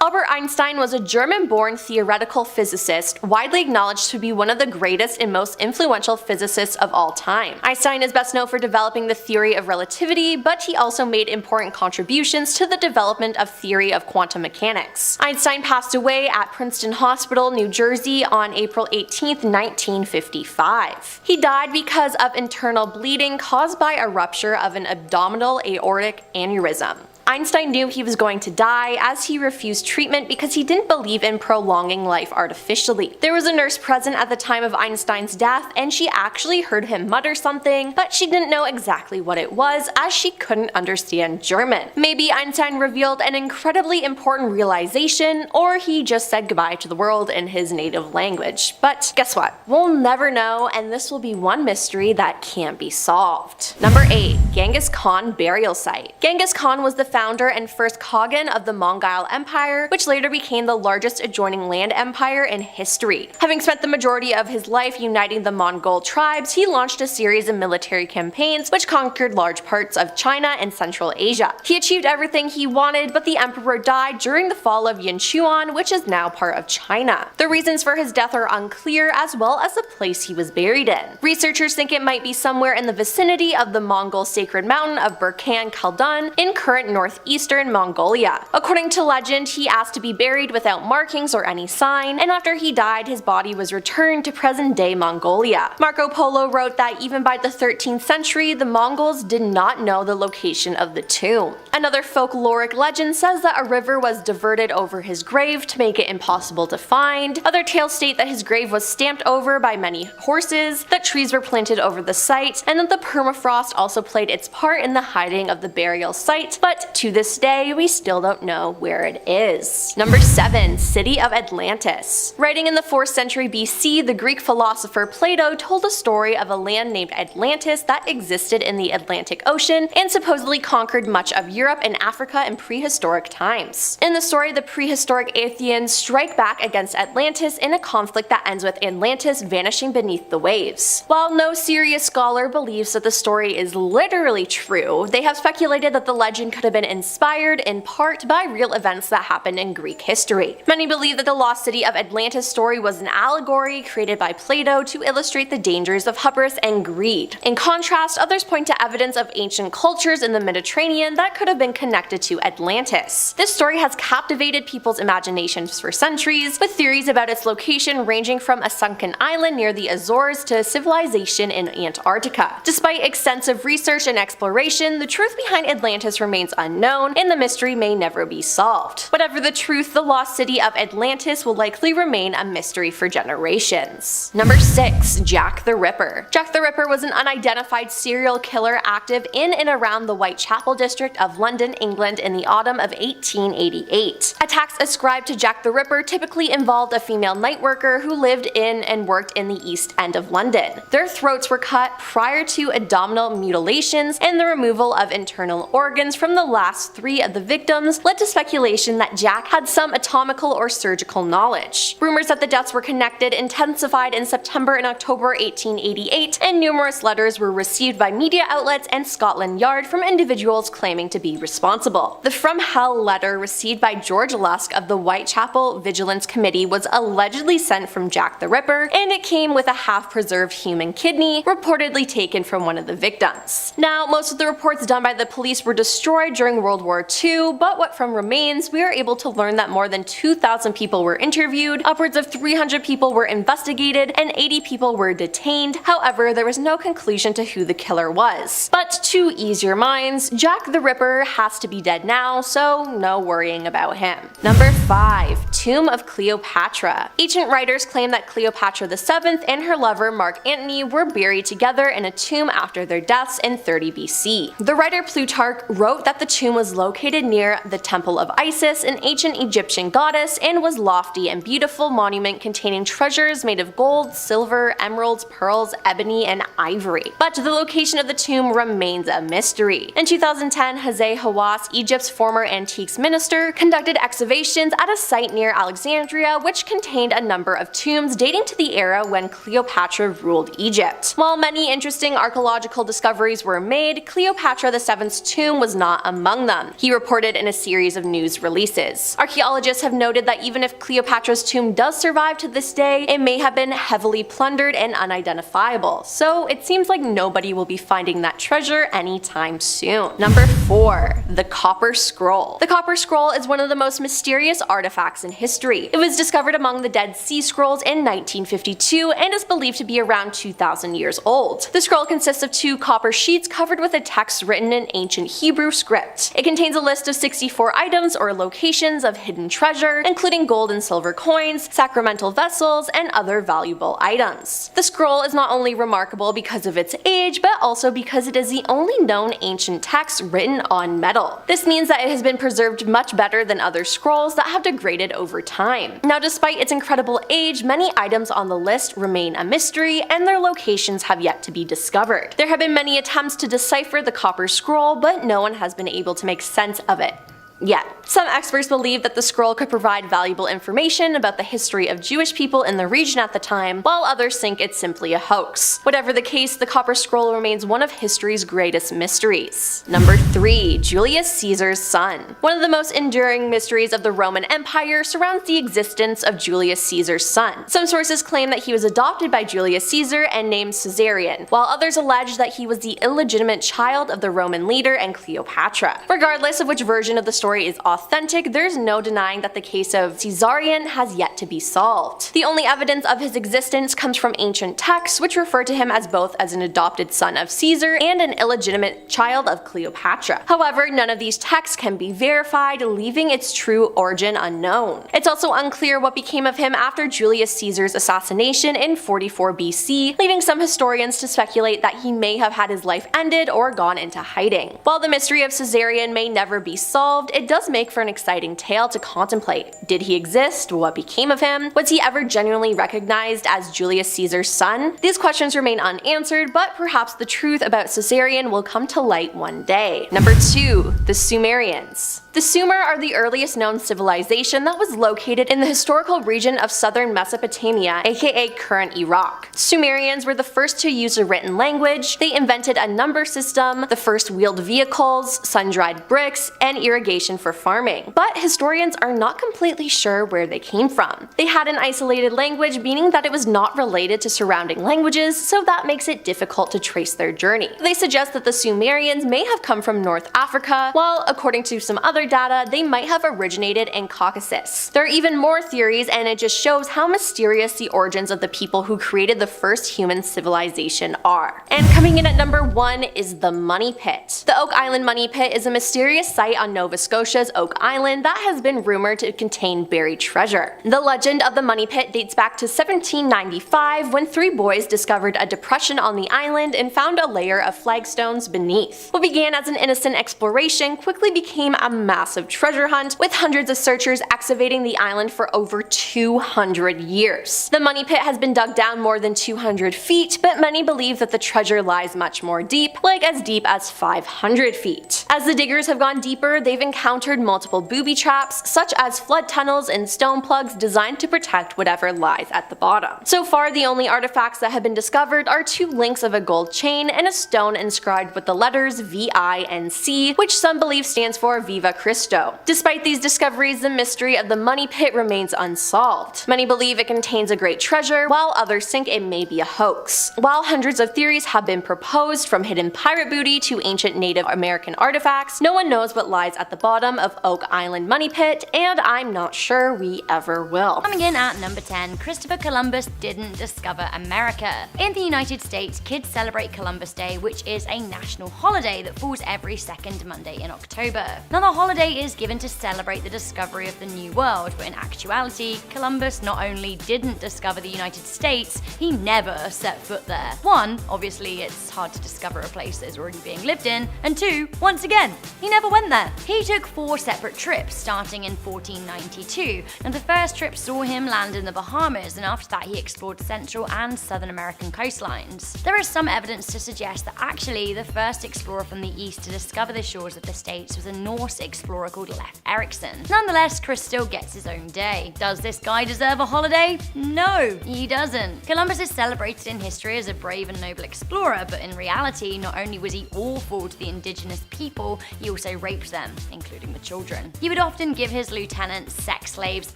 Albert Einstein was a German-born theoretical physicist, widely acknowledged to be one of the greatest and most influential physicists of all time. Einstein is best known for developing the theory of relativity, but he also made important contributions to the development of theory of quantum mechanics. Einstein passed away at Princeton Hospital, New Jersey on April 18, 1955. He died because of internal bleeding caused by a rupture of an abdominal aortic aneurysm. Einstein knew he was going to die, as he refused treatment because he didn't believe in prolonging life artificially. There was a nurse present at the time of Einstein's death, and she actually heard him mutter something, but she didn't know exactly what it was, as she couldn't understand German. Maybe Einstein revealed an incredibly important realization, or he just said goodbye to the world in his native language. But guess what? We'll never know, and this will be one mystery that can't be solved. Number 8. Genghis Khan burial site. Genghis Khan was the founder and first Khagan of the Mongol Empire, which later became the largest adjoining land empire in history. Having spent the majority of his life uniting the Mongol tribes, he launched a series of military campaigns which conquered large parts of China and Central Asia. He achieved everything he wanted, but the emperor died during the fall of Yinchuan, which is now part of China. The reasons for his death are unclear, as well as the place he was buried in. Researchers think it might be somewhere in the vicinity of the Mongol sacred mountain of Burkhan Khaldun in current northeastern Mongolia. According to legend, he asked to be buried without markings or any sign, and after he died, his body was returned to present-day Mongolia. Marco Polo wrote that even by the 13th century, the Mongols did not know the location of the tomb. Another folkloric legend says that a river was diverted over his grave to make it impossible to find. Other tales state that his grave was stamped over by many horses, that trees were planted over the site, and that the permafrost also played its part in the hiding of the burial site, but to this day, we still don't know where it is. Number 7. City of Atlantis. Writing in the 4th century BC, the Greek philosopher Plato told a story of a land named Atlantis that existed in the Atlantic Ocean and supposedly conquered much of Europe and Africa in prehistoric times. In the story, the prehistoric Athenians strike back against Atlantis in a conflict that ends with Atlantis vanishing beneath the waves. While no serious scholar believes that the story is literally true, they have speculated that the legend could have been inspired in part by real events that happened in Greek history. Many believe that the lost city of Atlantis story was an allegory created by Plato to illustrate the dangers of hubris and greed. In contrast, others point to evidence of ancient cultures in the Mediterranean that could have been connected to Atlantis. This story has captivated people's imaginations for centuries, with theories about its location ranging from a sunken island near the Azores to civilization in Antarctica. Despite extensive research and exploration, the truth behind Atlantis remains unknown, unknown, and the mystery may never be solved. Whatever the truth, the lost city of Atlantis will likely remain a mystery for generations. Number 6. Jack the Ripper. Jack the Ripper was an unidentified serial killer active in and around the Whitechapel district of London, England in the autumn of 1888. Attacks ascribed to Jack the Ripper typically involved a female night worker who lived in and worked in the East End of London. Their throats were cut prior to abdominal mutilations, and the removal of internal organs from the last 3 of the victims led to speculation that Jack had some anatomical or surgical knowledge. Rumors that the deaths were connected intensified in September and October 1888, and numerous letters were received by media outlets and Scotland Yard from individuals claiming to be responsible. The From Hell letter received by George Lusk of the Whitechapel Vigilance Committee was allegedly sent from Jack the Ripper, and it came with a half-preserved human kidney, reportedly taken from one of the victims. Now, most of the reports done by the police were destroyed during World War II, but what from remains, we are able to learn that more than 2,000 people were interviewed, upwards of 300 people were investigated, and 80 people were detained. However, there was no conclusion to who the killer was. But to ease your minds, Jack the Ripper has to be dead now, so no worrying about him. Number 5. Tomb of Cleopatra. Ancient writers claim that Cleopatra VII and her lover Mark Antony were buried together in a tomb after their deaths in 30 BC. The writer Plutarch wrote that the tomb was located near the Temple of Isis, an ancient Egyptian goddess, and was lofty and beautiful monument containing treasures made of gold, silver, emeralds, pearls, ebony, and ivory. But the location of the tomb remains a mystery. In 2010, Hazay Hawass, Egypt's former antiques minister, conducted excavations at a site near Alexandria which contained a number of tombs dating to the era when Cleopatra ruled Egypt. While many interesting archaeological discoveries were made, Cleopatra VII's tomb was not among them, he reported in a series of news releases. Archaeologists have noted that even if Cleopatra's tomb does survive to this day, it may have been heavily plundered and unidentifiable, so it seems like nobody will be finding that treasure anytime soon. Number 4. The Copper Scroll. The Copper Scroll is one of the most mysterious artifacts in history. It was discovered among the Dead Sea Scrolls in 1952 and is believed to be around 2,000 years old. The scroll consists of 2 copper sheets covered with a text written in ancient Hebrew script. It contains a list of 64 items or locations of hidden treasure, including gold and silver coins, sacramental vessels, and other valuable items. The scroll is not only remarkable because of its age, but also because it is the only known ancient text written on metal. This means that it has been preserved much better than other scrolls that have degraded over time. Now, despite its incredible age, many items on the list remain a mystery, and their locations have yet to be discovered. There have been many attempts to decipher the Copper Scroll, but no one has been able to make sense of it. Yet. Some experts believe that the scroll could provide valuable information about the history of Jewish people in the region at the time, while others think it's simply a hoax. Whatever the case, the Copper Scroll remains one of history's greatest mysteries. Number 3. Julius Caesar's son. One of the most enduring mysteries of the Roman Empire surrounds the existence of Julius Caesar's son. Some sources claim that he was adopted by Julius Caesar and named Caesarion, while others allege that he was the illegitimate child of the Roman leader and Cleopatra. Regardless of which version of the story is authentic, there's no denying that the case of Caesarion has yet to be solved. The only evidence of his existence comes from ancient texts, which refer to him as both as an adopted son of Caesar and an illegitimate child of Cleopatra. However, none of these texts can be verified, leaving its true origin unknown. It's also unclear what became of him after Julius Caesar's assassination in 44 BC, leaving some historians to speculate that he may have had his life ended or gone into hiding. While the mystery of Caesarion may never be solved, it does make for an exciting tale to contemplate. Did he exist? What became of him? Was he ever genuinely recognized as Julius Caesar's son? These questions remain unanswered, but perhaps the truth about Caesarion will come to light one day. Number 2. The Sumerians. The Sumer are the earliest known civilization that was located in the historical region of southern Mesopotamia, aka current Iraq. Sumerians were the first to use a written language, they invented a number system, the first wheeled vehicles, sun-dried bricks, and irrigation location for farming, but historians are not completely sure where they came from. They had an isolated language, meaning that it was not related to surrounding languages, so that makes it difficult to trace their journey. They suggest that the Sumerians may have come from North Africa, while according to some other data, they might have originated in Caucasus. There are even more theories, and it just shows how mysterious the origins of the people who created the first human civilization are. And coming in at number 1 is the Money Pit. The Oak Island Money Pit is a mysterious site on Nova Scotia's Oak Island that has been rumored to contain buried treasure. The legend of the Money Pit dates back to 1795, when 3 boys discovered a depression on the island and found a layer of flagstones beneath. What began as an innocent exploration quickly became a massive treasure hunt, with hundreds of searchers excavating the island for over 200 years. The Money Pit has been dug down more than 200 feet, but many believe that the treasure lies much more deep, like as deep as 500 feet. As the diggers have gone deeper, they've encountered multiple booby traps, such as flood tunnels and stone plugs designed to protect whatever lies at the bottom. So far, the only artifacts that have been discovered are 2 links of a gold chain and a stone inscribed with the letters VI and C, which some believe stands for Viva Cristo. Despite these discoveries, the mystery of the Money Pit remains unsolved. Many believe it contains a great treasure, while others think it may be a hoax. While hundreds of theories have been proposed, from hidden pirate booty to ancient Native American artifacts, no one knows what lies at the bottom of Oak Island Money Pit, and I'm not sure we ever will. Coming in at number 10, Christopher Columbus didn't discover America. In the United States, kids celebrate Columbus Day, which is a national holiday that falls every second Monday in October. Now, the holiday is given to celebrate the discovery of the New World, but in actuality, Columbus not only didn't discover the United States, he never set foot there. 1, obviously it's hard to discover a place that is already being lived in, and 2, once again, he never went there. He took 4 separate trips, starting in 1492, and the first trip saw him land in the Bahamas, and after that he explored Central and Southern American coastlines. There is some evidence to suggest that actually the first explorer from the east to discover the shores of the States was a Norse explorer called Leif Erikson. Nonetheless, Chris still gets his own day. Does this guy deserve a holiday? No, he doesn't. Columbus is celebrated in history as a brave and noble explorer, but in reality, not only was he awful to the indigenous people, he also raped them, including the children. He would often give his lieutenants sex slaves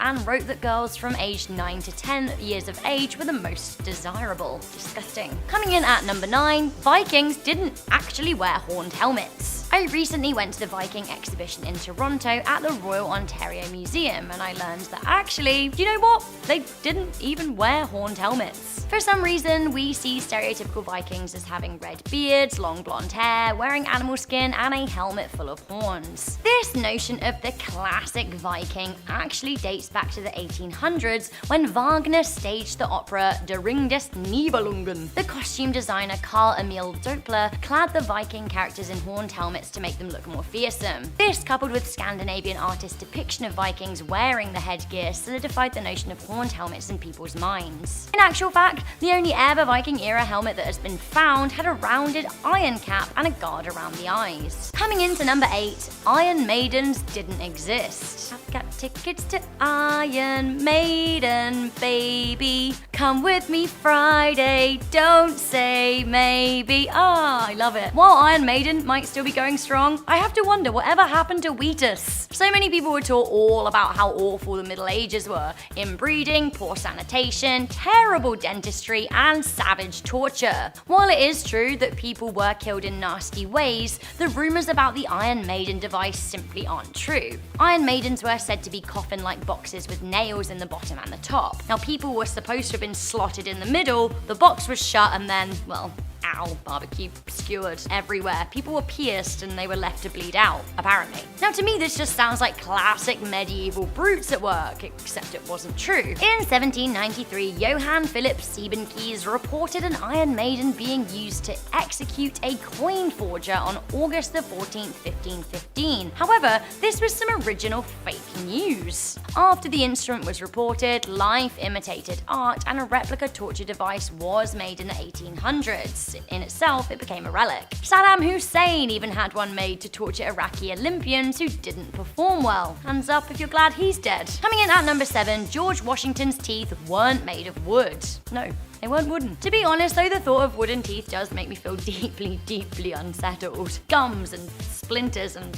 and wrote that girls from age 9 to 10 years of age were the most desirable. Disgusting. Coming in at number 9, Vikings didn't actually wear horned helmets. I recently went to the Viking exhibition in Toronto at the Royal Ontario Museum, and I learned that actually, do you know what? They didn't even wear horned helmets. For some reason, we see stereotypical Vikings as having red beards, long blonde hair, wearing animal skin, and a helmet full of horns. This notion of the classic Viking actually dates back to the 1800s, when Wagner staged the opera Der Ring des Nibelungen. The costume designer Carl Emil Doppler clad the Viking characters in horned helmets to make them look more fearsome. This, coupled with Scandinavian artists' depiction of Vikings wearing the headgear, solidified the notion of horned helmets in people's minds. In actual fact, the only ever Viking era helmet that has been found had a rounded iron cap and a guard around the eyes. Coming into number 8, Iron Maidens didn't exist. I've got tickets to Iron Maiden, baby. Come with me Friday, don't say maybe. I love it. While Iron Maiden might still be going strong, I have to wonder whatever happened to Wheatus. So many people were taught all about how awful the Middle Ages were. Inbreeding, poor sanitation, terrible dentistry, and savage torture. While it is true that people were killed in nasty ways, the rumors about the Iron Maiden device simply aren't true. Iron Maidens were said to be coffin-like boxes with nails in the bottom and the top. Now, people were supposed to have been slotted in the middle, the box was shut, and then, well, ow, barbecue skewered everywhere. People were pierced and they were left to bleed out, apparently. Now, to me, this just sounds like classic medieval brutes at work, except it wasn't true. In 1793, Johann Philipp Siebenkees reported an Iron Maiden being used to execute a coin forger on August the 14th, 1515. However, this was some original fake news. After the instrument was reported, life imitated art, and a replica torture device was made in the 1800s. In itself, it became a relic. Saddam Hussein even had one made to torture Iraqi Olympians who didn't perform well. Hands up if you're glad he's dead. Coming in at number 7, George Washington's teeth weren't made of wood. No, They weren't wooden. To be honest though, the thought of wooden teeth does make me feel deeply unsettled. Gums and splinters and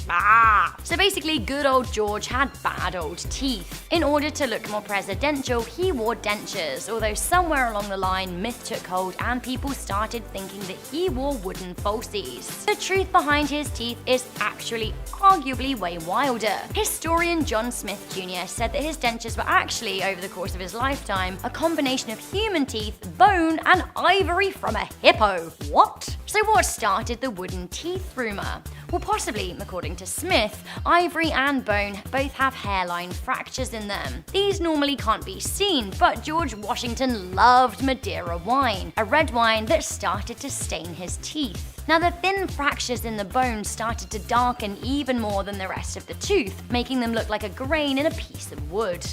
So basically, good old George had bad old teeth. In order to look more presidential, he wore dentures, although somewhere along the line, myth took hold and people started thinking that he wore wooden falsies. The truth behind his teeth is actually arguably way wilder. Historian John Smith Jr. said that his dentures were actually, over the course of his lifetime, a combination of human teeth, bone, and ivory from a hippo. What? So what started the wooden teeth rumor? Well, possibly, according to Smith, ivory and bone both have hairline fractures in them. These normally can't be seen, but George Washington loved Madeira wine, a red wine that started to stain his teeth. Now, the thin fractures in the bone started to darken even more than the rest of the tooth, making them look like a grain in a piece of wood.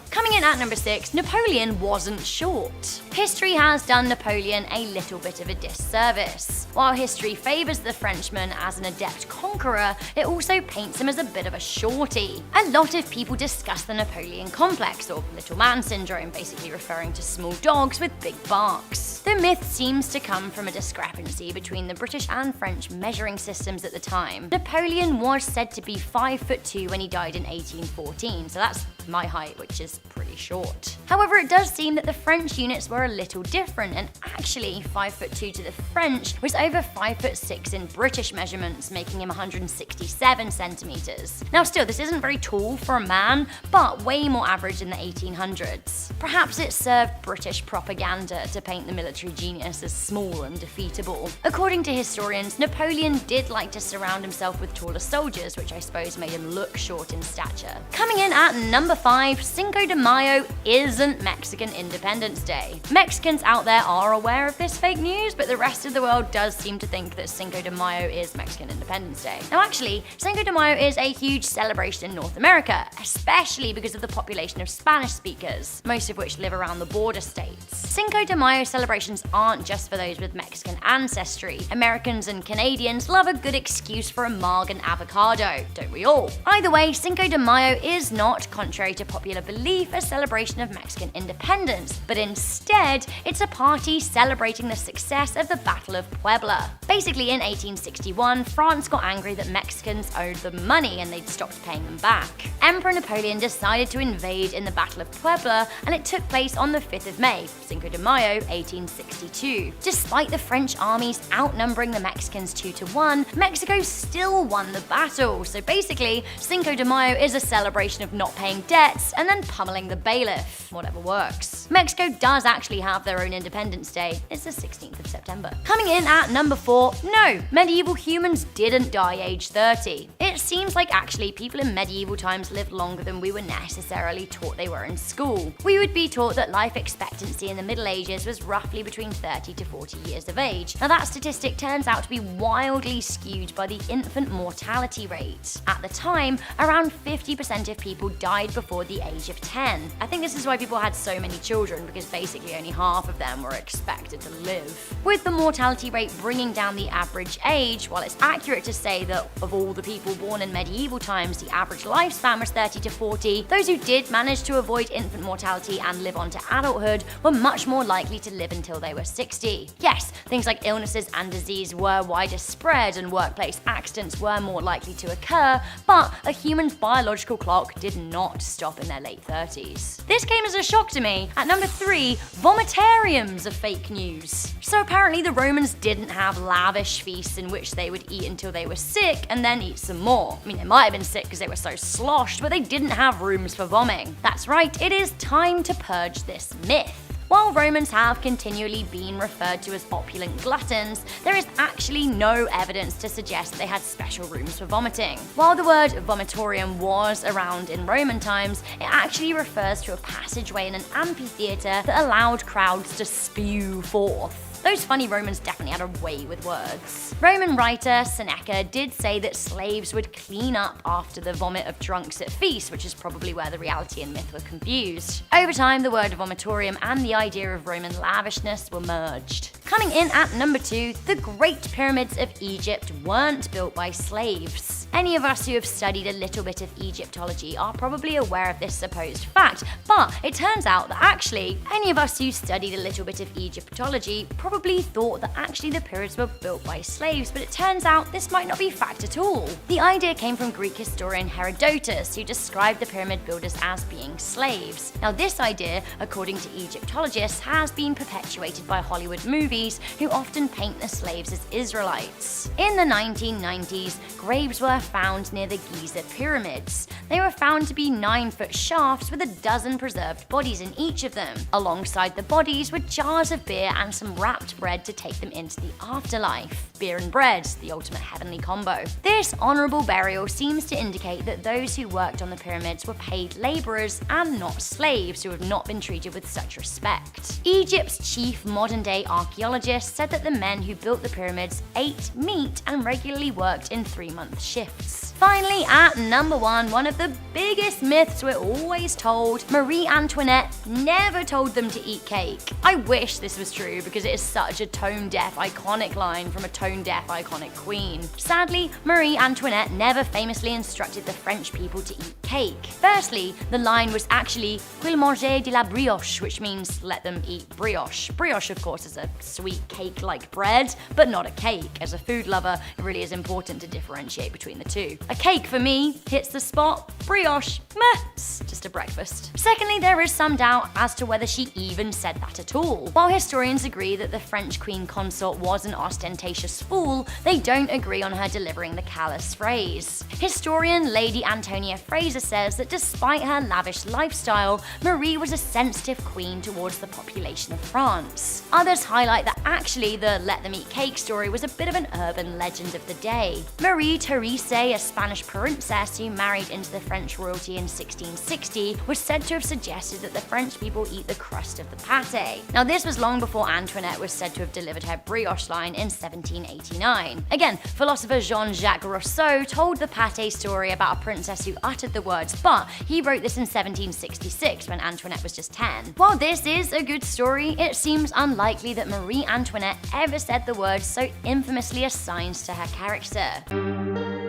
Coming in at number 6, Napoleon wasn't short. History has done Napoleon a little bit of a disservice. While history favours the Frenchman as an adept conqueror, it also paints him as a bit of a shorty. A lot of people discuss the Napoleon complex, or little man syndrome, basically referring to small dogs with big barks. The myth seems to come from a discrepancy between the British and French measuring systems at the time. Napoleon was said to be 5'2" when he died in 1814, so that's my height, which is pretty short. However, it does seem that the French units were a little different, and actually 5'2" to the French was over 5'6" in British measurements, making him 167 centimeters. Now still, this isn't very tall for a man, but way more average in the 1800s. Perhaps it served British propaganda to paint the military genius as small and defeatable. According to historians, Napoleon did like to surround himself with taller soldiers, which I suppose made him look short in stature. Coming in at number 5, Cinco de Mayo isn't Mexican Independence Day. Mexicans out there are aware of this fake news, but the rest of the world does seem to think that Cinco de Mayo is Mexican Independence Day. Now actually, Cinco de Mayo is a huge celebration in North America, especially because of the population of Spanish speakers, most of which live around the border states. Cinco de Mayo celebrations aren't just for those with Mexican ancestry. Americans and Canadians love a good excuse for a marg and avocado, don't we all? Either way, Cinco de Mayo is not, contrary to popular belief, a celebration of Mexican independence, but instead, it's a party celebrating the success of the Battle of Puebla. Basically, in 1861, France got angry that Mexicans owed them money and they'd stopped paying them back. Emperor Napoleon decided to invade in the Battle of Puebla, and it took place on the 5th of May, Cinco de Mayo, 1862. Despite the French armies outnumbering the Mexicans 2-1, Mexico still won the battle. So basically, Cinco de Mayo is a celebration of not paying debts and then pummeling the bailiff. Whatever works. Mexico does actually have their own Independence Day. It's the 16th of September. Coming in at number 4, no, medieval humans didn't die age 30. It seems like actually people in medieval times lived longer than we were necessarily taught they were in school. We would be taught that life expectancy in the Middle Ages was roughly between 30 to 40 years of age. Now that statistic turns out to be wildly skewed by the infant mortality rate. At the time, around 50% of people died before the age of 10. I think this is why people had so many children, because basically only half of them were expected to live. With the mortality rate bringing down the average age, while it's accurate to say that of all the people born in medieval times, the average lifespan was 30 to 40, those who did manage to avoid infant mortality and live on to adulthood were much more likely to live until they were 60. Yes, things like illnesses and disease were wider spread and workplace accidents were more likely to occur, but a human's biological clock did not stop in their late 30s. This came as a shock to me. At number 3, vomitariums are fake news. So apparently the Romans didn't have lavish feasts in which they would eat until they were sick and then eat some more. I mean, they might have been sick because they were so sloshed, but they didn't have rooms for vomiting. That's right, it is time to purge this myth. While Romans have continually been referred to as opulent gluttons, there is actually no evidence to suggest they had special rooms for vomiting. While the word vomitorium was around in Roman times, it actually refers to a passageway in an amphitheater that allowed crowds to spew forth. Those funny Romans definitely had a way with words. Roman writer Seneca did say that slaves would clean up after the vomit of drunks at feasts, which is probably where the reality and myth were confused. Over time, the word vomitorium and the idea of Roman lavishness were merged. Coming in at number 2, the Great Pyramids of Egypt weren't built by slaves. Any of us who have studied a little bit of Egyptology are probably aware of this supposed fact, but it turns out that actually, any of us who studied a little bit of Egyptology probably thought that actually the pyramids were built by slaves, but it turns out this might not be fact at all. The idea came from Greek historian Herodotus, who described the pyramid builders as being slaves. Now this idea, according to Egyptologists, has been perpetuated by Hollywood movies, who often paint the slaves as Israelites. In the 1990s, graves were found near the Giza pyramids. They were found to be 9-foot shafts with a dozen preserved bodies in each of them. Alongside the bodies were jars of beer and some wrapped bread to take them into the afterlife. Beer and bread, the ultimate heavenly combo. This honourable burial seems to indicate that those who worked on the pyramids were paid labourers and not slaves who have not been treated with such respect. Egypt's chief modern-day archaeologist said that the men who built the pyramids ate meat and regularly worked in 3-month shifts. Finally, at number 1, one of the biggest myths we're always told, Marie Antoinette never told them to eat cake. I wish this was true because it is such a tone-deaf iconic line from a tone-deaf iconic queen. Sadly, Marie Antoinette never famously instructed the French people to eat cake. Firstly, the line was actually "Qu'il mange de la brioche," which means let them eat brioche. Brioche, of course, is a sweet cake-like bread, but not a cake. As a food lover, it really is important to differentiate between the two. A cake for me hits the spot, brioche, meh, it's just a breakfast. Secondly, there is some doubt as to whether she even said that at all. While historians agree that the French queen consort was an ostentatious fool, they don't agree on her delivering the callous phrase. Historian Lady Antonia Fraser says that despite her lavish lifestyle, Marie was a sensitive queen towards the population of France. Others highlight that actually the let them eat cake story was a bit of an urban legend of the day. Marie Therese, a Spanish princess who married into the French royalty in 1660, was said to have suggested that the French people eat the crust of the pâté. Now this was long before Antoinette was said to have delivered her brioche line in 1789. Again, philosopher Jean-Jacques Rousseau told the pâté story about a princess who uttered the words, but he wrote this in 1766 when Antoinette was just 10. While this is a good story, it seems unlikely that Marie Antoinette ever said the words so infamously assigned to her character.